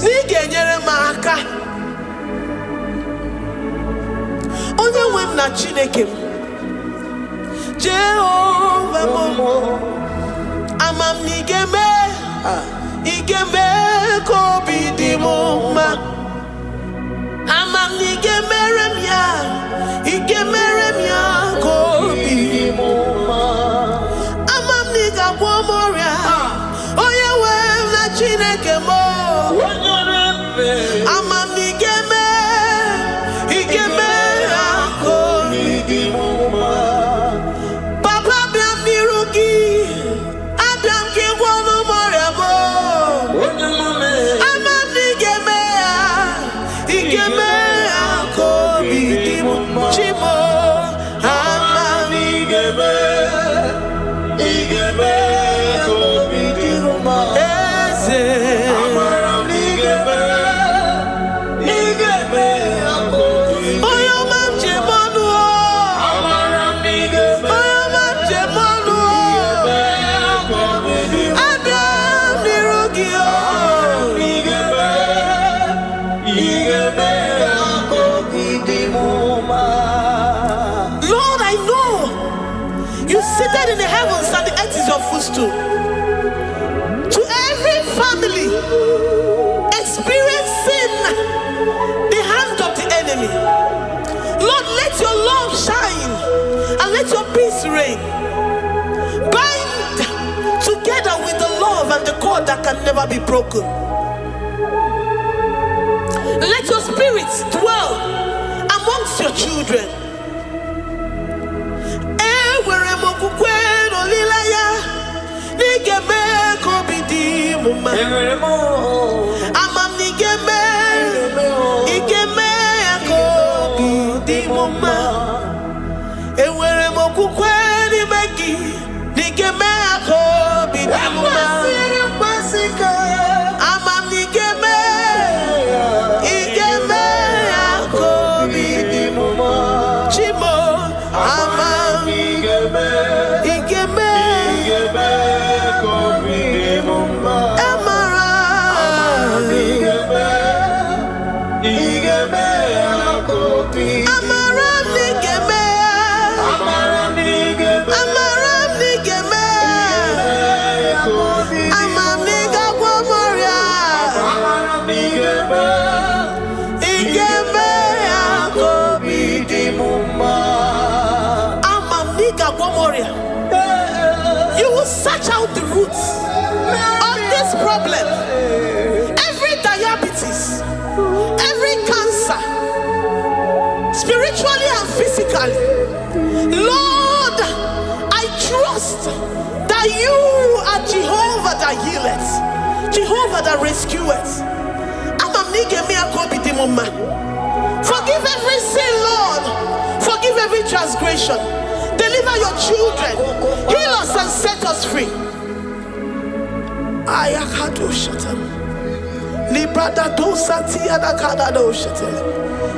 na ị ga-enyere m aka. Onye nwe m na Chineke m, Jehova m, ama m na ị ga-eme ka obi dị m mma. Amam ni gemerem ya kobi moma. Amam ni gagwo moria, oye we na Chineke mo. Amam ni geme ya kobi moma. Papa biam ni rugi, Adam ki gwono moria mo. Amam ni geme Chimo, Amami Gebe, Kobi Diruma, Eze, Amami Gebe, Kobi, Oyo Mam Chemonu, Amami Gebe, Oyo Mam Chemonu, Adam Nirugio, Amami Gebe, Lord, I know you seated in the heavens and the earth is your footstool. To every family experiencing the hand of the enemy, Lord, let your love shine and let your peace reign. Bind together with the love and the cord that can never be broken. Let your spirit dwell amongst your children. Amam nigeme kobi muma. Ewere mokukwe ni megi nigeme kobi muma. Amam nigeme kobi muma. Chimo amam nigeme kobi muma. You will search out the roots of this problem. Every diabetes, every cancer, spiritually and physically. Lord, I trust that you are Jehovah that healeth, Jehovah that rescueth. Forgive every sin, Lord. Forgive every transgression. Deliver your children. Heal us and set us free. Ayakado shatam. Librada do sati adakada do shatam.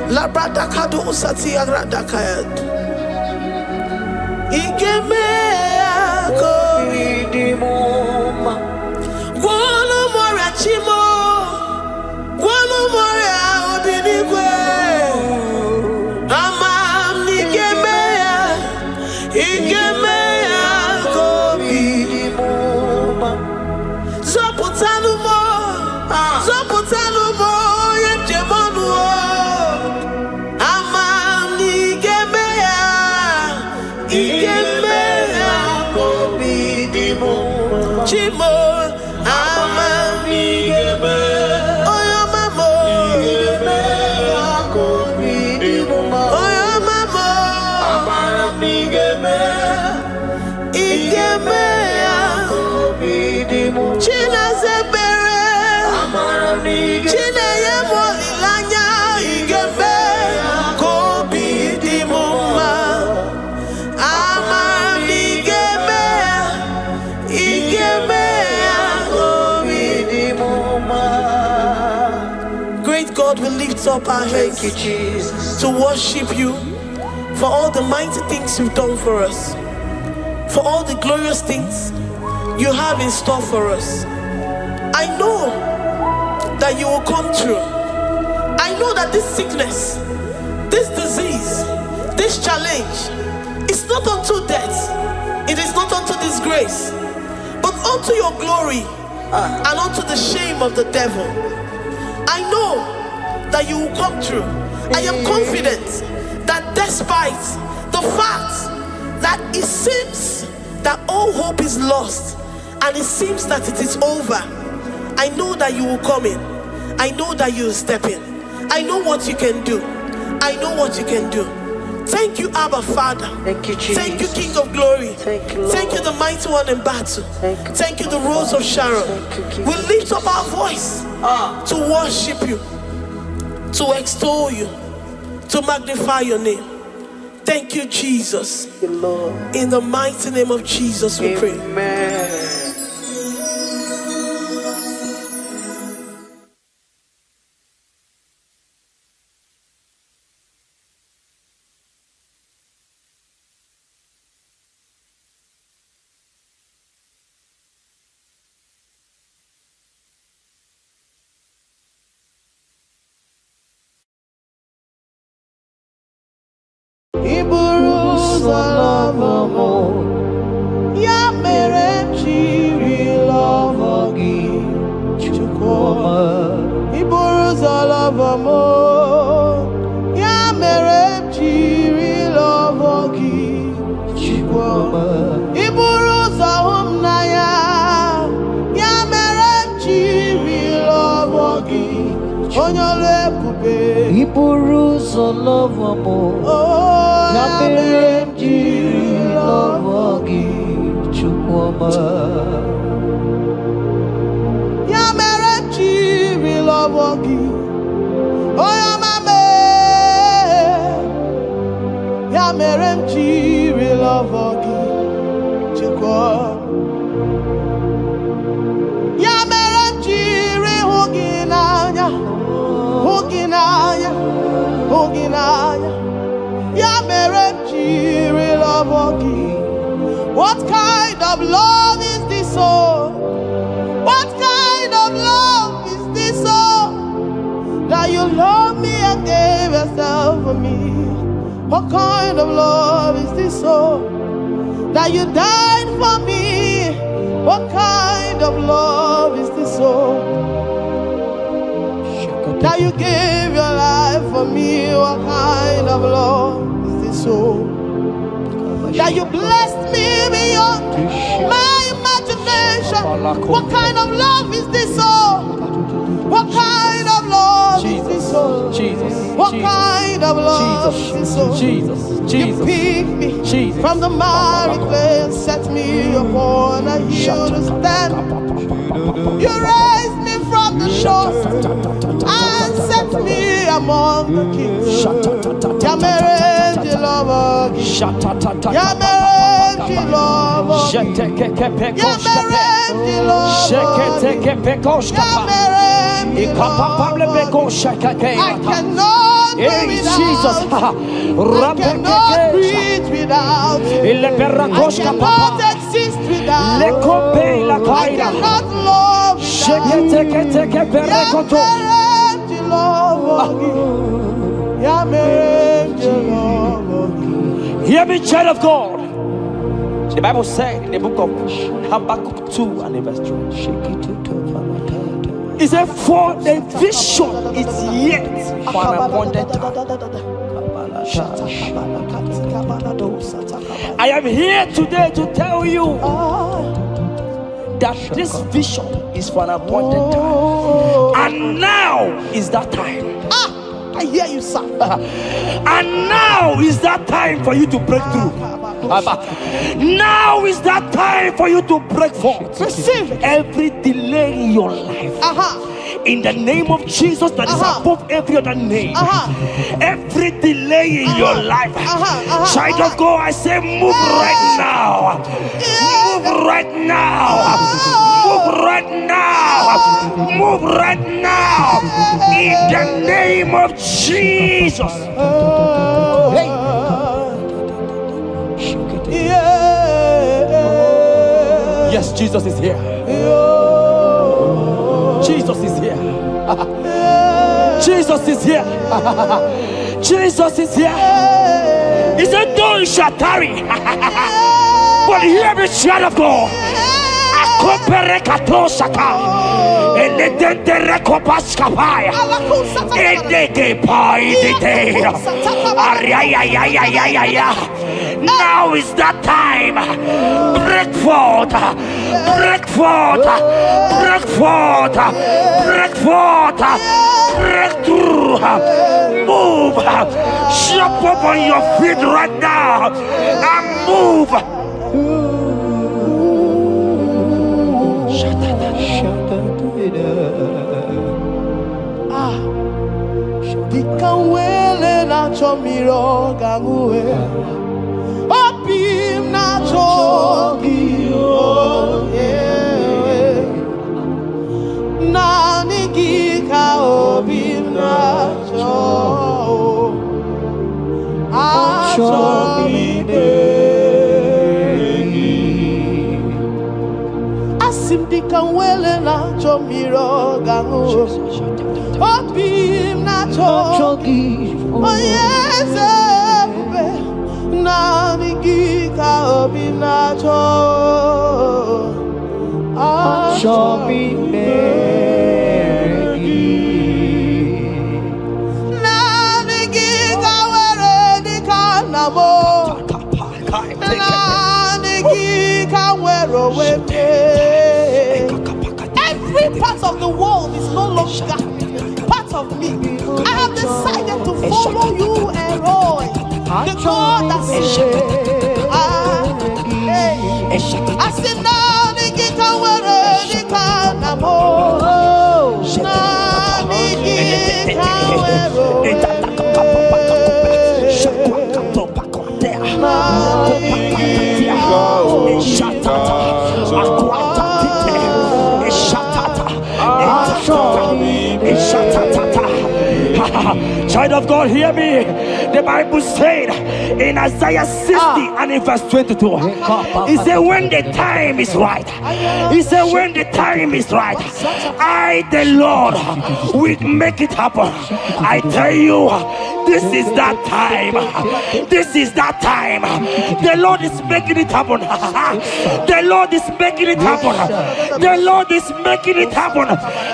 Labrada kado sati agrada kayad. Igeme ako vidimoma. Guano morachimo. Guano moria obinigwe. Amam nigemea. Igemea ako vidimoma. Zoputanumo. Zoputanumo. Yemjemonuo. Amam nigemea. Igemea ako vidimoma. Chimo. Amam nigemea. Great God, we lift up our hands to worship you for all the mighty things you've done for us, for all the glorious things you have in store for us. I know that you will come true. I know that this sickness, this disease, this challenge is not unto death, it is not unto disgrace, but unto your glory and unto the shame of the devil. I know that you will come true. I am confident that despite the fact that it seems that all hope is lost and it seems that it is over, I know that you will come in. I know that you will step in. I know what you can do. I know what you can do. Thank you, Abba Father. Thank you, Jesus. Thank you, King of Glory. Thank you, Lord. Thank you, the mighty one in battle. Thank you, the Rose of Sharon. We lift up our voice to worship you, to extol you, to magnify your name. Thank you, Jesus. Thank you, Lord. In the mighty name of Jesus, we pray. Amen. Ya mere chiri love gi chukoma. Iburu zalava mo. Ya mere chiri love gi chukoma. Iburu zahum na ya. Ya mere chiri love gi onyole kube. Iburu zalava mo. Ya mere chiri love gi chukoma. Ya mere chiri love gi. Oh ya mame. Ya mere chiri love gi chukoma. Ya mere chiri huginanya. Huginanya. Huginanya. Ya mere chiri love gi. What kind of love is this, oh? What kind of love is this, oh? That you love me and gave yourself for me. What kind of love is this, oh? That you died for me. What kind of love is this, oh? That you gave your life for me. What kind of love is this, oh? that you blessed me beyond my imagination. What kind of love is this, oh? What kind of love is this, oh? What kind of love is this, oh? You picked me from the miry clay and set me upon a hill to stand. You raised me from the shore and set me among the kings. Yamerenji lover, Yamerenji lover, Yamerenji lover, I cannot be without. I cannot breathe without. I cannot exist without. I cannot love without. Hear me, child of God. The Bible said in the book of Habakkuk 2 and verse 3. It said, for the vision is yet for an appointed time. I am here today to tell you that this vision is for an appointed time. And now is that time. I hear you, sir. And now is that time for you to break through. Now is that time for you to break forth. Receive every delay in your life. In the name of Jesus that is above every other name. Every delay in your life. Child of God, I say move right now. Move right now. Move right now. Move right now. In the name of Jesus. Hey. Yes, Jesus is here. Jesus is here. Jesus is here. Jesus is here. He said, though you shall tarry, but hear me, child of God. Now is that time. Break forth, break forth, break forth, break forth, break through. Move, jump up on your feet right now and move. Dikanwele na chomiro gangwe Opim na chogiro Nani gika opim na chog Asim dikanwele na chomiro gangwe Opim na chogi, oh yes, na nigika opim na chogi, chogi meregi, na nigika were dikanamo, na nigika were wete. Every part of the world is no longer part of me. I have decided to follow you, Elroy, the God that says, I said, now the guitar were the canamo, now the Child of God, hear me. The Bible said in Isaiah 60 and in verse 22, he said, when the time is right, he said, when the time is right, I, the Lord, will make it happen. I tell you, this is that time. This is that time. The Lord is making it happen. The Lord is making it happen. The Lord is making it happen.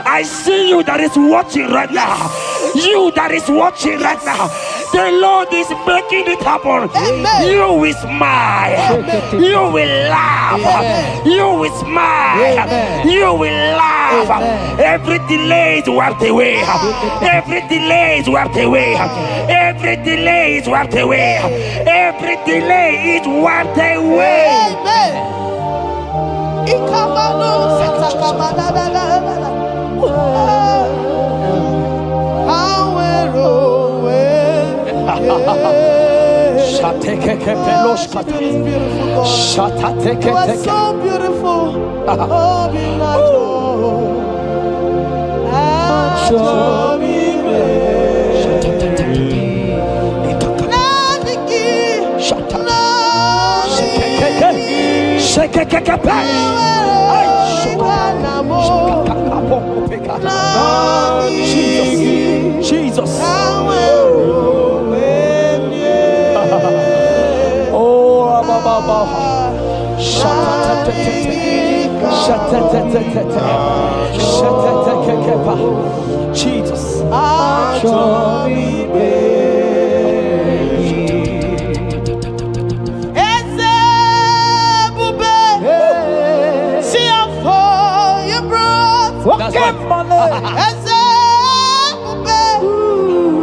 I see you that is watching right now. You that is watching right now. The Lord is making it happen. Amen. You will smile. Amen. You will laugh. Amen. You will smile. Amen. You will laugh. Amen. Every delay is wiped away. Every delay is wiped away. Every delay is wiped away. Every delay is wiped away. Amen. Ikamano satakamana. You are so beautiful. Jesus. Jesus.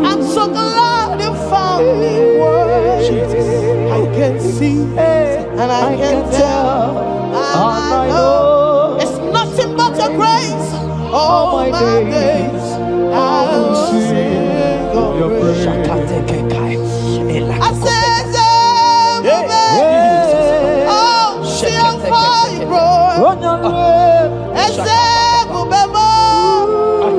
I'm so glad you found me. Jesus. I can see and I can tell. And I know it's nothing but your grace. All my days I will sing your praise. I said, oh, see how far you brought.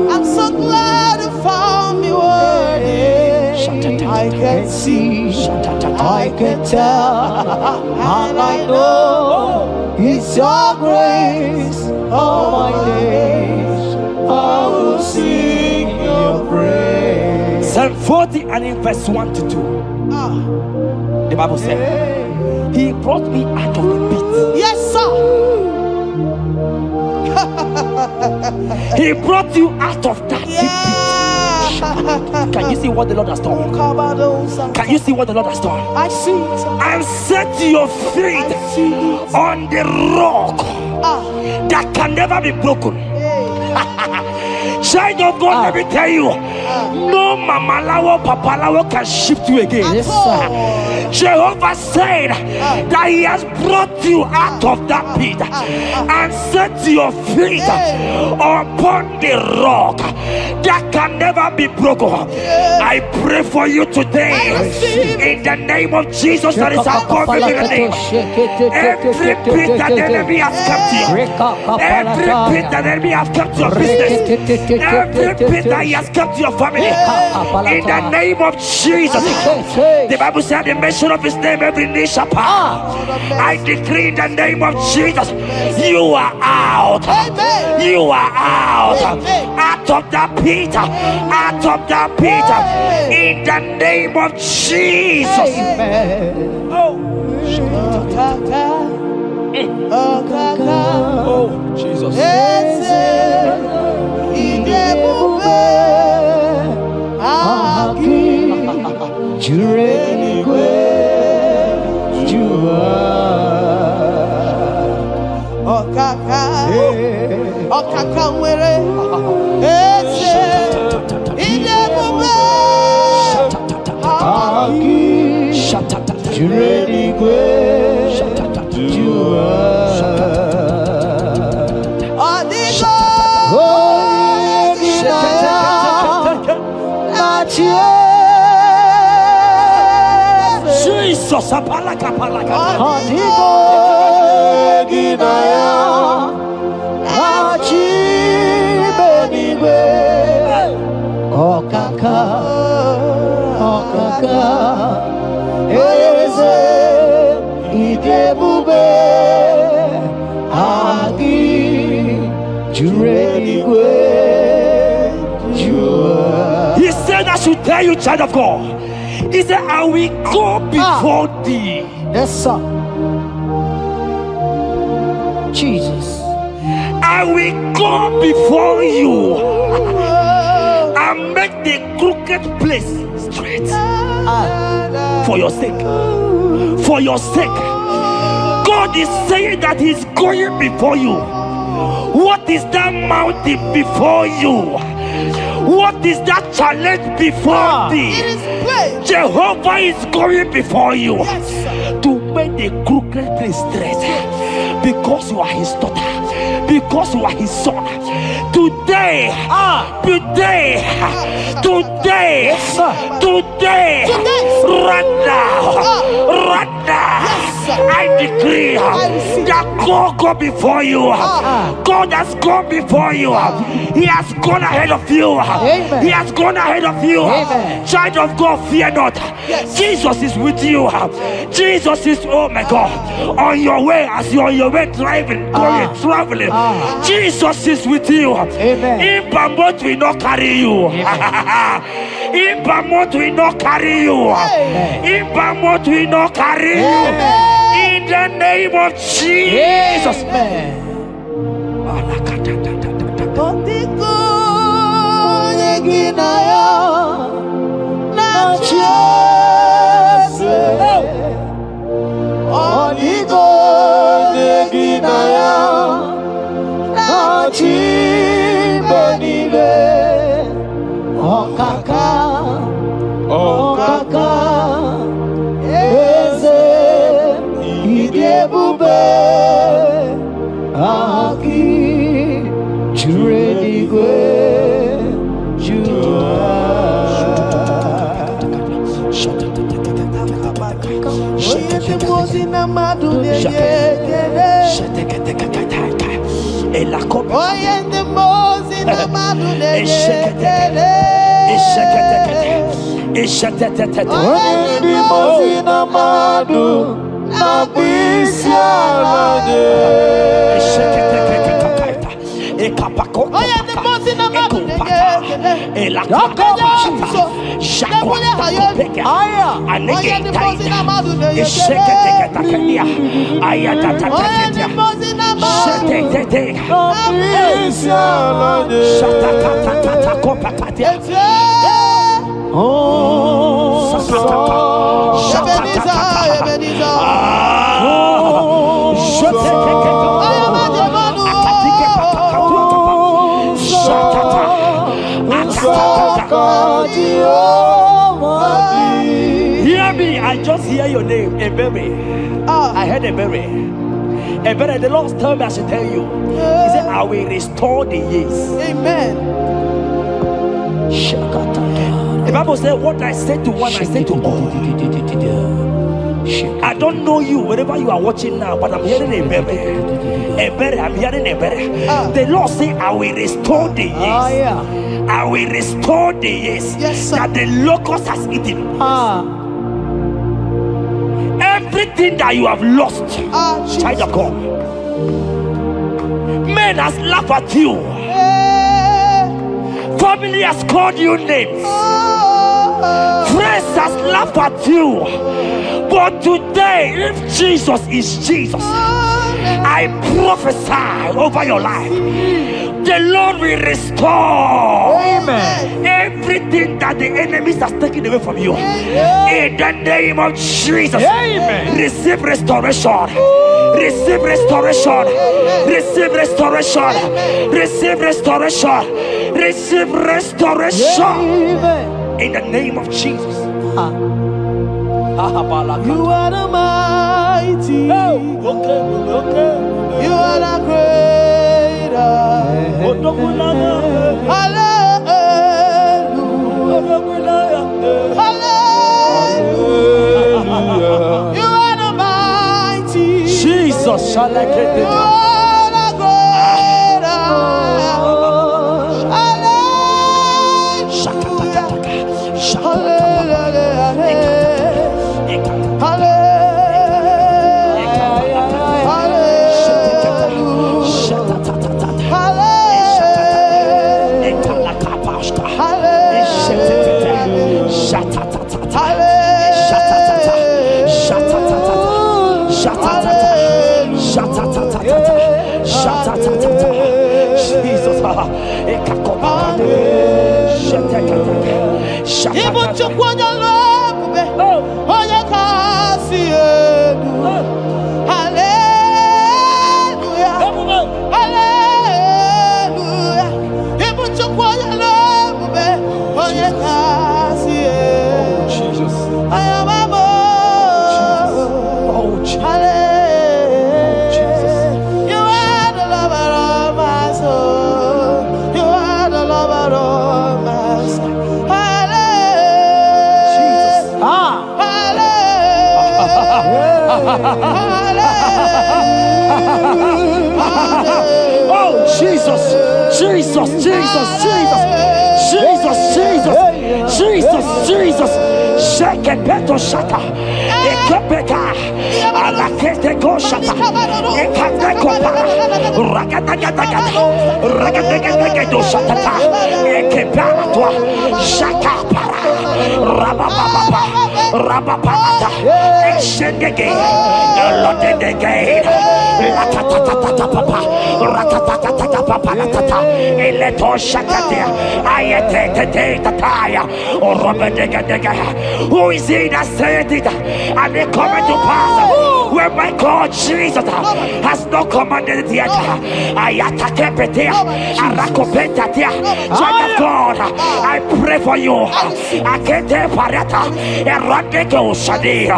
I'm so glad you found me worthy. I can see, I can tell, and I know it's your grace. All my days I will sing your praise. Psalm 40 and in verse 1 to 2. The Bible said, He brought me out of the pit. Yes, sir. He brought you out of that deep pit. Can you see what the Lord has done? Can you see what the Lord has done? I see it. And set your feet on the rock that can never be broken. Child of God, let me tell you, no Mama Lawo, Papa Lawo can shift you again. Yes, sir. Jehovah said that He has brought you out of that pit and set your feet upon the rock that can never be broken. I pray for you today in the name of Jesus that is above every name. Every pit that the enemy has kept you, every pit that the enemy has kept your business, every pit that he has kept your family, in the name of Jesus. The Bible said the mention of His name every knee shall bow. I decree in the name of Jesus, you are out. You are out. Out of that pit. Out of that pit. In the name of Jesus. Oh, Jesus. Jesus, apalaka palaka. He said, I should tell you, child of God. He said, I will go before thee. Yes, sir. Jesus. I will go before you and make the crooked place straight. For your sake. For your sake. God is saying that He's going before you. What is that mountain before you? What is that challenge before thee? Jehovah is going before you to make the crooked place straight. Because you are His daughter. Because you are His son. Today, right now, I decree that God go before you. God has gone before you. He has gone ahead of you. He has gone ahead of you. Child of God, fear not. Jesus is with you. Jesus is, oh my God, on your way, as you're on your way driving, going, traveling. Jesus is with you. Impamot will not carry you. Impamot will not carry you. Impamot will not carry you. In the name of Jesus. Hear me, I just hear your name, Ebere. I heard Ebere. Ebere, the Lord told me I should tell you. He said, I will restore the years. Amen. The Bible said, what I said to one, I said to all. I don't know you, wherever you are watching now, but I'm hearing Ebere. Ebere, I'm hearing Ebere. The Lord said, I will restore the years. I will restore the years that the locust has eaten. Everything that you have lost, child of God. Men has laughed at you. Family has called you names. Friends has laughed at you. But today, if Jesus is Jesus, I prophesy over your life. The Lord will restore everything that the enemies has taken away from you. In the name of Jesus, receive restoration. Receive restoration. Receive restoration. Receive restoration. Receive restoration. In the name of Jesus. You are the mighty. You are the greater. Hallelujah. Hallelujah. You are the mighty. Jesus shall I get You are the greater. Oh, Jesus, Jesus, Jesus, Jesus, Jesus, Jesus, Jesus, Jesus. Shake it, beto shata. Ekepeka. Alakete go shata. Ekateko para. Ragadagadaga. Ragadagadaga shata. Ekepara toi. Shaka para. Rabababa. Rabababa. Exendege. Lodege. Latatatata papa. Ratatatata papa latata. Eleto shakatia. Ayete tataya. Who is he that said it and they come to pass? Where my God Jesus has not commanded it yet. Child of God, I pray for you. Akete parata, eradeko shadi,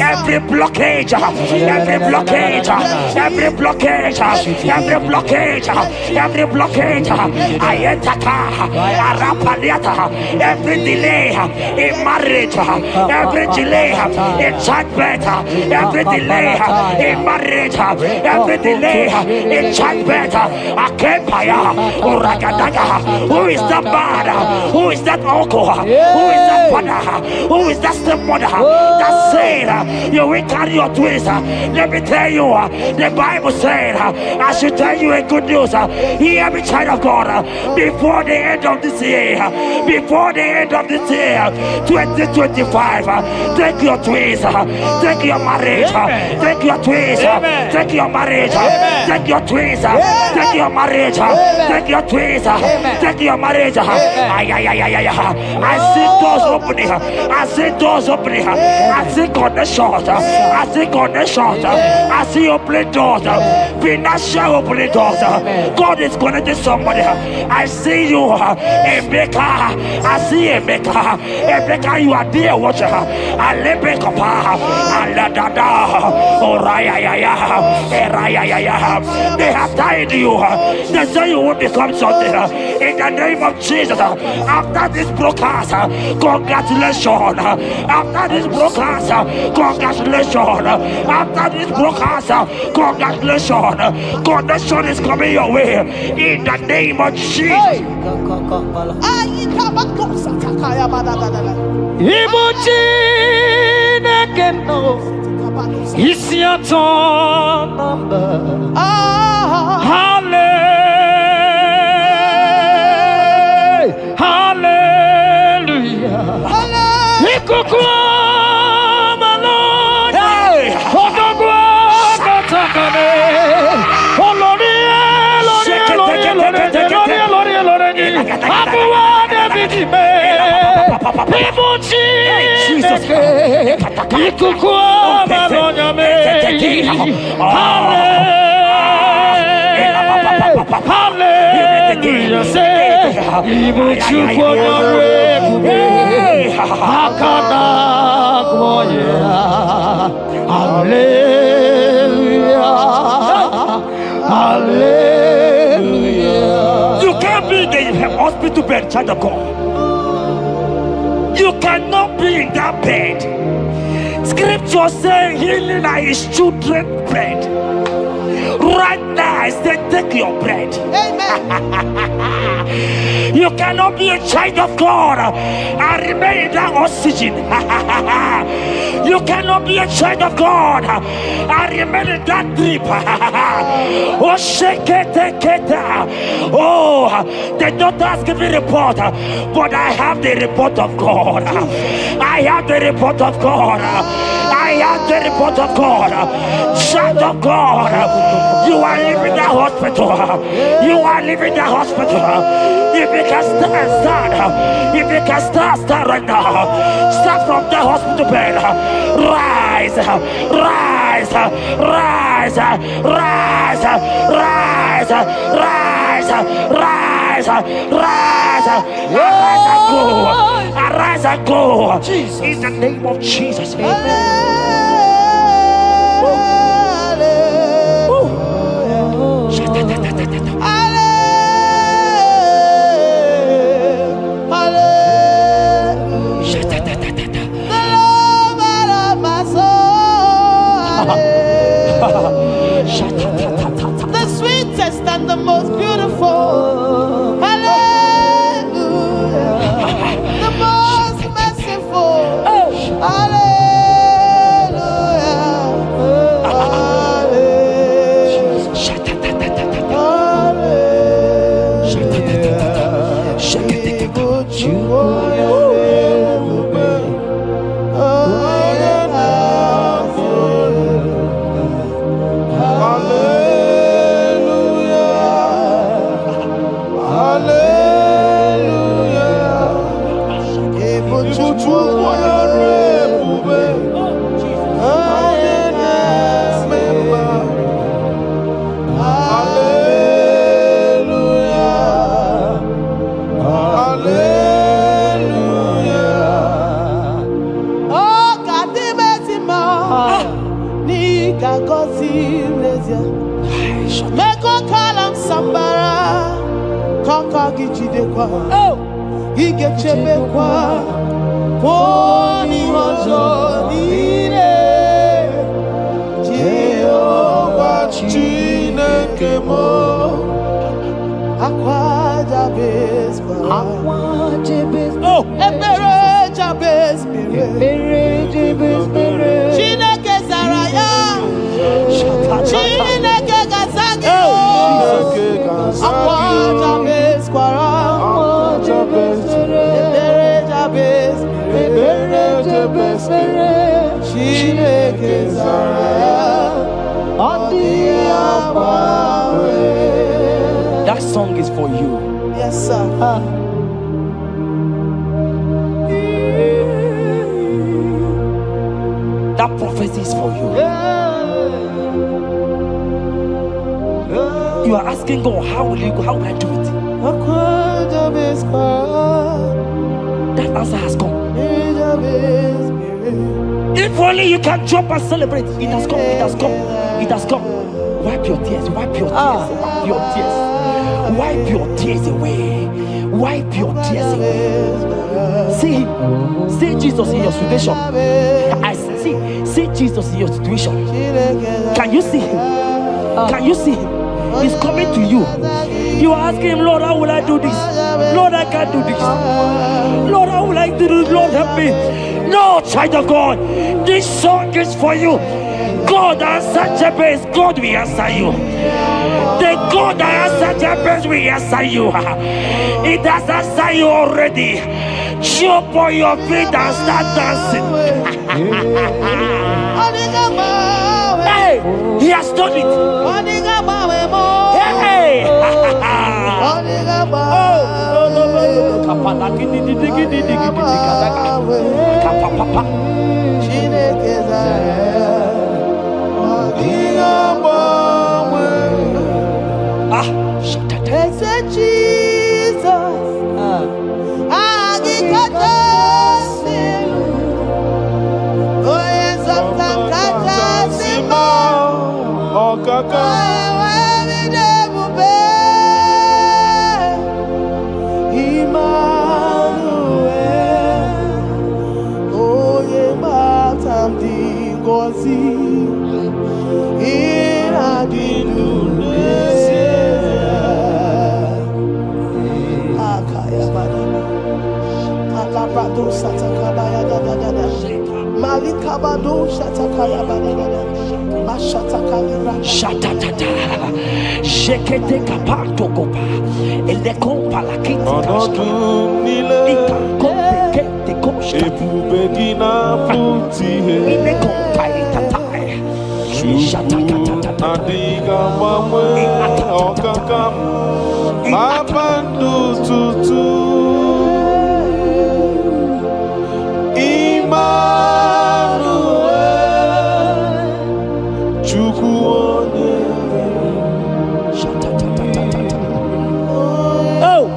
every blockage, every blockage, every blockage, every blockage, every blockage, every delay in marriage, every delay in childbirth, every delay in marriage, every delay in childbirth. Who is that man? Who is that uncle? Who is that father? Who is that stepmother that said you will carry your twins? Let me tell you, the Bible said, I should tell you a good news. Hear me, child of God, before the end of this year, before the end of this year, 2025, take your twins, take your marriage, take your twins, take your marriage, take your twins, take your marriage, take your twins, take your marriage. I see doors opening, I see doors opening, I see connections, I see connections, I see opening doors, financial opening doors. God is connecting somebody. I see you, a maker. I see a maker. A maker, you are there, watcher. I let me come. I let that down. They have tied you. They say you will become something. In the name of Jesus, after this broadcast, congratulations. After this broadcast, congratulations. After this broadcast, congratulations. Connection is coming your way. In the name of Jesus. Ibuchi nekeno isiaton number. Hallelujah. Ikukwa malona. Odogwa katakane. Olori. You can't be in the hospital bed, child of God. You cannot be in that bed. Scripture saying healing are his children's bread. Right now, I say take your bread. Amen. You cannot be a child of God and remain in that oxygen. You cannot be a child of God and remain in that drip. Oh, shake it. Oh, the doctors give me a report, but I have the report of God. I have the report of God. I have the report of God. Child of God, you are leaving the hospital. You are leaving the hospital. If you can stand, if you can stand right now, start from the hospital bed. Rise, rise, rise, rise, rise, rise, rise, rise, arise and go. Arise and go. In the name of Jesus. Amen. most beautiful. Hallelujah. The most merciful. Hallelujah. Oh, he gets a big one. Pony Hozo, Jehovah Chinekemo, Aqua Jabez, oh, Ebere Jabez, Chineke Zaraya, Chineke Gazagi, Aqua Jabez, that song is for you. Yes, sir. That prophecy is for you. You are asking God, how will you go? How will I do it? That answer has come. If only you can jump and celebrate. It has come. It has come. It has come. Wipe your tears. Wipe your tears. Wipe your tears. Wipe your tears away. Wipe your tears away. See him. See Jesus in your situation. I see Jesus in your situation. Can you see him? Can you see him? He's coming to you. You are asking him, Lord, how will I do this? Lord, I can't do this. Lord, how will I do this? Lord, help me. No, child of God, this song is for you. God answered Jabez, God will answer you. The God that answered Jabez will answer you. It has answered you already. Jump on your feet and start dancing. Hey, he has done it. Hey, Shekete kapato kopa, ele kompa la kita ika kompe kete koshka, ebubegina putihe, ile kompa itatai, shatakatata, adiga mamwe okakam, mapandu tutu, Emmanuel, chukuone.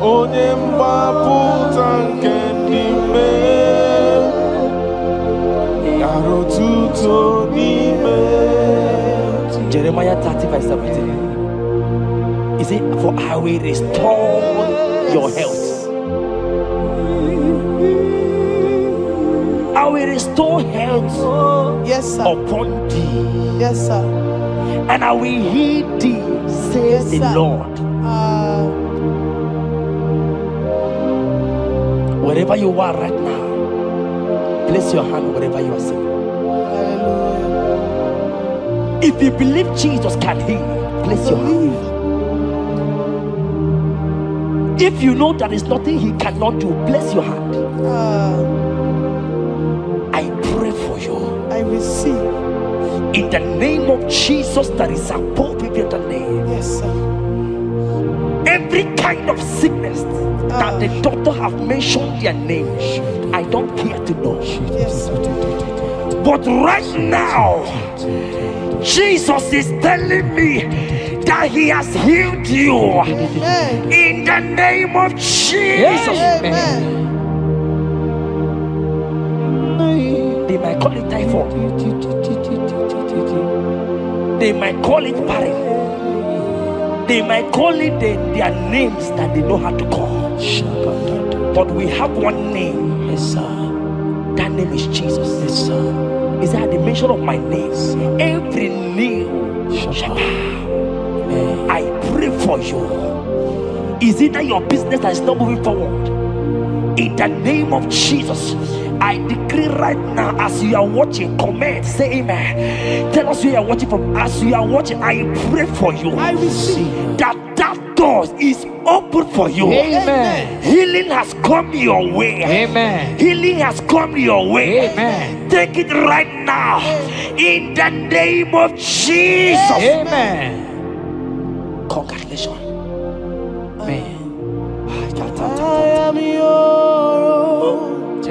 Onye mgbapụta nke n'ime arotuto n'ime. Jeremiah 30:17. He said, for I will restore your health. I will restore health, yes, sir, upon thee. Yes, sir. And I will heal thee, says the Lord. Wherever you are right now, place your hand wherever you are sitting. If you believe Jesus can heal, place your hand. If you know there is nothing he cannot do, place your hand. I pray for you. I receive. In the name of Jesus that is above every other name. Yes, sir. Every kind of sickness that the doctor have mentioned their name, I don't care to know. Yes, sir. But right now, Jesus is telling me that he has healed you. Amen. In the name of Jesus. Amen. They might call it typhoid. They might call it parry. They might call it their names that they know how to call. But we have one name. Yes, sir. That name is Jesus. Yes, sir. Is that the mention of my name? Every knee shall bow. I pray for you. Is it that your business that is not moving forward? In the name of Jesus, I decree right now, as you are watching, comment, say amen. Tell us where you are watching from. As you are watching, I pray for you. I receive that door is open for you. Amen. Healing has come your way. Amen. Healing has come your way. Amen. Take it right now. In the name of Jesus. Amen. Congratulations. Amen. I am your own.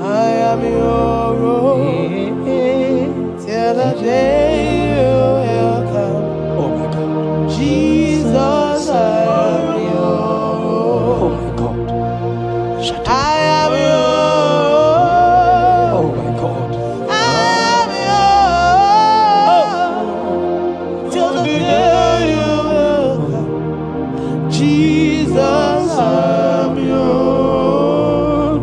I am your own. Till the day you will come. Oh my God. Jesus, I am your Oh own. my God. Shut up. I am your Oh own. my God. I am your own. Till the day you will come. Jesus, I am your own.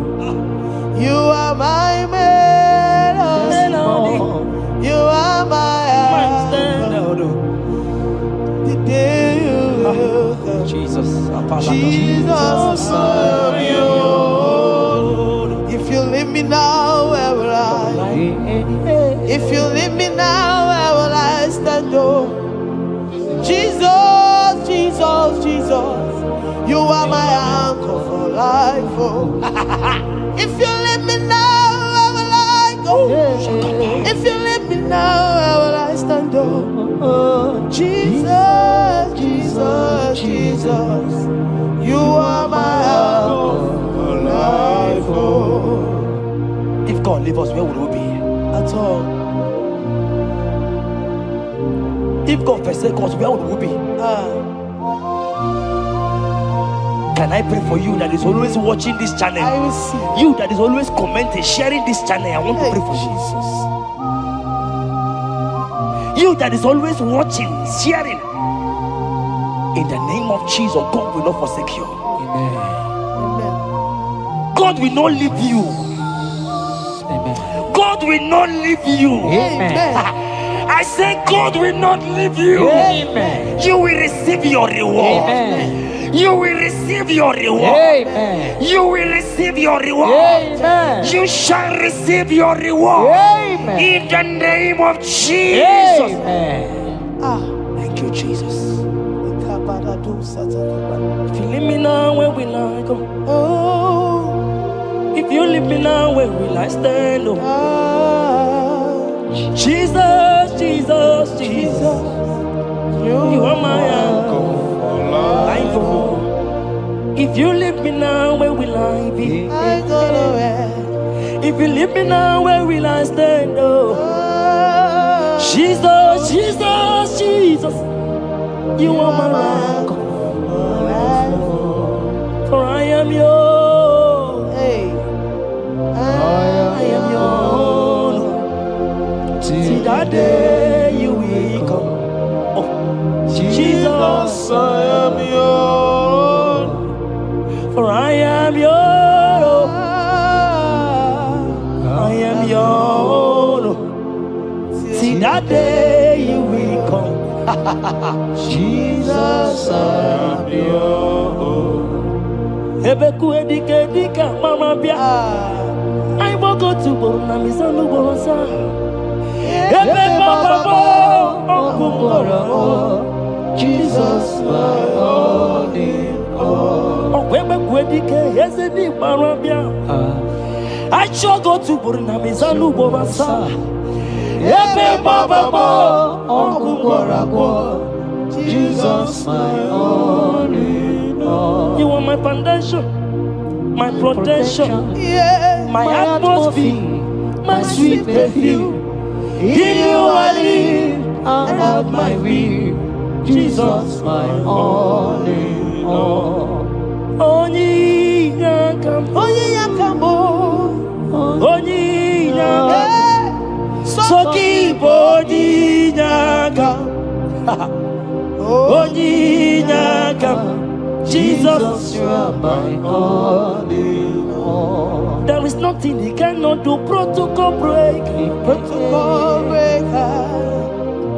You are my melody. You are my anchor. The day you will come. Jesus. Jesus, I am your own. If you leave me now, where will I? If you leave me now, where will I stand? Oh, Jesus, Jesus, Jesus, you are my anchor for life. Oh, if you leave me now, where will I go? If you leave me now, where will I stand? Oh, Jesus, Jesus, Jesus, you are my anchor for life. Oh, If God leave us, where would we be? at all. If God forsake us, where would we be? Can I pray for you that is always watching this channel? I receive. You that is always commenting, sharing this channel, I want to pray for you. You that is always watching, sharing. In the name of Jesus, God will not forsake you. Amen. Amen. God will not leave you. Amen. God will not leave you. Amen. I say God will not leave you. Amen. You will receive your reward. Amen. You will receive your reward. Amen. You will receive your reward. Amen. You shall receive your reward. Amen. In the name of Jesus. Amen. Thank you, Jesus. If you leave me now, where will I go? Oh, If you leave me now, where will I stand? Oh, Jesus, Jesus, Jesus. You are my anchor. Life, oh. If you leave me now, where will I be? I go nowhere. If you leave me now, where will I stand? Oh, Jesus, Jesus, Jesus. You are my anchor. For I am yours. Hey, I am yours. See that day you will come. Oh, Jesus, I am yours. for I am yours. I am yours. See that day you will come. Jesus, I am yours. Ebeku edika mama bia. I will go to Borna Misanu Borosa. Ebe Baba Jesus, my all in all. Oh, Ebeku edike Yezedi mama bia. I shall go to Borna Misanu Borosa. Ebe Baba Jesus, my all in all. You are my foundation, my protection, my atmosphere, my sweet perfume. In you I live and have my will. Jesus, my all in all. Onyi yakam, onyi yakam, soki bodi yakam, onyi yakam. Jesus, you are my all in all. There is nothing he cannot do. Protocol break, protocol breaker.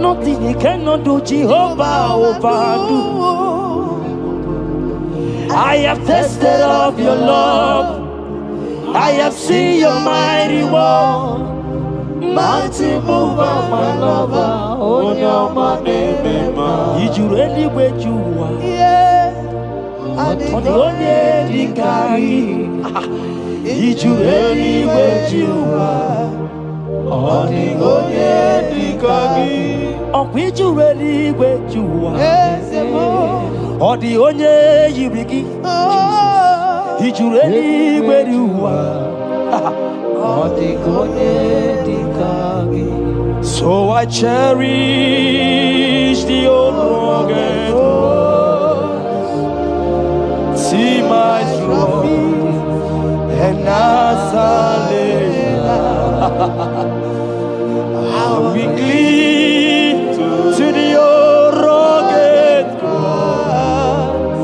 Nothing he cannot do. Jehovah overdo. I have tasted of your love. I have seen your mighty work. Mighty mover, my lover, on your money, Did you really where you are? On the only Dikagi. Did you really where you are? on the only Dikagi. Oh, did you really where you are? On the only Yibiki. Did you really where you are? On the only Dikagi. So I cherish the old rugged road. See my trophy and Nazareth. I'll be clean to the old rugged cross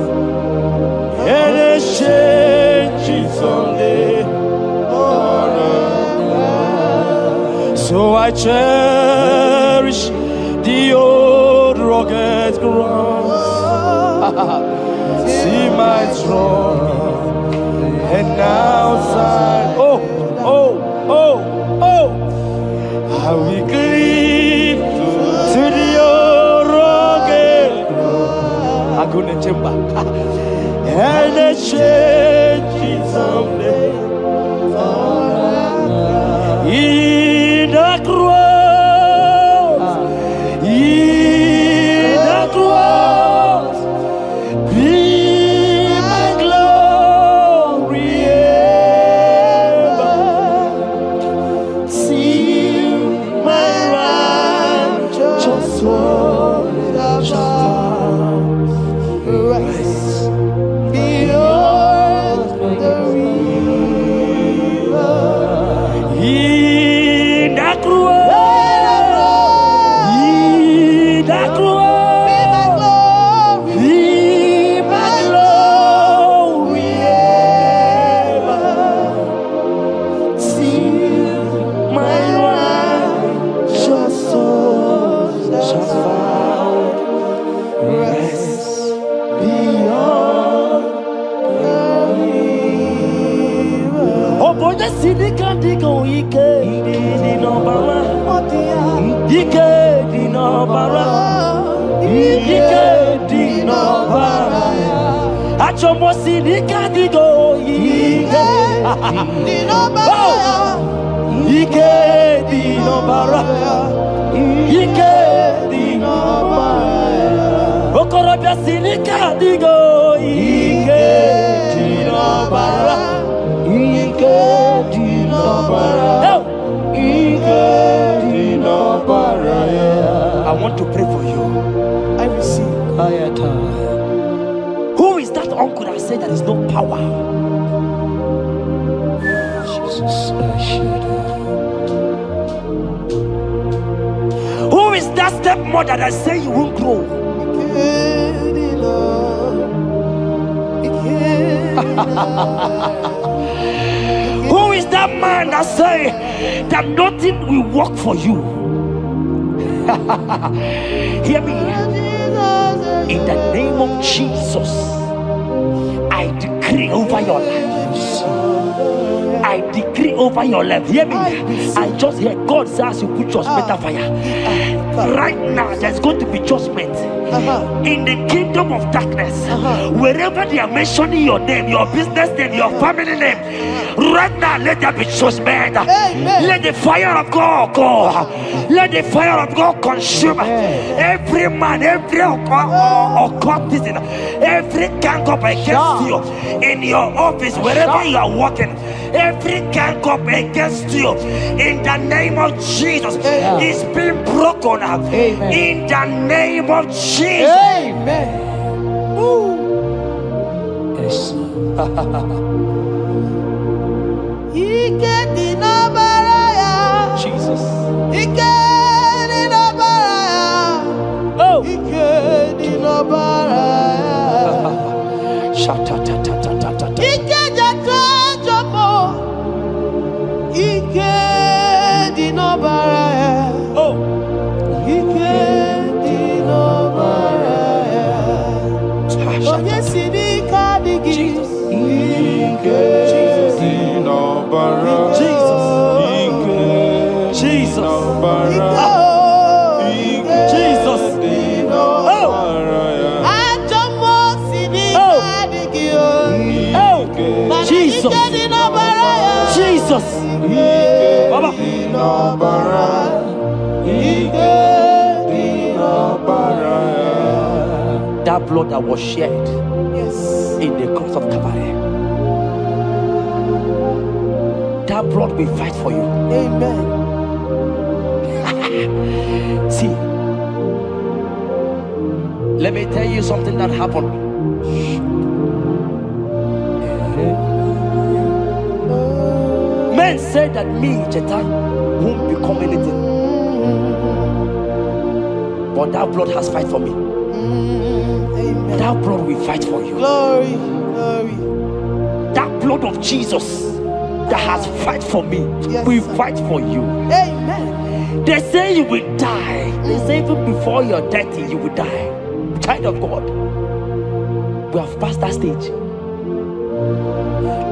and exchange it someday. So I cherish the old rugged cross. See my throne and now side. Oh, oh, oh, oh. I will cleave to the old rugged cross. I couldn't remember. And the change someday. In the cross, be my glory ever. See my righteous soul rest beyond the river. In the cross, be my glory ever. See my righteous soul shall find rest beyond the river. Oh boy, the city can't go. Ike di no bara. Ike di no bara. Ike di no bara. Achomo city can't go. Ike di no bara. Ike di no bara. Ike di no bara. Okorobia city can't go. Ike di no bara. Ike di no bara. I want to pray for you. I receive. Who is that uncle that said there is no power? Jesus, I should Who is that stepmother that said you won't grow? Who is that man that say that nothing will work for you? Hear me. In the name of Jesus, I declare decree over your life. I decree over your life. Hear me. I just hear God says you put your better fire. Right now, there's going to be judgment in the kingdom of darkness. Wherever they are mentioning your name, your business name, your family name, right now, let there be judgment. Let the fire of God go. Let the fire of God consume every man, every occultism, every gang up against you in your office, wherever you are working. Every gang up against you in the name of Jesus is being broken up. In the name of Jesus. Amen. Yes. Jesus. Jesus. Baba. That blood that was shed in the cross of Calvary, that blood will fight for you. Amen. See, let me tell you something that happened. Men said that me, Jeta, won't become anything. But that blood has fight for me. Amen. That blood will fight for you. Glory, glory. That blood of Jesus that has fight for me will fight for you. Amen. They say you will die. They say even before you're 30, you will die. Child of God, we have passed that stage.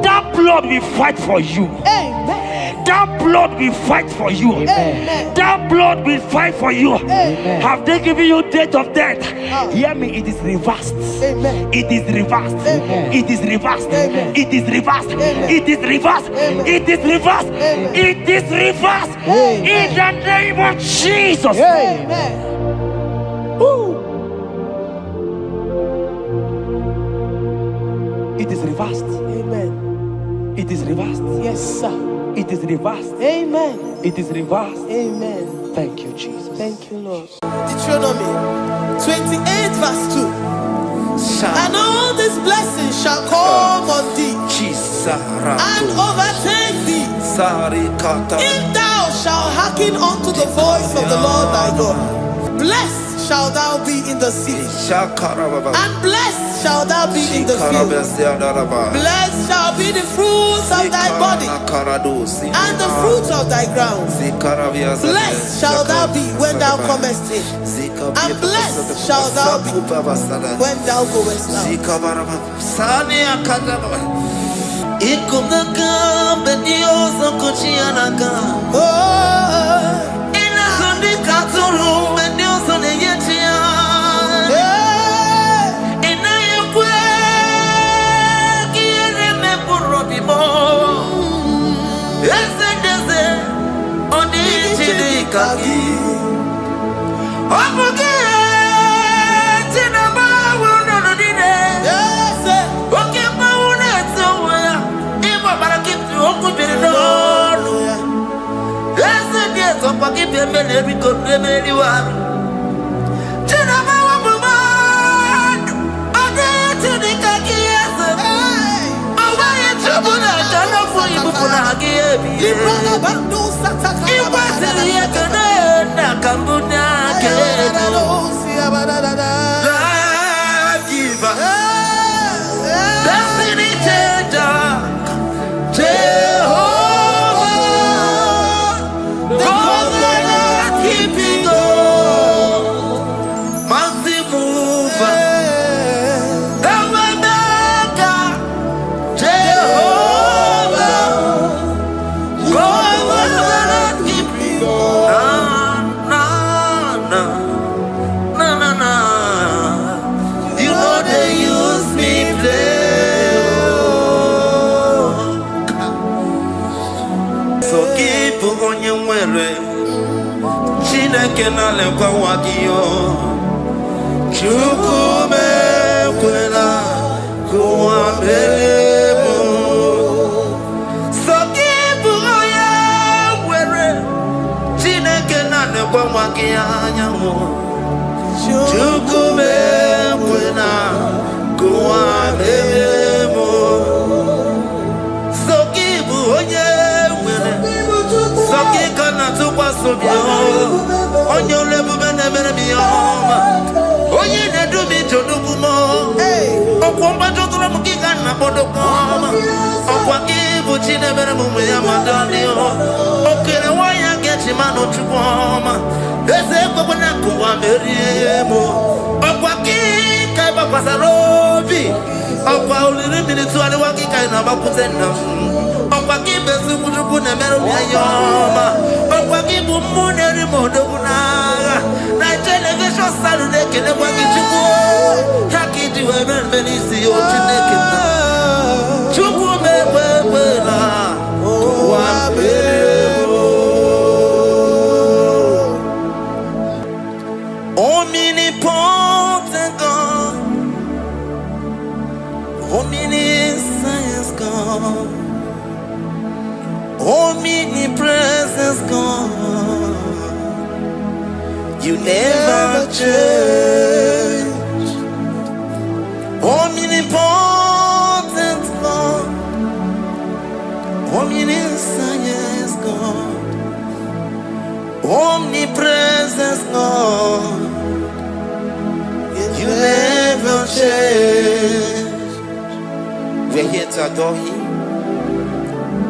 That blood will fight for you. Amen. That blood will fight for you. Amen. That blood will fight for you. Amen. Have they given you date of death? Hear me, it is reversed. Amen. It is reversed. Amen. It is reversed. Amen. It is reversed. Amen. It is reversed. Amen. It is reversed. Amen. It is reversed. Amen. In the name of Jesus. Amen. It is reversed. Amen. It is reversed. Yes, sir. It is reversed. Amen. It is reversed. Amen. Thank you, Jesus. Thank you, Lord. Deuteronomy 28 verse 2. And all these blessings shall come on thee and overtake thee if thou shalt hearken unto the voice of the Lord thy God. Blessed shall thou be in the city, and blessed shall thou be in the field. Blessed shall be the fruits of thy body, and the fruit of thy ground. Blessed shall thou be when thou comest in, and blessed shall thou be when thou goest out. So keep on your way. Chineke na lekwa wagiyo. Chukume kwena kuambelemo. So keep on your way. Chineke na lekwa wagiyo. Chukume kwena kuambelemo. So keep on your Sakikana to Pasobio, on your level, and never be home. Oh, you need to be to do more. Oh, Comba to Ramukana, Bodokama. Oh, Waki, which you never move, Yamadani. Okay, why I get him out of Chupama? There's a Cobanako, I'm very able. Oh, Waki, Kaiba Pasarobi. Oh, Paul, minutes to the Waki, kind of Aputena. Okwaki besu kujuku na meru ya yoma. Okwaki bumune rimodo kunaga. Na television salude kene kwaki chuku. Haki diwe menisi yo chineke na. Chuku mewewe na. Wabebo. Omnipotent God. Omniscience God. Omnipresence God, you never change. Omnipotent God, omniscience God, omnipresence God, you never change. We're here to adore Him.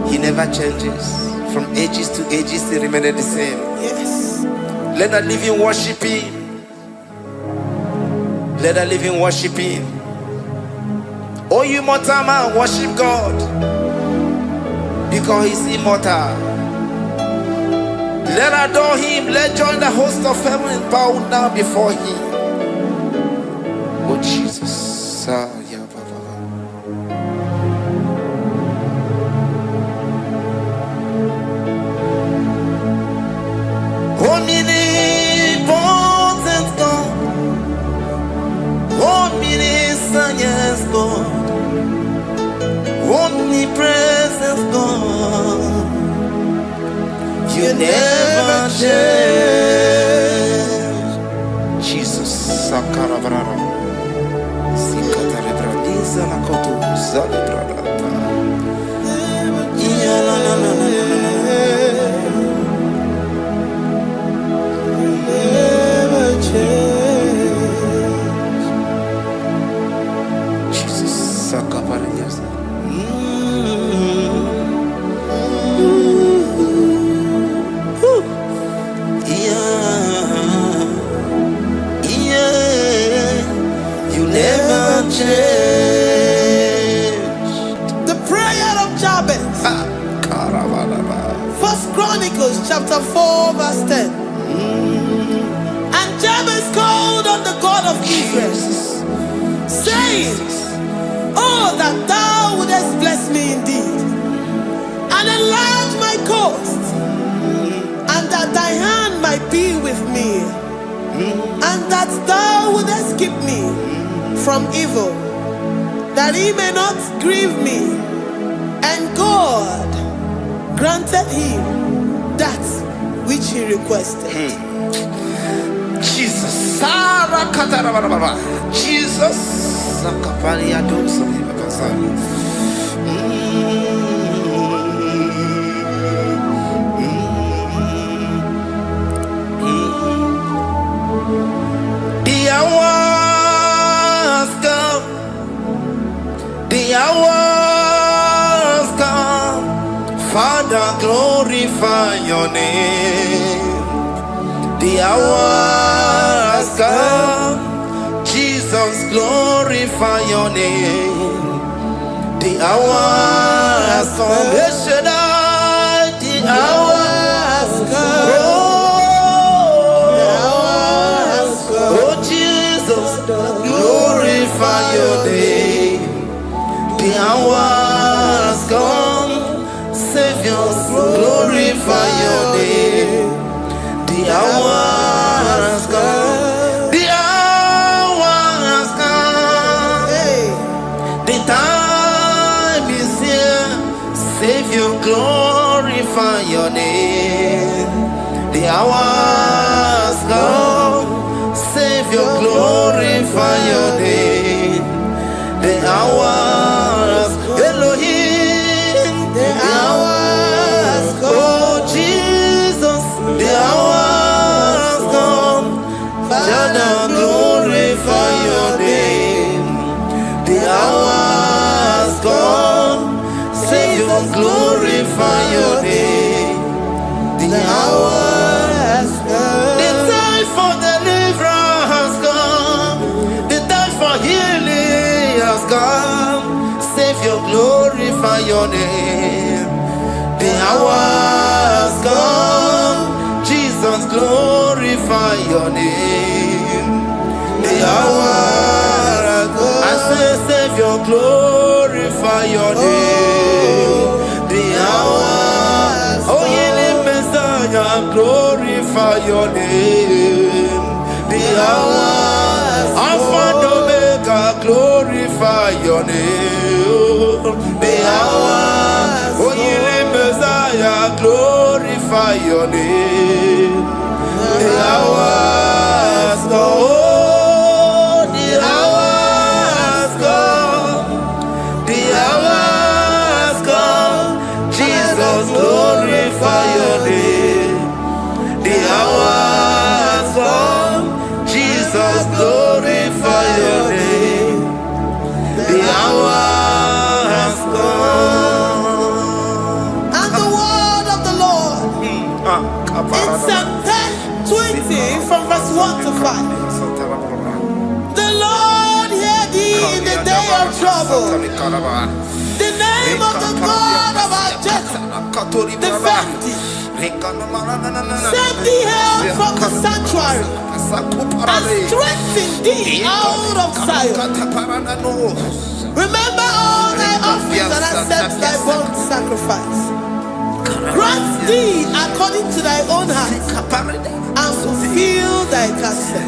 He never changes. From ages to ages, He remained the same. Yes. Let the living worship Him. Let the living worship Him. Oh, you mortal man, worship God. Because He's immortal. Let adore Him. Let join the host of heaven and bow down before Him. Oh, Jesus. Omnipotent God, omniscience God, omnipresence God, you never change. Jesus, Sakarabrara, Sikatarebradiza Nakoto, Zalebrada, Jesus, Sakaparias. You never change. The prayer of Jabez. First Chronicles chapter 4 verse 10. And Jabez called on the God of Israel, saying, oh, that thou wouldest bless me indeed, and enlarge my coast, and that thy hand might be with me, and that thou wouldest keep me from evil, that he may not grieve me. And God granted him that which he requested. Jesus, Jesus, the hours come, the hours come, Father, glorify your name. The hours come, Jesus, glorify your name. The hours come, the hours come. Oh, Jesus, glorify your name. The hours come, Savior, glorify glorify your name. The hour has come. The hour has come. The time is here. Savior, glorify your name. The hour has come. Savior, glorify your name. The hour has come. Elohim, the hour has come. Oh Jesus, the hour has come. Father, glorify your name. The hour has come. Savior, glorify your name. The hour has come. The time for deliverance has come. The time for healing has come. Savior, glorify your name. The hour has come. Jesus, glorify your name. The hour has come. I say, Savior, glorify your name. The hour. Oh, healing Messiah, glorify your name. The hour. Alpha and Omega, glorify your name. The hour. Oh, healing Messiah, glorify your name. The hour has come. Oh, the hour has come. The hour has come. Jesus, glorify your name. The hour has come. Jesus, glorify your name. The hour has come. And the word of the Lord in Psalm 10:20 from verse 1 to 5. The Lord hear thee in the day of trouble. The name of the God of our Jacob defend thee. Send thee help from the sanctuary and strengthen thee out of Zion. Remember all thy offerings and accept thy burnt sacrifice. Grant thee according to thy own heart and fulfill thy counsel.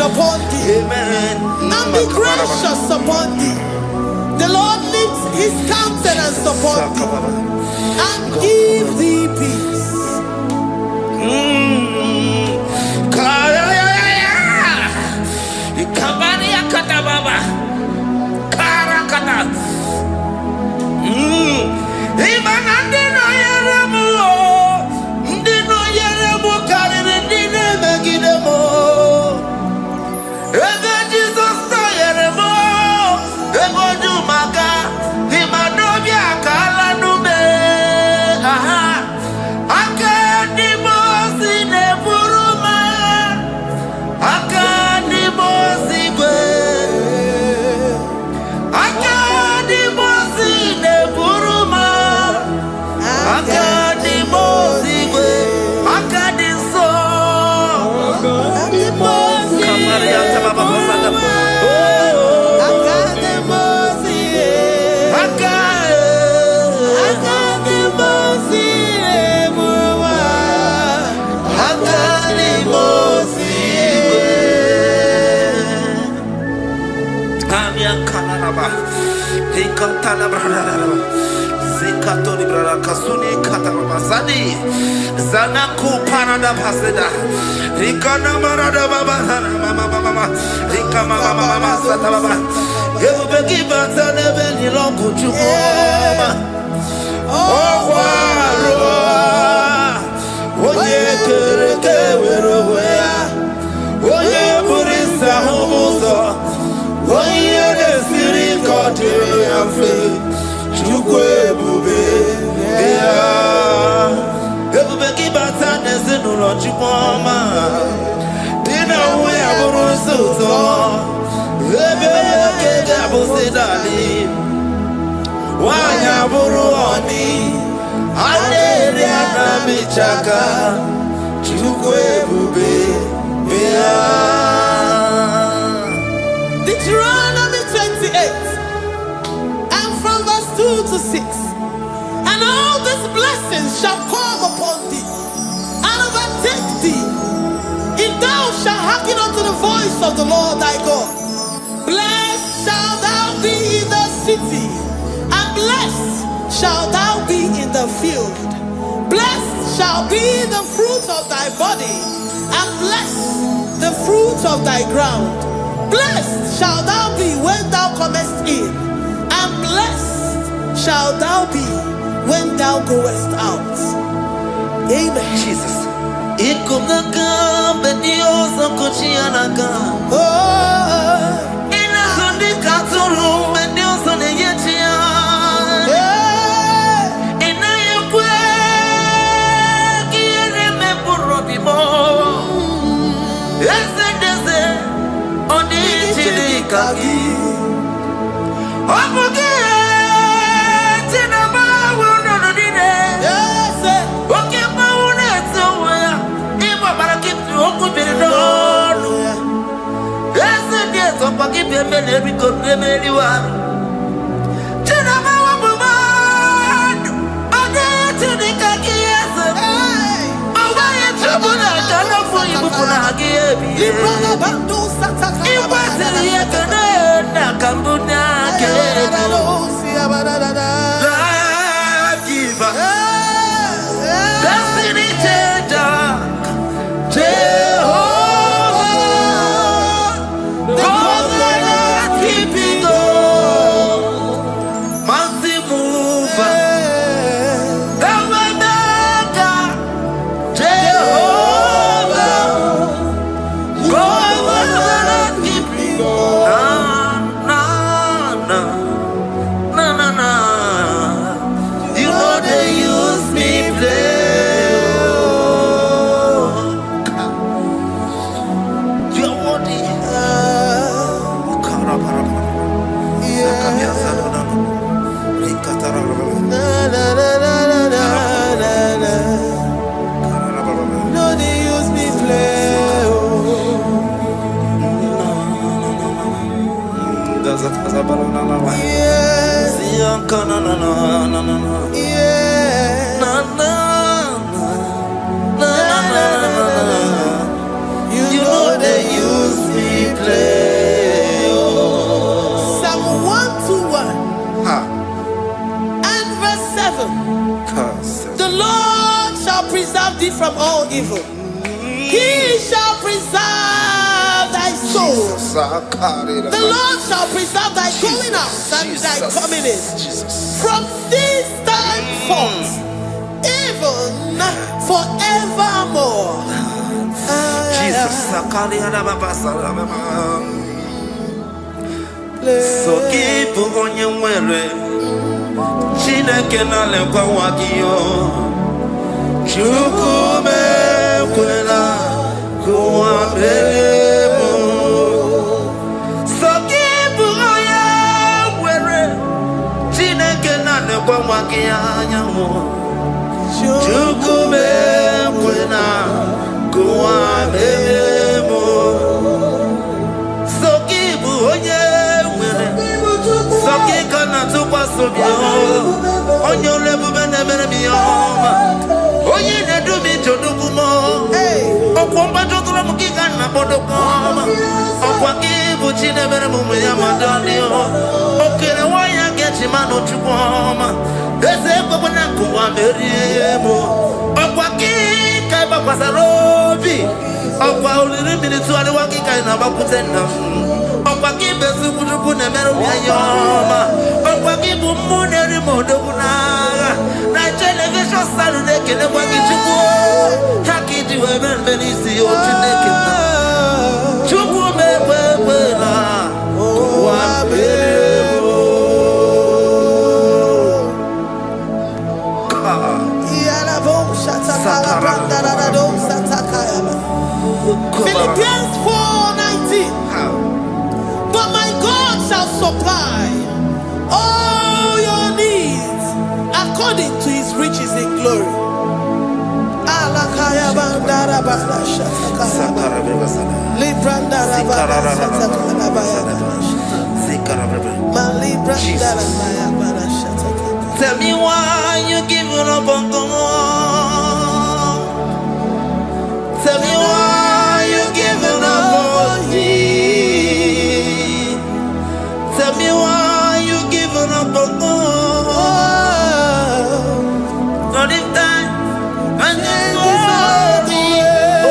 upon thee. Amen. And be gracious upon thee. The Lord lifts his countenance upon thee and give thee peace. Zanaku parada paseda, Rikana marada baba, mama, Rikama mama sata baba. You begin to never any longer to oh, ye kereke weroya, oh ye burisa homosa, oh ye desiri kote afe, chukwe bube ya. Everybody bata nezu no chukoma, dina we aburusu to, ebe kega busidali, wanya buruoni, ane riana michaka, chukwe bube ya. Deuteronomy 28 and from verse 2 to 6. And all these blessings shall come upon thee and overtake thee, if thou shalt hearken unto the voice of the Lord thy God. Blessed shalt thou be in the city, and blessed shalt thou be in the field. Blessed shall be the fruit of thy body, and blessed the fruit of thy ground. Blessed shalt thou be when thou comest in, and blessed shalt thou be when thou goest out. Amen. Jesus. You know they use me. thee from all evil. He shall preserve thy soul. The Lord shall preserve thy going out and thy coming in from this time forth, even forevermore. Jesus. So keep on your way. Chineke na lekwa wakio. Chukume kwela kuambemo. So keep on your way. Chineke na lekwa wakianyamo. Chukume kwela kuambemo. So keep on your way. So keep on to pass on your level and never be home. Oh, you do me to do more. Oh, combat to the Mukigan, Napodocom. Oh, what give what you never move with your madalio. Okay, why I get him out of Chupoma? There's a Babanaku, I'm very able. Oh, what give Kabasarobi? Oh, while little minutes to the walking kind of Bakutena. Oh, what give us to put a Yama? Oh, what give Money Modona? Television Saturday, can I walk into war? How can you ever see your naked? Chukume, Philippians 4:19. But my God shall supply all your needs according to his riches in glory. Tell me why you giving up on God. Tell me why you giving up on me. Tell me why you giving up on God. Not in time, and then glory. Oh,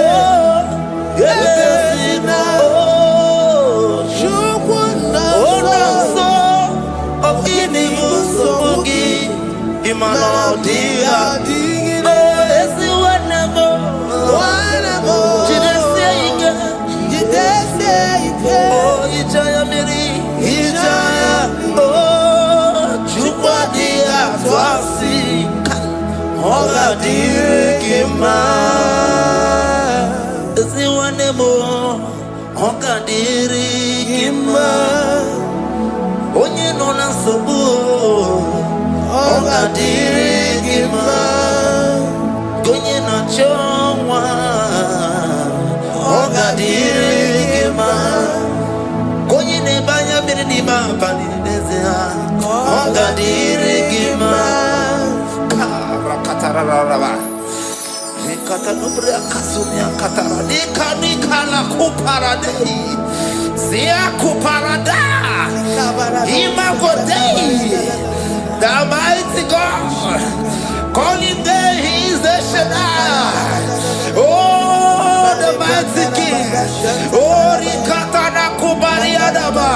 yes, oh, so of inimu sobogi, imanodia. Oh, yes, whatever. Oh, Ijaya Miri, Ijaya, oh, Chukwadia, Twasi, Hola Dirikima, Ziwanemo, Hoka Dirikima, Onye Nona Sobu, Hoka Dirikima, Gonye Nachoma, Hoka Dirikima. Banya Birima Palinezia, Honda Dirigima, Katarava, Katanubria Kasunia Katara, Nikala Kuparade, Zia Kuparada, Imagode, the mighty God, calling there, he is the Shaddai, oh, the mighty King, oh, Rikatana Kubariadaba,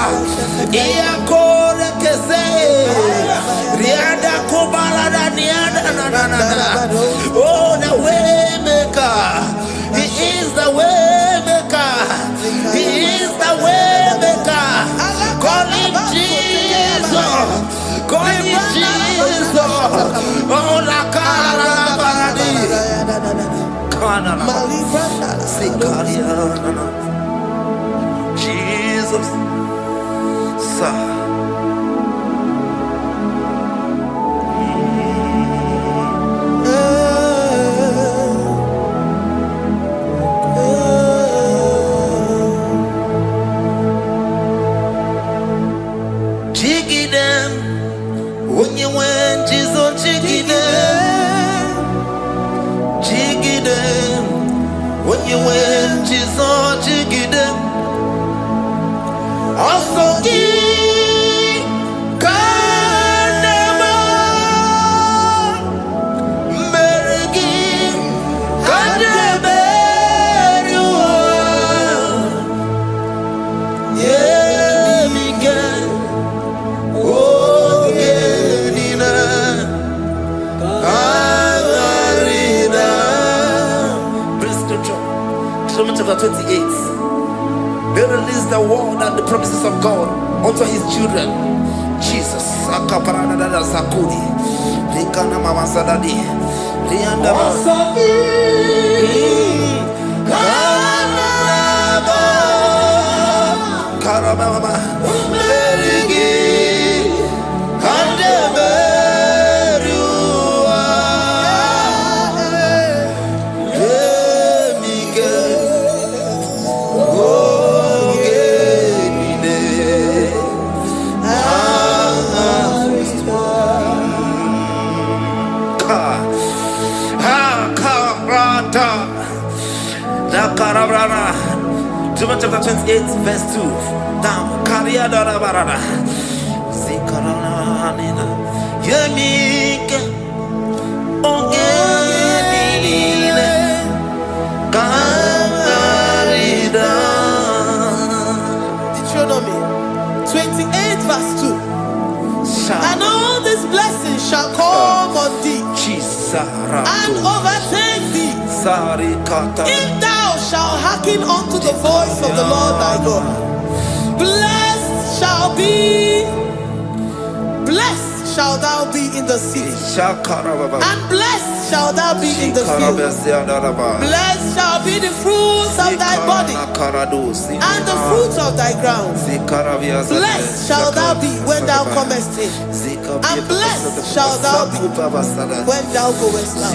Iakore Kese, Riada Kubalada Niada, oh, the way maker, he is the way maker, he is the way maker, call him Jesus, call him Jesus, oh, la cara baradi, Sikaria, Jesus, Sir. When you went, Jesus, Jigide. Also, Kanema, Merigi, of God unto his children. Jesus. Akaparadada Sakudi. Rikana Mama Sadadi. Rianda Karababa. Berigi. Kandeberua. Emike. Ogenine. Deuteronomy chapter 28 verse 2. Down. Karia dara barada. Zikarana nina. Yemike. Ogenine. Kangarida. Deuteronomy 28 verse 2. And all these blessings shall come on thee and overtake thee if thou shalt hearken unto the voice of the Lord thy God. Blessed shall thou be in the city, and blessed shall thou be in the field. Blessed shall be the fruits of thy body and the fruits of thy ground. Blessed shall thou be when thou comest in, and blessed shall thou be when thou goest out.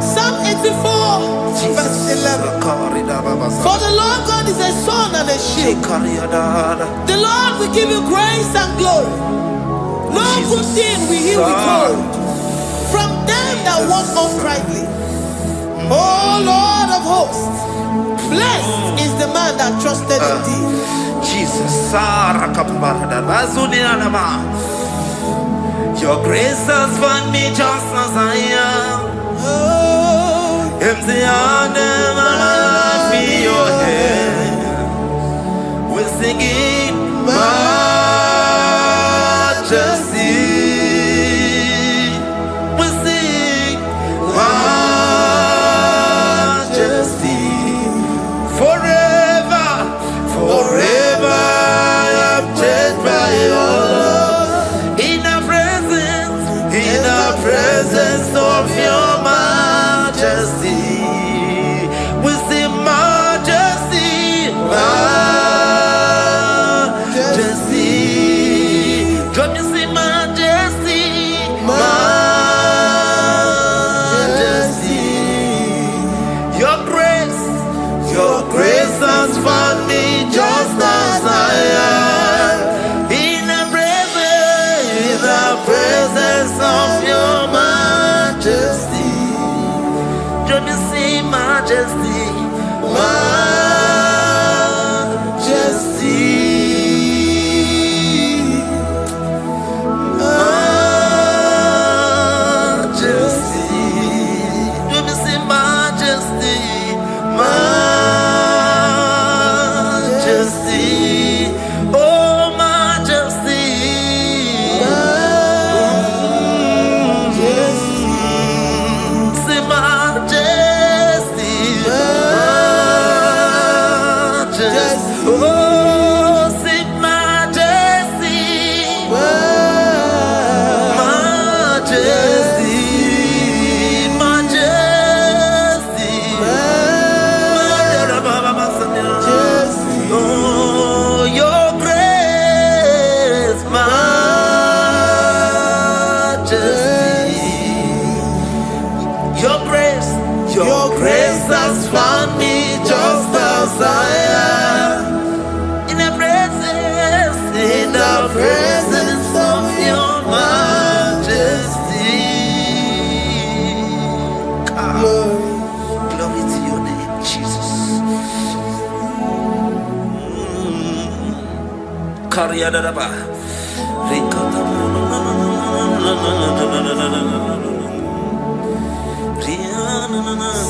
Psalm 84 verse 11. For the Lord God is a sun and a shield. The Lord will give you grace and glory. No good thing will he withhold from them that walk uprightly. O Lord of hosts, blessed is the man that trusted in thee. Jesus. Your grace has found me just as I am. Empty handed and I feel your hand. We're singing majesty. We sing majesty. Forever, forever I'm changed by your love. In the presence of your majesty, we see majesty, majesty.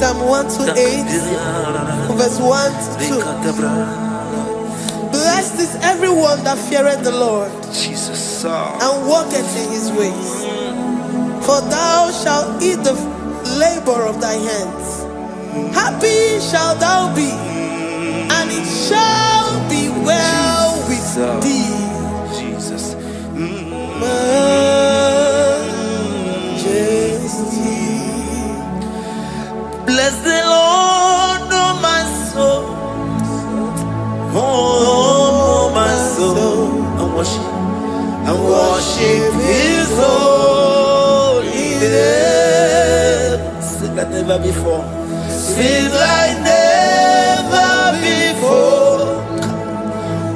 Psalm 128, verse 1 to 2. Blessed is everyone that feareth the Lord, Jesus, and walketh in his ways. For thou shalt eat the labor of thy hands. Happy shalt thou be, and it shall be well with thee. Jesus. Majesty. Bless the Lord, oh my soul. Oh, my soul. And worship his holy name. Sing like never before. Sing like never before.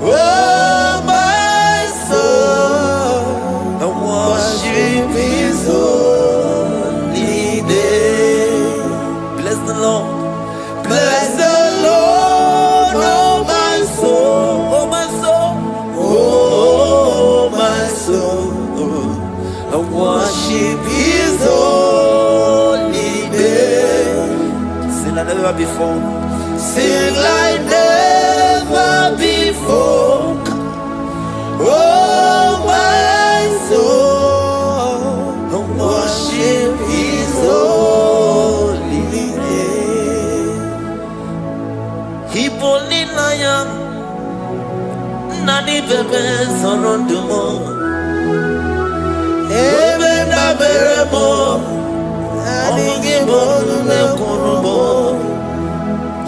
Oh, my soul. And worship his holy name. Bless the Lord. Bless the Lord, oh my soul, oh my soul, oh my soul, and worship his holy name. Sing like never before. Sing like never before. Oh my soul, and worship his holy name. Igbo nina ya nani bebe sorondumo ebe na beremo omugi bonu ne kurumo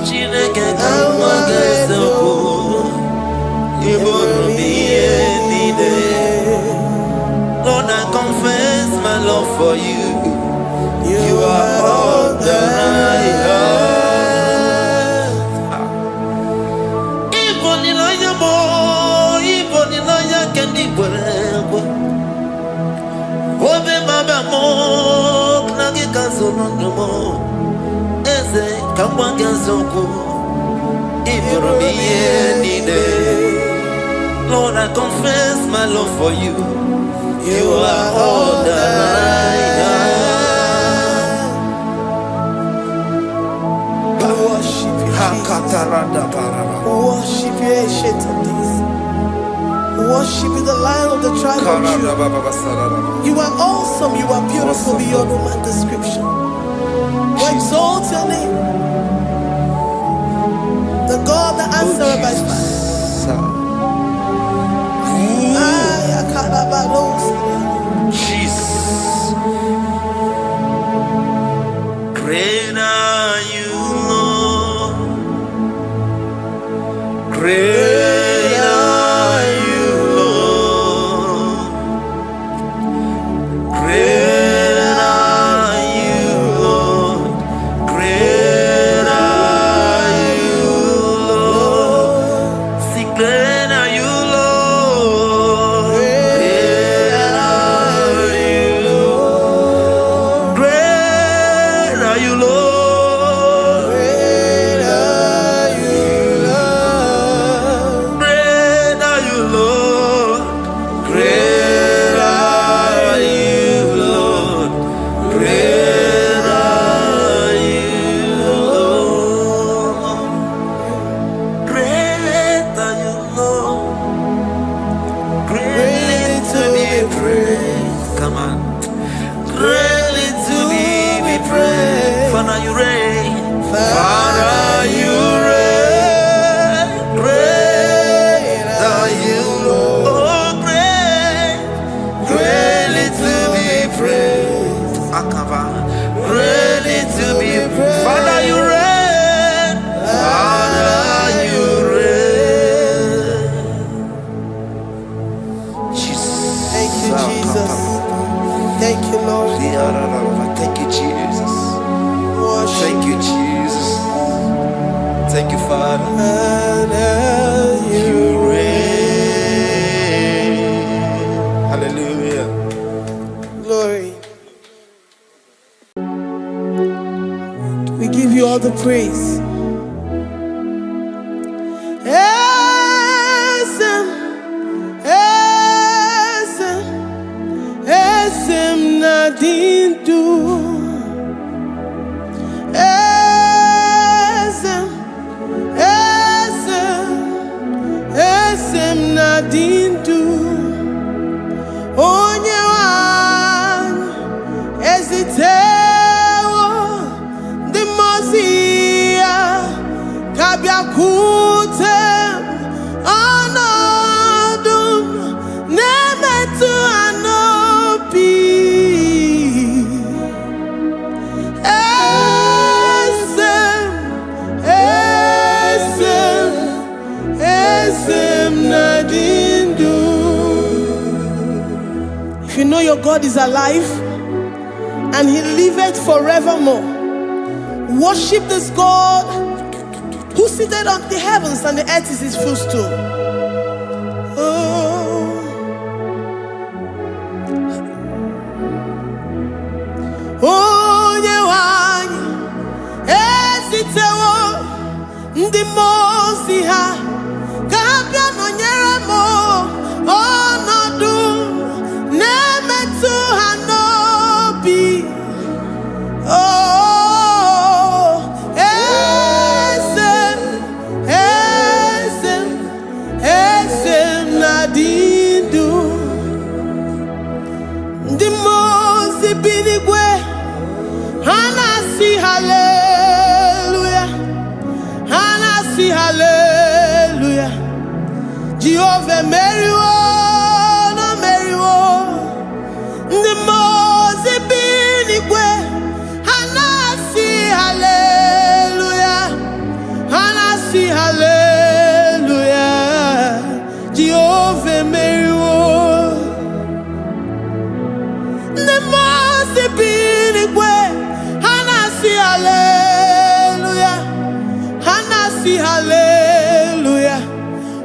Chineke kama gesoko Igbo miye nide. Lord, I confess my love for you. You are all that I have. Obe mama mo knagi kazonomo eze kamwange zoko ibromiye nide. Lord, I confess my love for you. You are all that I have. I worship you, Jesus. Worship you, ancient of days. Worship you, the Lion of the tribe of Judah. You are awesome, you are beautiful beyond human description. We exalt your name, the God that answered by fire. Jesus, great are you, Lord. Great are you, Lord. Great are you, Lord. Great are you, Lord. See, great are you, Lord. Great are you, Lord. Great are you, Lord. Great are you, Lord. Great are you, Lord. Great are you, Lord. Great are you, Lord. Great are you, Lord. Greatly to be praised. Come on. Greatly to be praised. Father, you reign. Father, you reign. Great are you, Lord. Oh, great. Greatly to be praised. Akaba. Greatly to be praised. Father, you reign. Father, you reign. Jesus. Thank you, Jesus. Thank you, Lord. Thank you, Jesus. Worship Thank you, Jesus. Thank you, Father. You reign. Hallelujah. Glory. We give you all the praise. Ezem na dindu onye wan ezitewo the mozia kabia kutem anadum nemetu anopi If you know your God is alive and he liveth forevermore, worship this God who seated on the heavens and the earth is his footstool. Oh, Yewani, Ezitewo, Ndi Mozi ha, Kabia no Nyeremo, Onodu, Nemetu Hanobi. Oh, Ezem Nadindu, Ndi Mozi Binigwe, Hanasi hallelujah, Hanasi hallelujah, Jehovah Meriwo, no Meriwo, the Mose Binigwe, Hanasi hallelujah, Hanasi hallelujah, Jehovah Meriwo, the Mose Binigwe. Hallelujah, Hanasi hallelujah.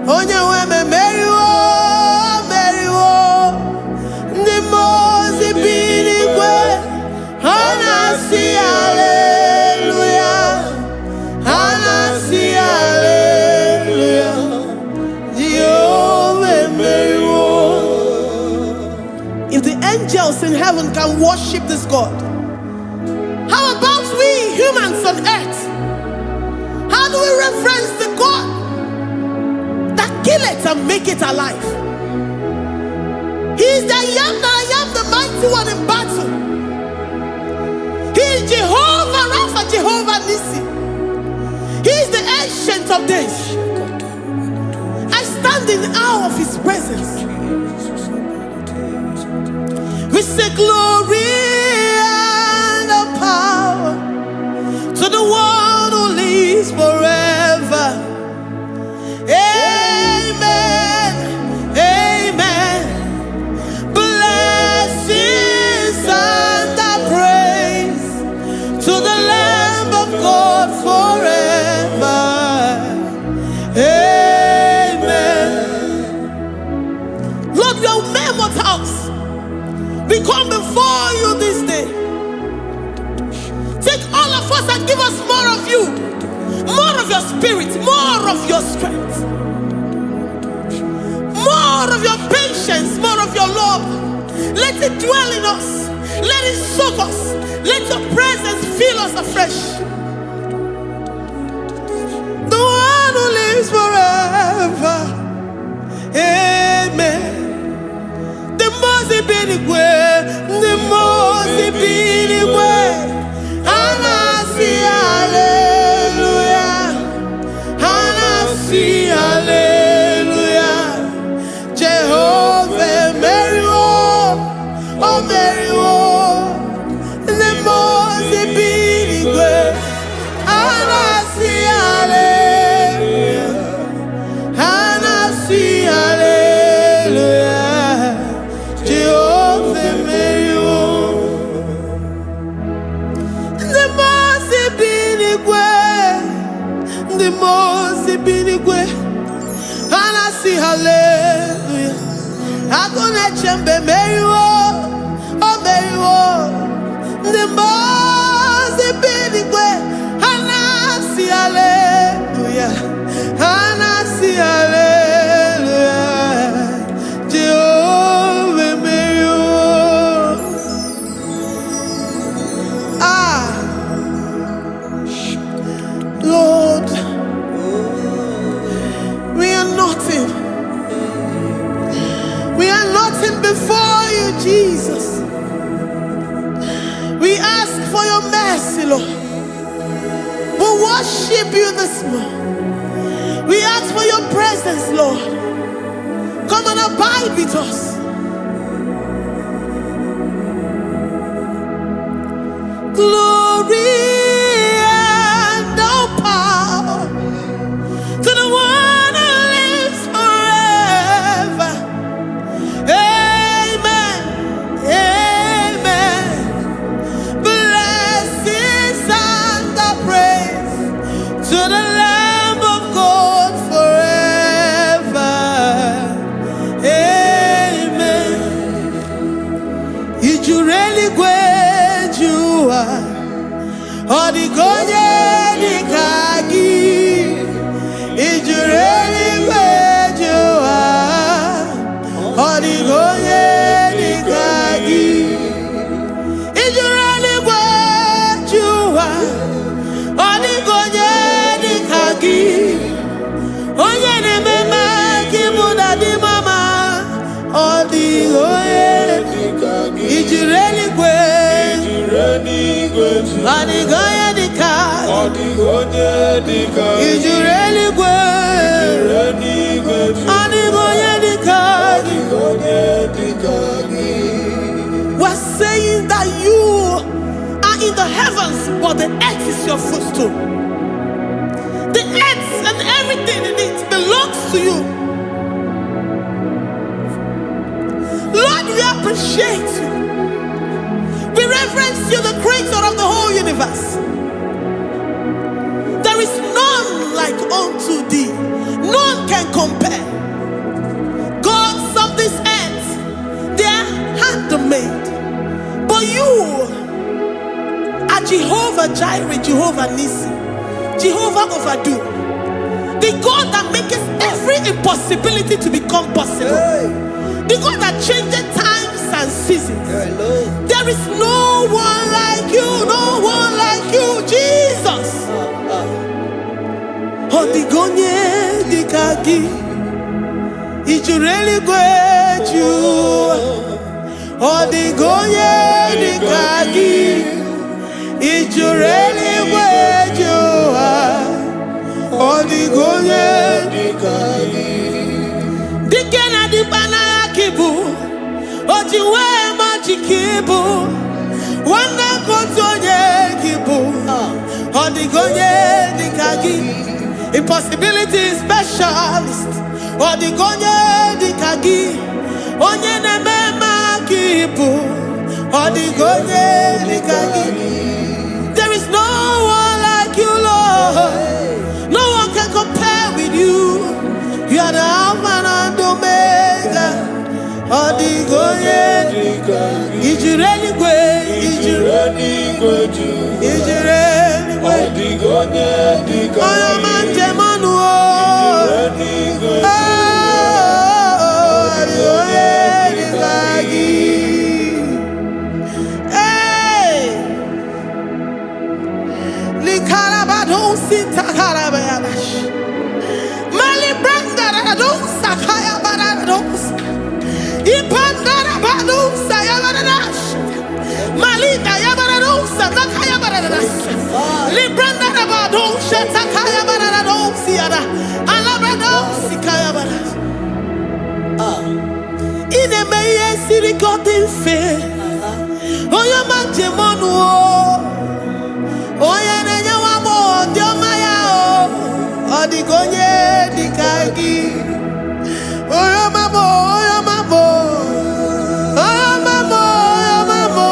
Onye weme meriwo, meriwo. Ndi mozi binigwe. Hanasi hallelujah, Hanasi hallelujah. Jehovah meriwo. If the angels in heaven can worship this God, how about we humans on earth? How do we reference the God that kill it and make it alive? He is the I am, the mighty one in battle. He is Jehovah Rapha, Jehovah Nissi. He is the ancient of days. I stand in awe of his presence. We say glory to the one who lives forever. Amen, amen. Blessings and praise to the Lamb of God forever. Amen. Lord, your mammoth house, we come before you this day. Take all of us and give us more of you, more of your spirit, more of your strength, more of your patience, more of your love. Let it dwell in us. Let it soak us. Let your presence fill us afresh. The one who lives forever. Amen. The Mose Binigwe, the Mose Binigwe. Hanasi hallelujah, Hanasi hallelujah, Jehovah Meriwo, oh Meriwo, the Mose Binigwe, Hanasi hallelujah, Hanasi hallelujah, Jehovah Meriwo. The Mose Binigwe, Hanasi hallelujah. Agone chembe meriwo, oh meriwo. The Mose Binigwe, Hanasi hallelujah, Hanasi hallelujah. Jehovah meriwo. Lord, we are nothing nothing before you, Jesus. We ask for your mercy, Lord. We worship you this morning. We ask for your presence, Lord. Come and abide with us. Glory and all power to the one who lives forever. Amen. Amen. Blessings and the praise to the Lamb of God forever. Amen. Did you really go? Odigonye dikagi, ijureli kwejuwa. Odigonye dikagi, ijureli kwejuwa. Odigonye dikagi, onye ne mema kimuda di mama. Odigonye dikagi, ijureli kwejuwa. Odigonye dikagi, ijureli kwejuwa. Odigonye dikagi. We're saying that you are in the heavens, but the earth is your footstool. The earth and everything in it belongs to you. Lord, we appreciate you. We reverence you, the creator of the whole universe. There is none like unto thee. None can compare. Gods of this earth, they are handmade. But you are Jehovah Jireh, Jehovah Nissi, Jehovah Overdo. The God that makes every impossibility to become possible. The God that changes times and seasons. There is no one like you, no one like you, Jesus. Odigonye dikagi, ijureli kwejuwa. Odigonye dikagi, ijureli kwejuwa. Odigonye dikagi. Dikena dibana kibu, ojiwe majikibu. Wana kotonye kibu, odigonye dikagi. Impossibility specialist, odigonye dikagi. Onye nemema kibu, odigonye dikagi. There is no one like you, Lord. No one can compare with you. You are the Alpha and Omega. Odigonye dikagi. Ijureli kwe, ijureli kwe, ijureli kwe. Odigonye dikagi. Oyo manje manu o. Ijureli kwe. Odigonye dikagi. Hey. Likarabado sitakarabayabash. Mali branda radosa kaya baradosa. Ipandara badosa yabaradosa. Malika yabaradosa nakaya baradosa. Libranda rabadosa takaya baradosa yada. Alabradosa kaya baradosa. Ine meye sirikotin fe. Oya manje monu o. Oya nenya wamo diomaya o. Odigonye dikagi. Oya mamo, oya mamo. Oya mamo, oya mamo.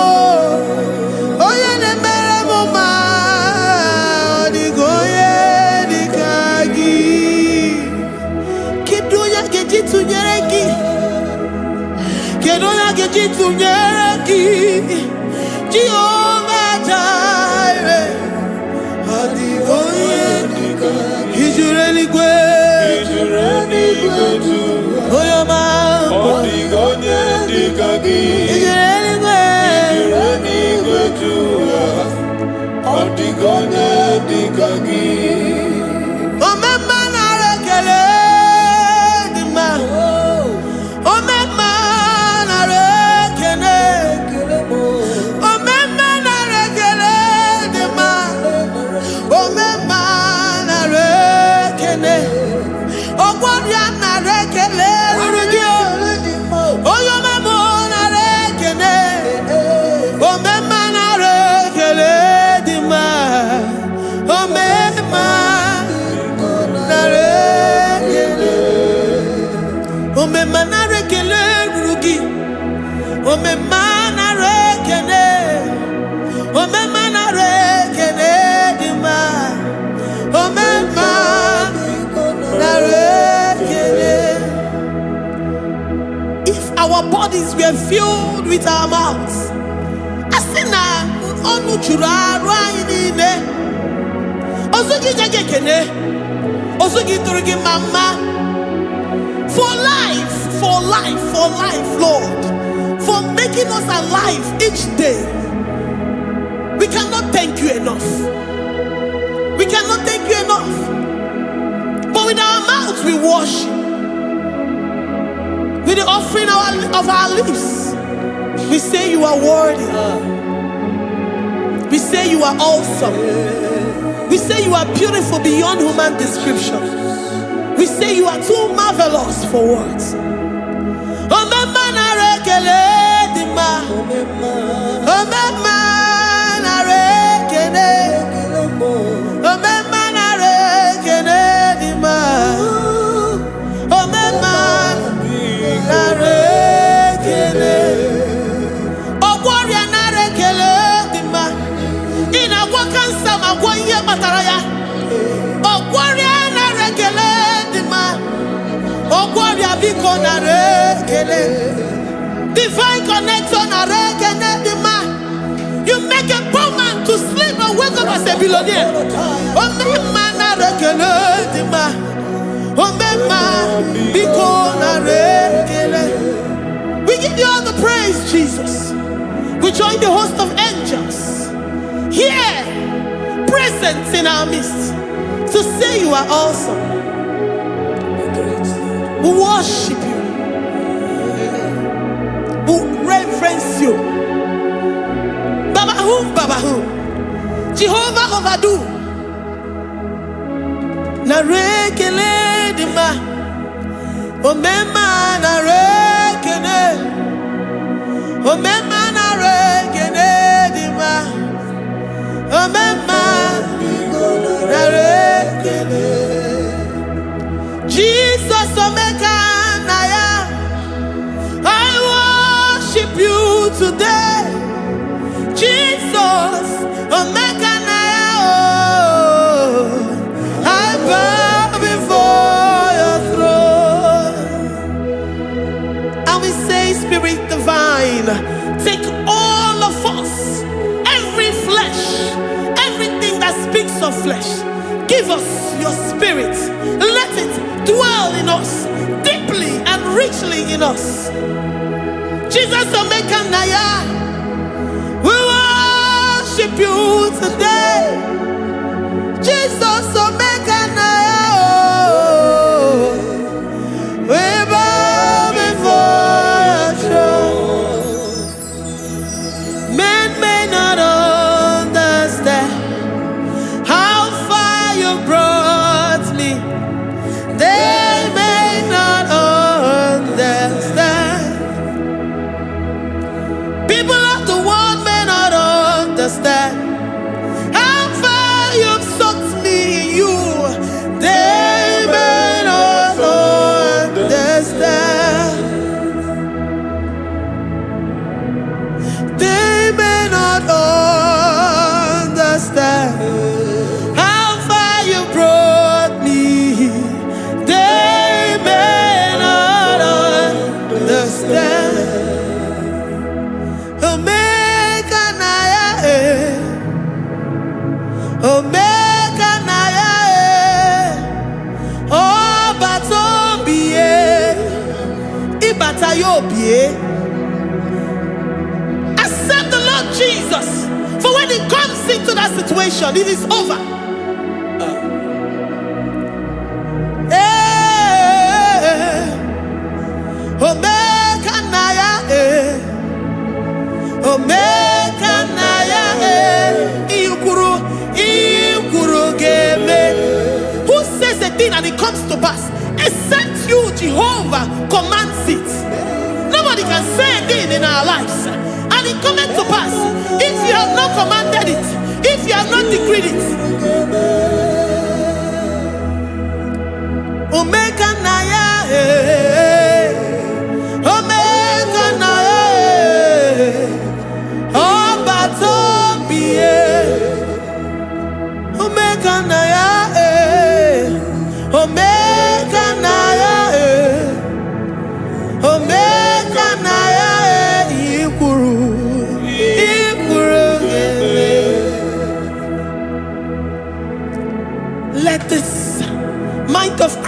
Oya nemere moma. Odigonye dikagi. Kiduya gejitu nyereki. Kiduya gejitu nyereki. Jehovah Jireh. Odigonye dikagi. Ijureli kwe. Oyo ma. Odigonye dikagi. Ijureli kwe. Odigonye dikagi. Omema na rekele dima. Omema If our bodies were filled with our mouths, asina onu chura rainine osugi jagekene osugi turugi mama for life, Lord, for making us alive each day. We cannot thank you enough. We cannot thank you enough. But with our mouths we worship. With the offering of our lips, we say you are worthy. We say you are awesome. We say you are beautiful beyond human description. We say you are too marvelous for words. Divine connection. You make a poor man to sleep and wake up as a billionaire. We give you all the praise, Jesus. We join the host of angels here, present in our midst, to say you are awesome. We worship you. We reverence you. Babahum. Jehovah overdo. Narekele dima. Omema narekele. Omema narekele dima. Omema narekele. Jesus omeka naya. I worship you today. Jesus omeka naya. I bow before your throne. And we say, Spirit divine, take all of us, every flesh, everything that speaks of flesh. Give us your spirit. Let it dwell in us, deeply and richly in us. Jesus omeka naya. We worship you today. Jesus omeka naya. We bow before your throne. Men may not understand how far you brought me. They may not understand. People of the world may not understand how far you've sucked me in you. They may not understand. They may not understand how far you brought me. They may not understand. Omeka naya, Omeka naya, oh batobie, ibatayobie. Accept the Lord Jesus, for when He comes into that situation, it is over. Omeka naya, Omeka naya, Ikuru geme. Who says a thing and it comes to pass? Except you, Jehovah, commands it. Nobody can say a thing in our lives and it cometh to pass if you have not commanded it, if you have not decreed it. Omeka naya,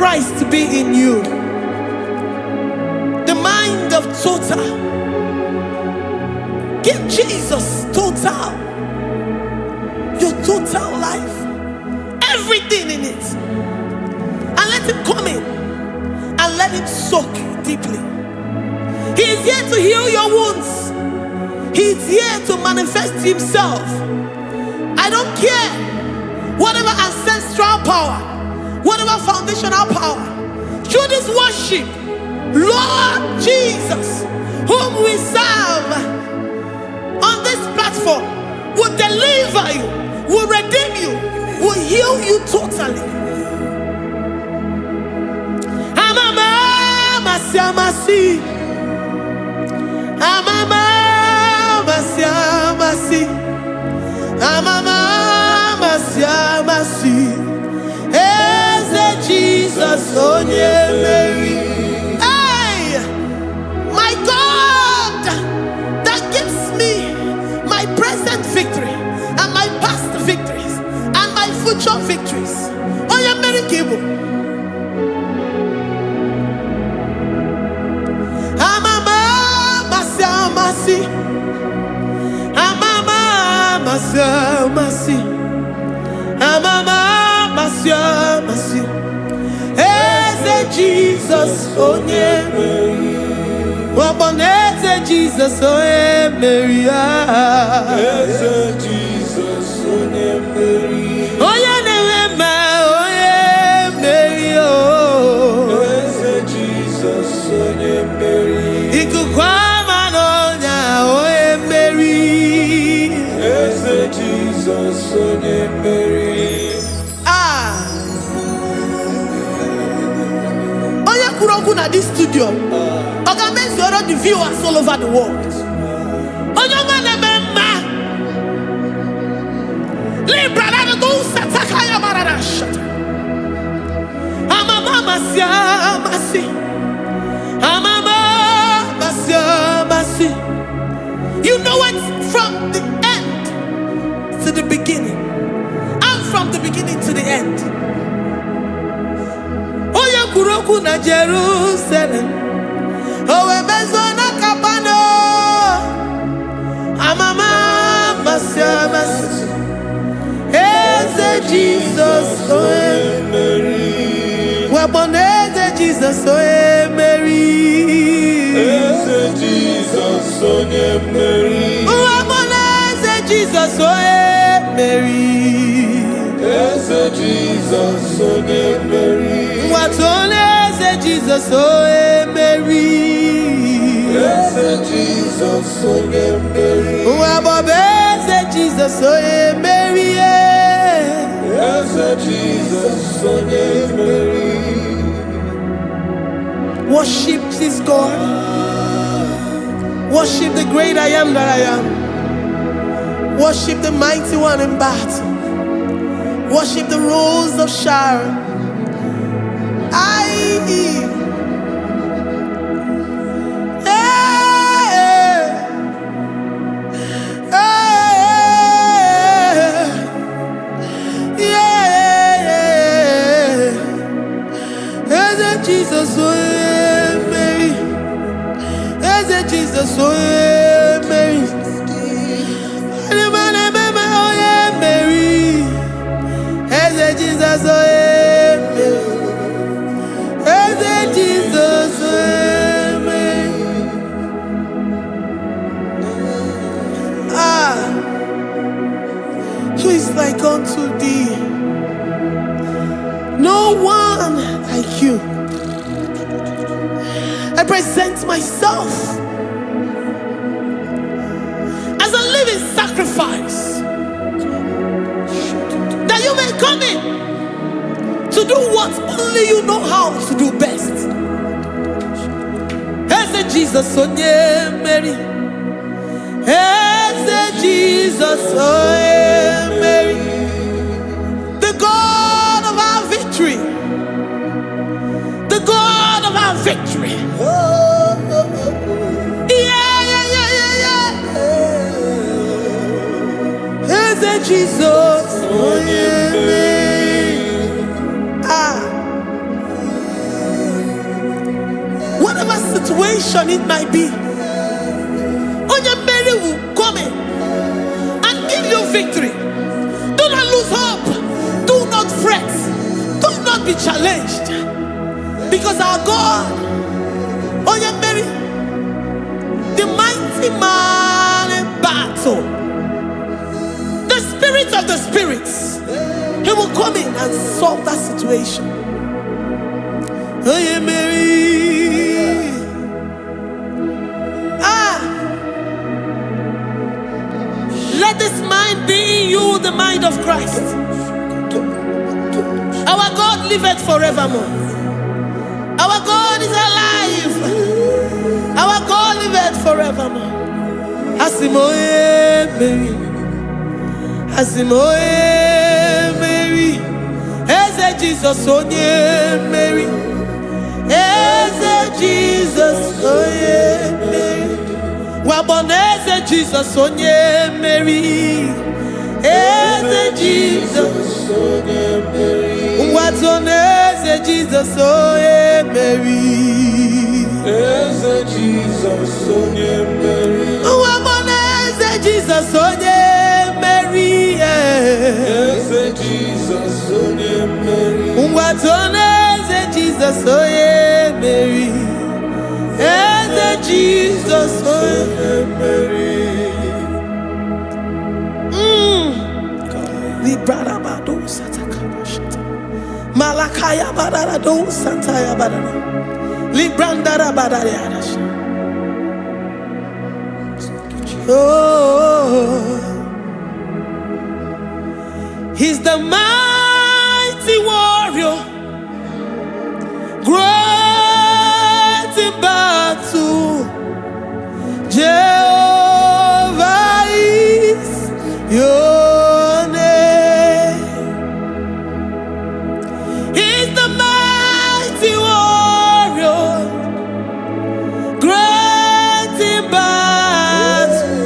Christ to be in you. The mind of total. Give Jesus total. Your total life. Everything in it. And let him come in. And let him soak deeply. He is here to heal your wounds. He is here to manifest himself. I don't care. Whatever ancestral power, whatever foundational power, through this worship, Lord Jesus, whom we serve on this platform, will deliver you, will redeem you, will heal you totally. Amama siamasi, amama siamasi, amama siamasi. Eze Jesus onye Mary. Hey, my God, that gives me my present victory and my past victories and my future victories. Onye Mary Igbo. Amama masiamasi, amama masiamasi, amama masiamasi. Eze Jesus onye Mary. Waboneze Jesus onye Mary. Eze Jesus onye Mary. Onye na-eme onye Mary. Eze Jesus onye Mary. Ikukwama n'ọnya onye Mary. Eze Jesus onye Mary. At this studio, organize the viewers all over the world. You know it from the end to the beginning, and from the beginning to the end. Kuroku na Jerusalem, Owebezona Kapano, Amama Masiamas, Eze Jesus oe Mary, Waboneze Jesus oe Mary, Eze Jesus oe Mary, Waboneze Jesus oe Mary, Eze Jesus oe Mary. What's on Jesus, oh Mary? Yes, Jesus, oh Mary. Wabobeze Jesus, oh Mary. Yes, Jesus, oh Mary. Worship this God. Worship the great I am that I am. Worship the mighty one in battle. Worship the rose of Sharon. Jesus, oh Mary, as Jesus, oh Mary, Mary, as Jesus, oh Jesus, Mary. Who is like unto thee? No one like you. I present myself as a living sacrifice, that you may come in to do what only you know how to do best. Eze Jesus onye Mary, Eze Jesus onye Mary, the God of our victory, the God of our victory. Eze Jesus onye Mary. situation it might be, Onye Mary will come in and give you victory. Do not lose hope. Do not fret. Do not be challenged. Because our God, Onye Mary, the mighty man in battle, the spirit of the spirits, he will come in and solve that situation. Onye Mary. Let this mind be in you, the mind of Christ. Our God liveth forevermore. Our God is alive. Our God liveth forevermore. Asimoye Mary. Asimoye Mary. Eze Jesus onye Mary. Eze Jesus onye Mary. Waboneze Jesus onye Mary. Eze Jesus onye Mary. Watoneze Jesus onye Mary. Eze Jesus onye Mary. Waboneze Jesus onye Mary. Eze Jesus onye Mary. Watoneze Jesus onye Mary. Eze Jesus onye Mary. Librada bado satakaba shata. Malakaya badara do sataya badara. Librandara badara yadash. Oh, he's the mighty warrior, great in battle. Jehovah is your name. He's the mighty warrior, great in battle.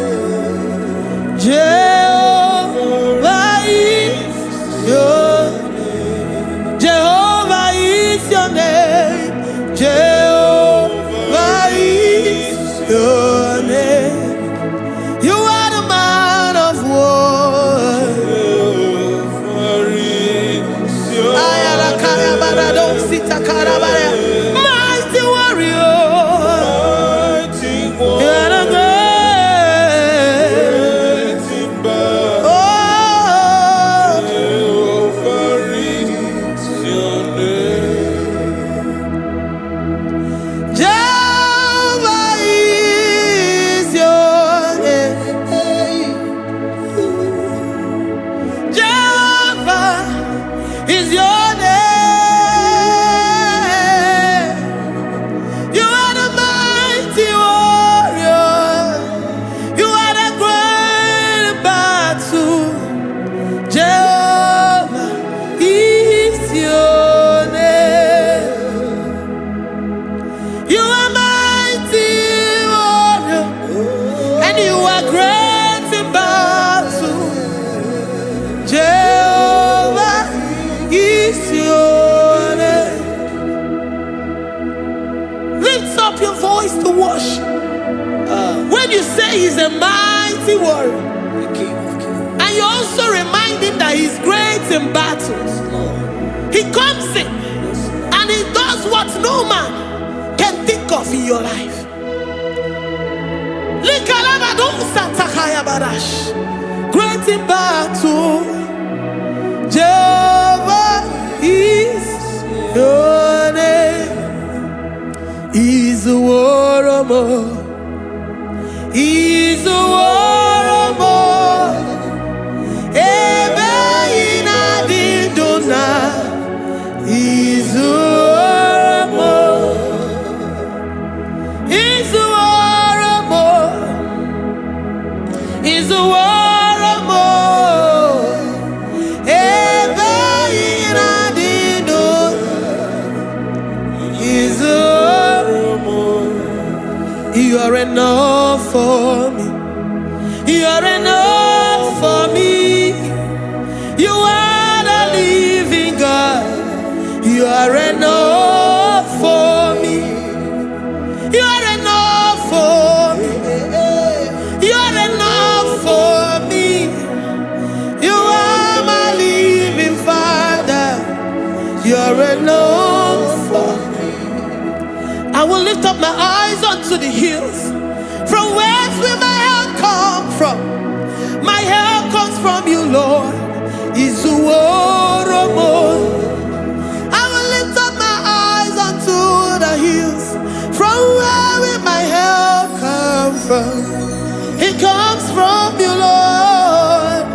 Jehovah is your name. Jehovah is your name. Jehovah is your name. You are the man of war. Mighty warrior. You are the great. Oh, Jehovah is your name. Jehovah is your name. You are the mighty warrior. You are the great battle. Jehovah is your name. You are mighty warrior, and you are great in battle. Jehovah is your name. Lift up your voice to worship. When you say he's a mighty warrior, and you also remind him that he's great in battles, he comes in and he does what no man can think of in your life. Great in battle, Jehovah is your name. He's a warrior. He's a warrior. Ebe ina dindona. He's a warrior. He's a warrior. He's a warrior. Ebe ina dindona. He's a warrior. You are enough for me. You are enough for me. You are the living God. You are enough for me. You are You're enough for me. You're enough for me. You are my living Father. You're enough for me. I will lift up my eyes unto the hills. From whence will my help come from? My help comes from you, Lord. Is the word of God. I will lift up my eyes unto the hills. From where will my help come from? It comes from you, Lord.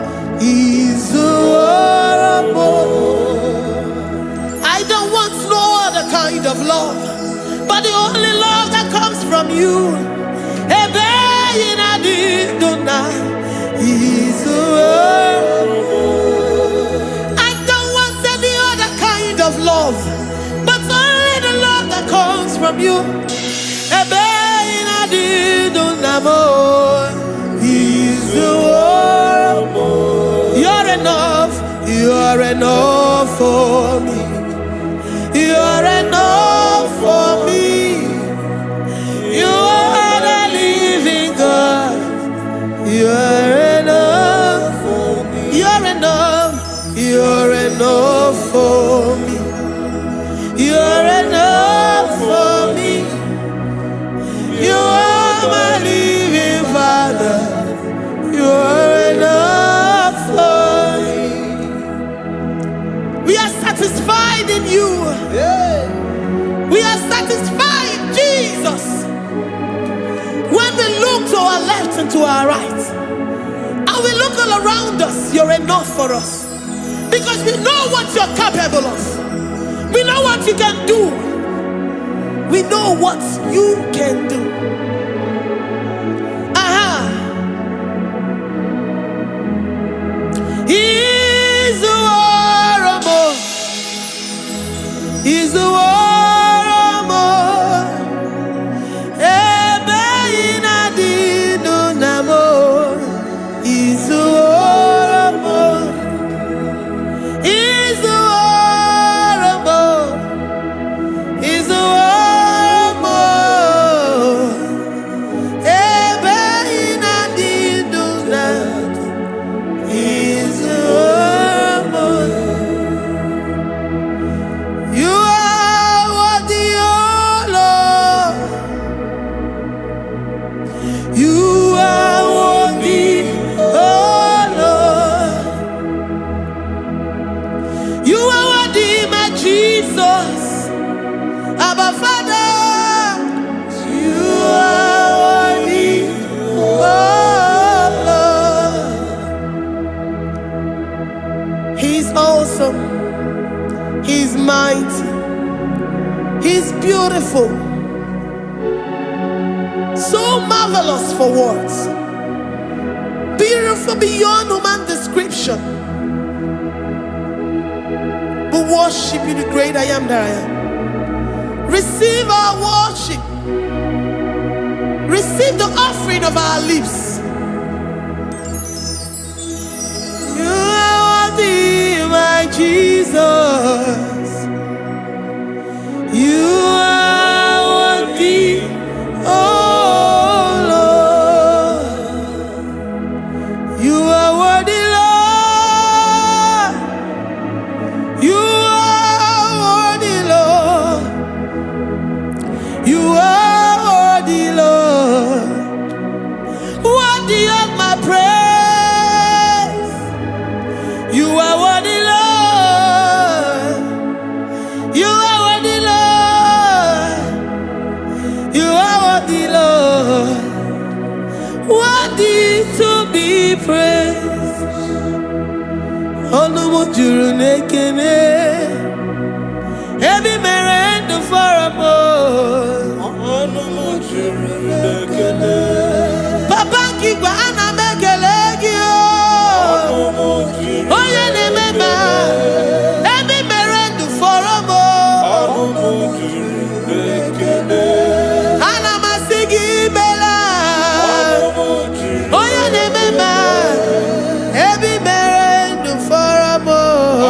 Is the word of God. I don't want no other kind of love, but the only love that comes from you. Is the word. I don't want any other kind of love, but only the love that comes from you. Is the word. You're enough. You're enough for me. You're enough for me. You are the living God. You're enough for me. You're enough. You're enough for me. You're enough for me. You are my living Father. You're enough for me. We are satisfied in you. We are satisfied, Jesus. When we look to our left and to our right, and we look all around us, you're enough for us. Because we know what you're capable of. We know what you can do. We know what you can do. He's the war of more. He's the war of more. He's the war of more. He's the war of more. He's the war of more. He's the war of more. You are worthy, oh Lord. You are worthy, oh Lord. You are worthy, my Jesus. Abba Father, you are worthy, oh Lord. He's awesome. He's mighty. He's beautiful. So marvelous for words. Beautiful beyond human description. We worship you, the great I am that I am. Receive our worship. Receive the offering of our lips. You are worthy, my Jesus. You are worthy, oh Lord. You are worthy, Lord. You are worthy, Lord. You are worthy, Lord. Worthy of my praise. You are worthy, Lord. You are worthy, Lord. You are worthy, Lord. Worthy to be praised. Onumujuru nekene. Every merend for a more. Onumujuru nekene. Papa kigwa ana mekelegi o. Oye ne mema. Every merend for a more. Onumujuru nekene. Ana masigi bela. Oye ne mema. Every merend for a more.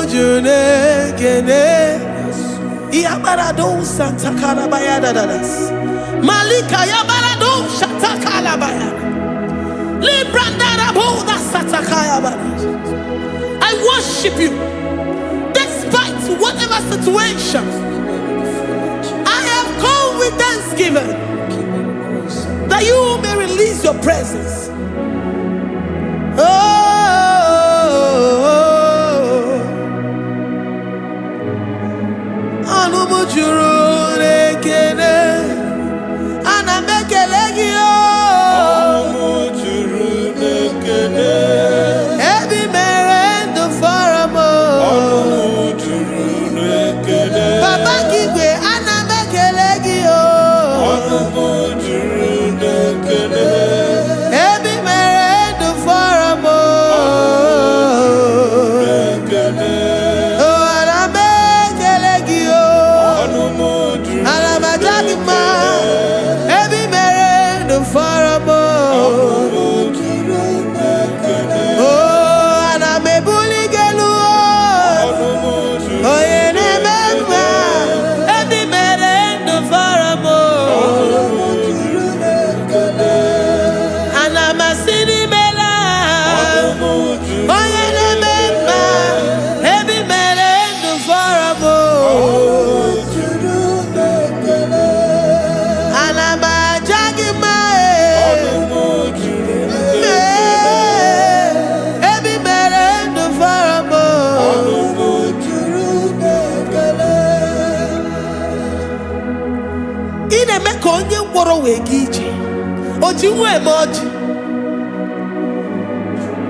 mujune kene. Yabarado Santa Calabayada das. Malika Yabarado Shatakalabaya. Librandara Boda Satakayabada. I worship you despite whatever situation. I have come with thanksgiving that you may release your presence.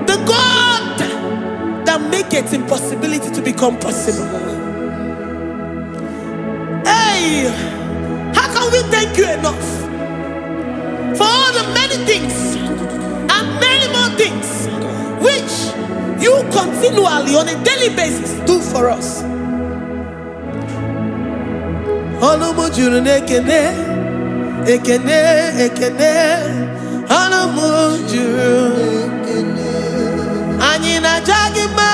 The God that makes impossibility to become possible. Hey, how can we thank you enough for all the many things and many more things which you continually on a daily basis do for us? Ekene, ekene, anamujuru, anina jagima,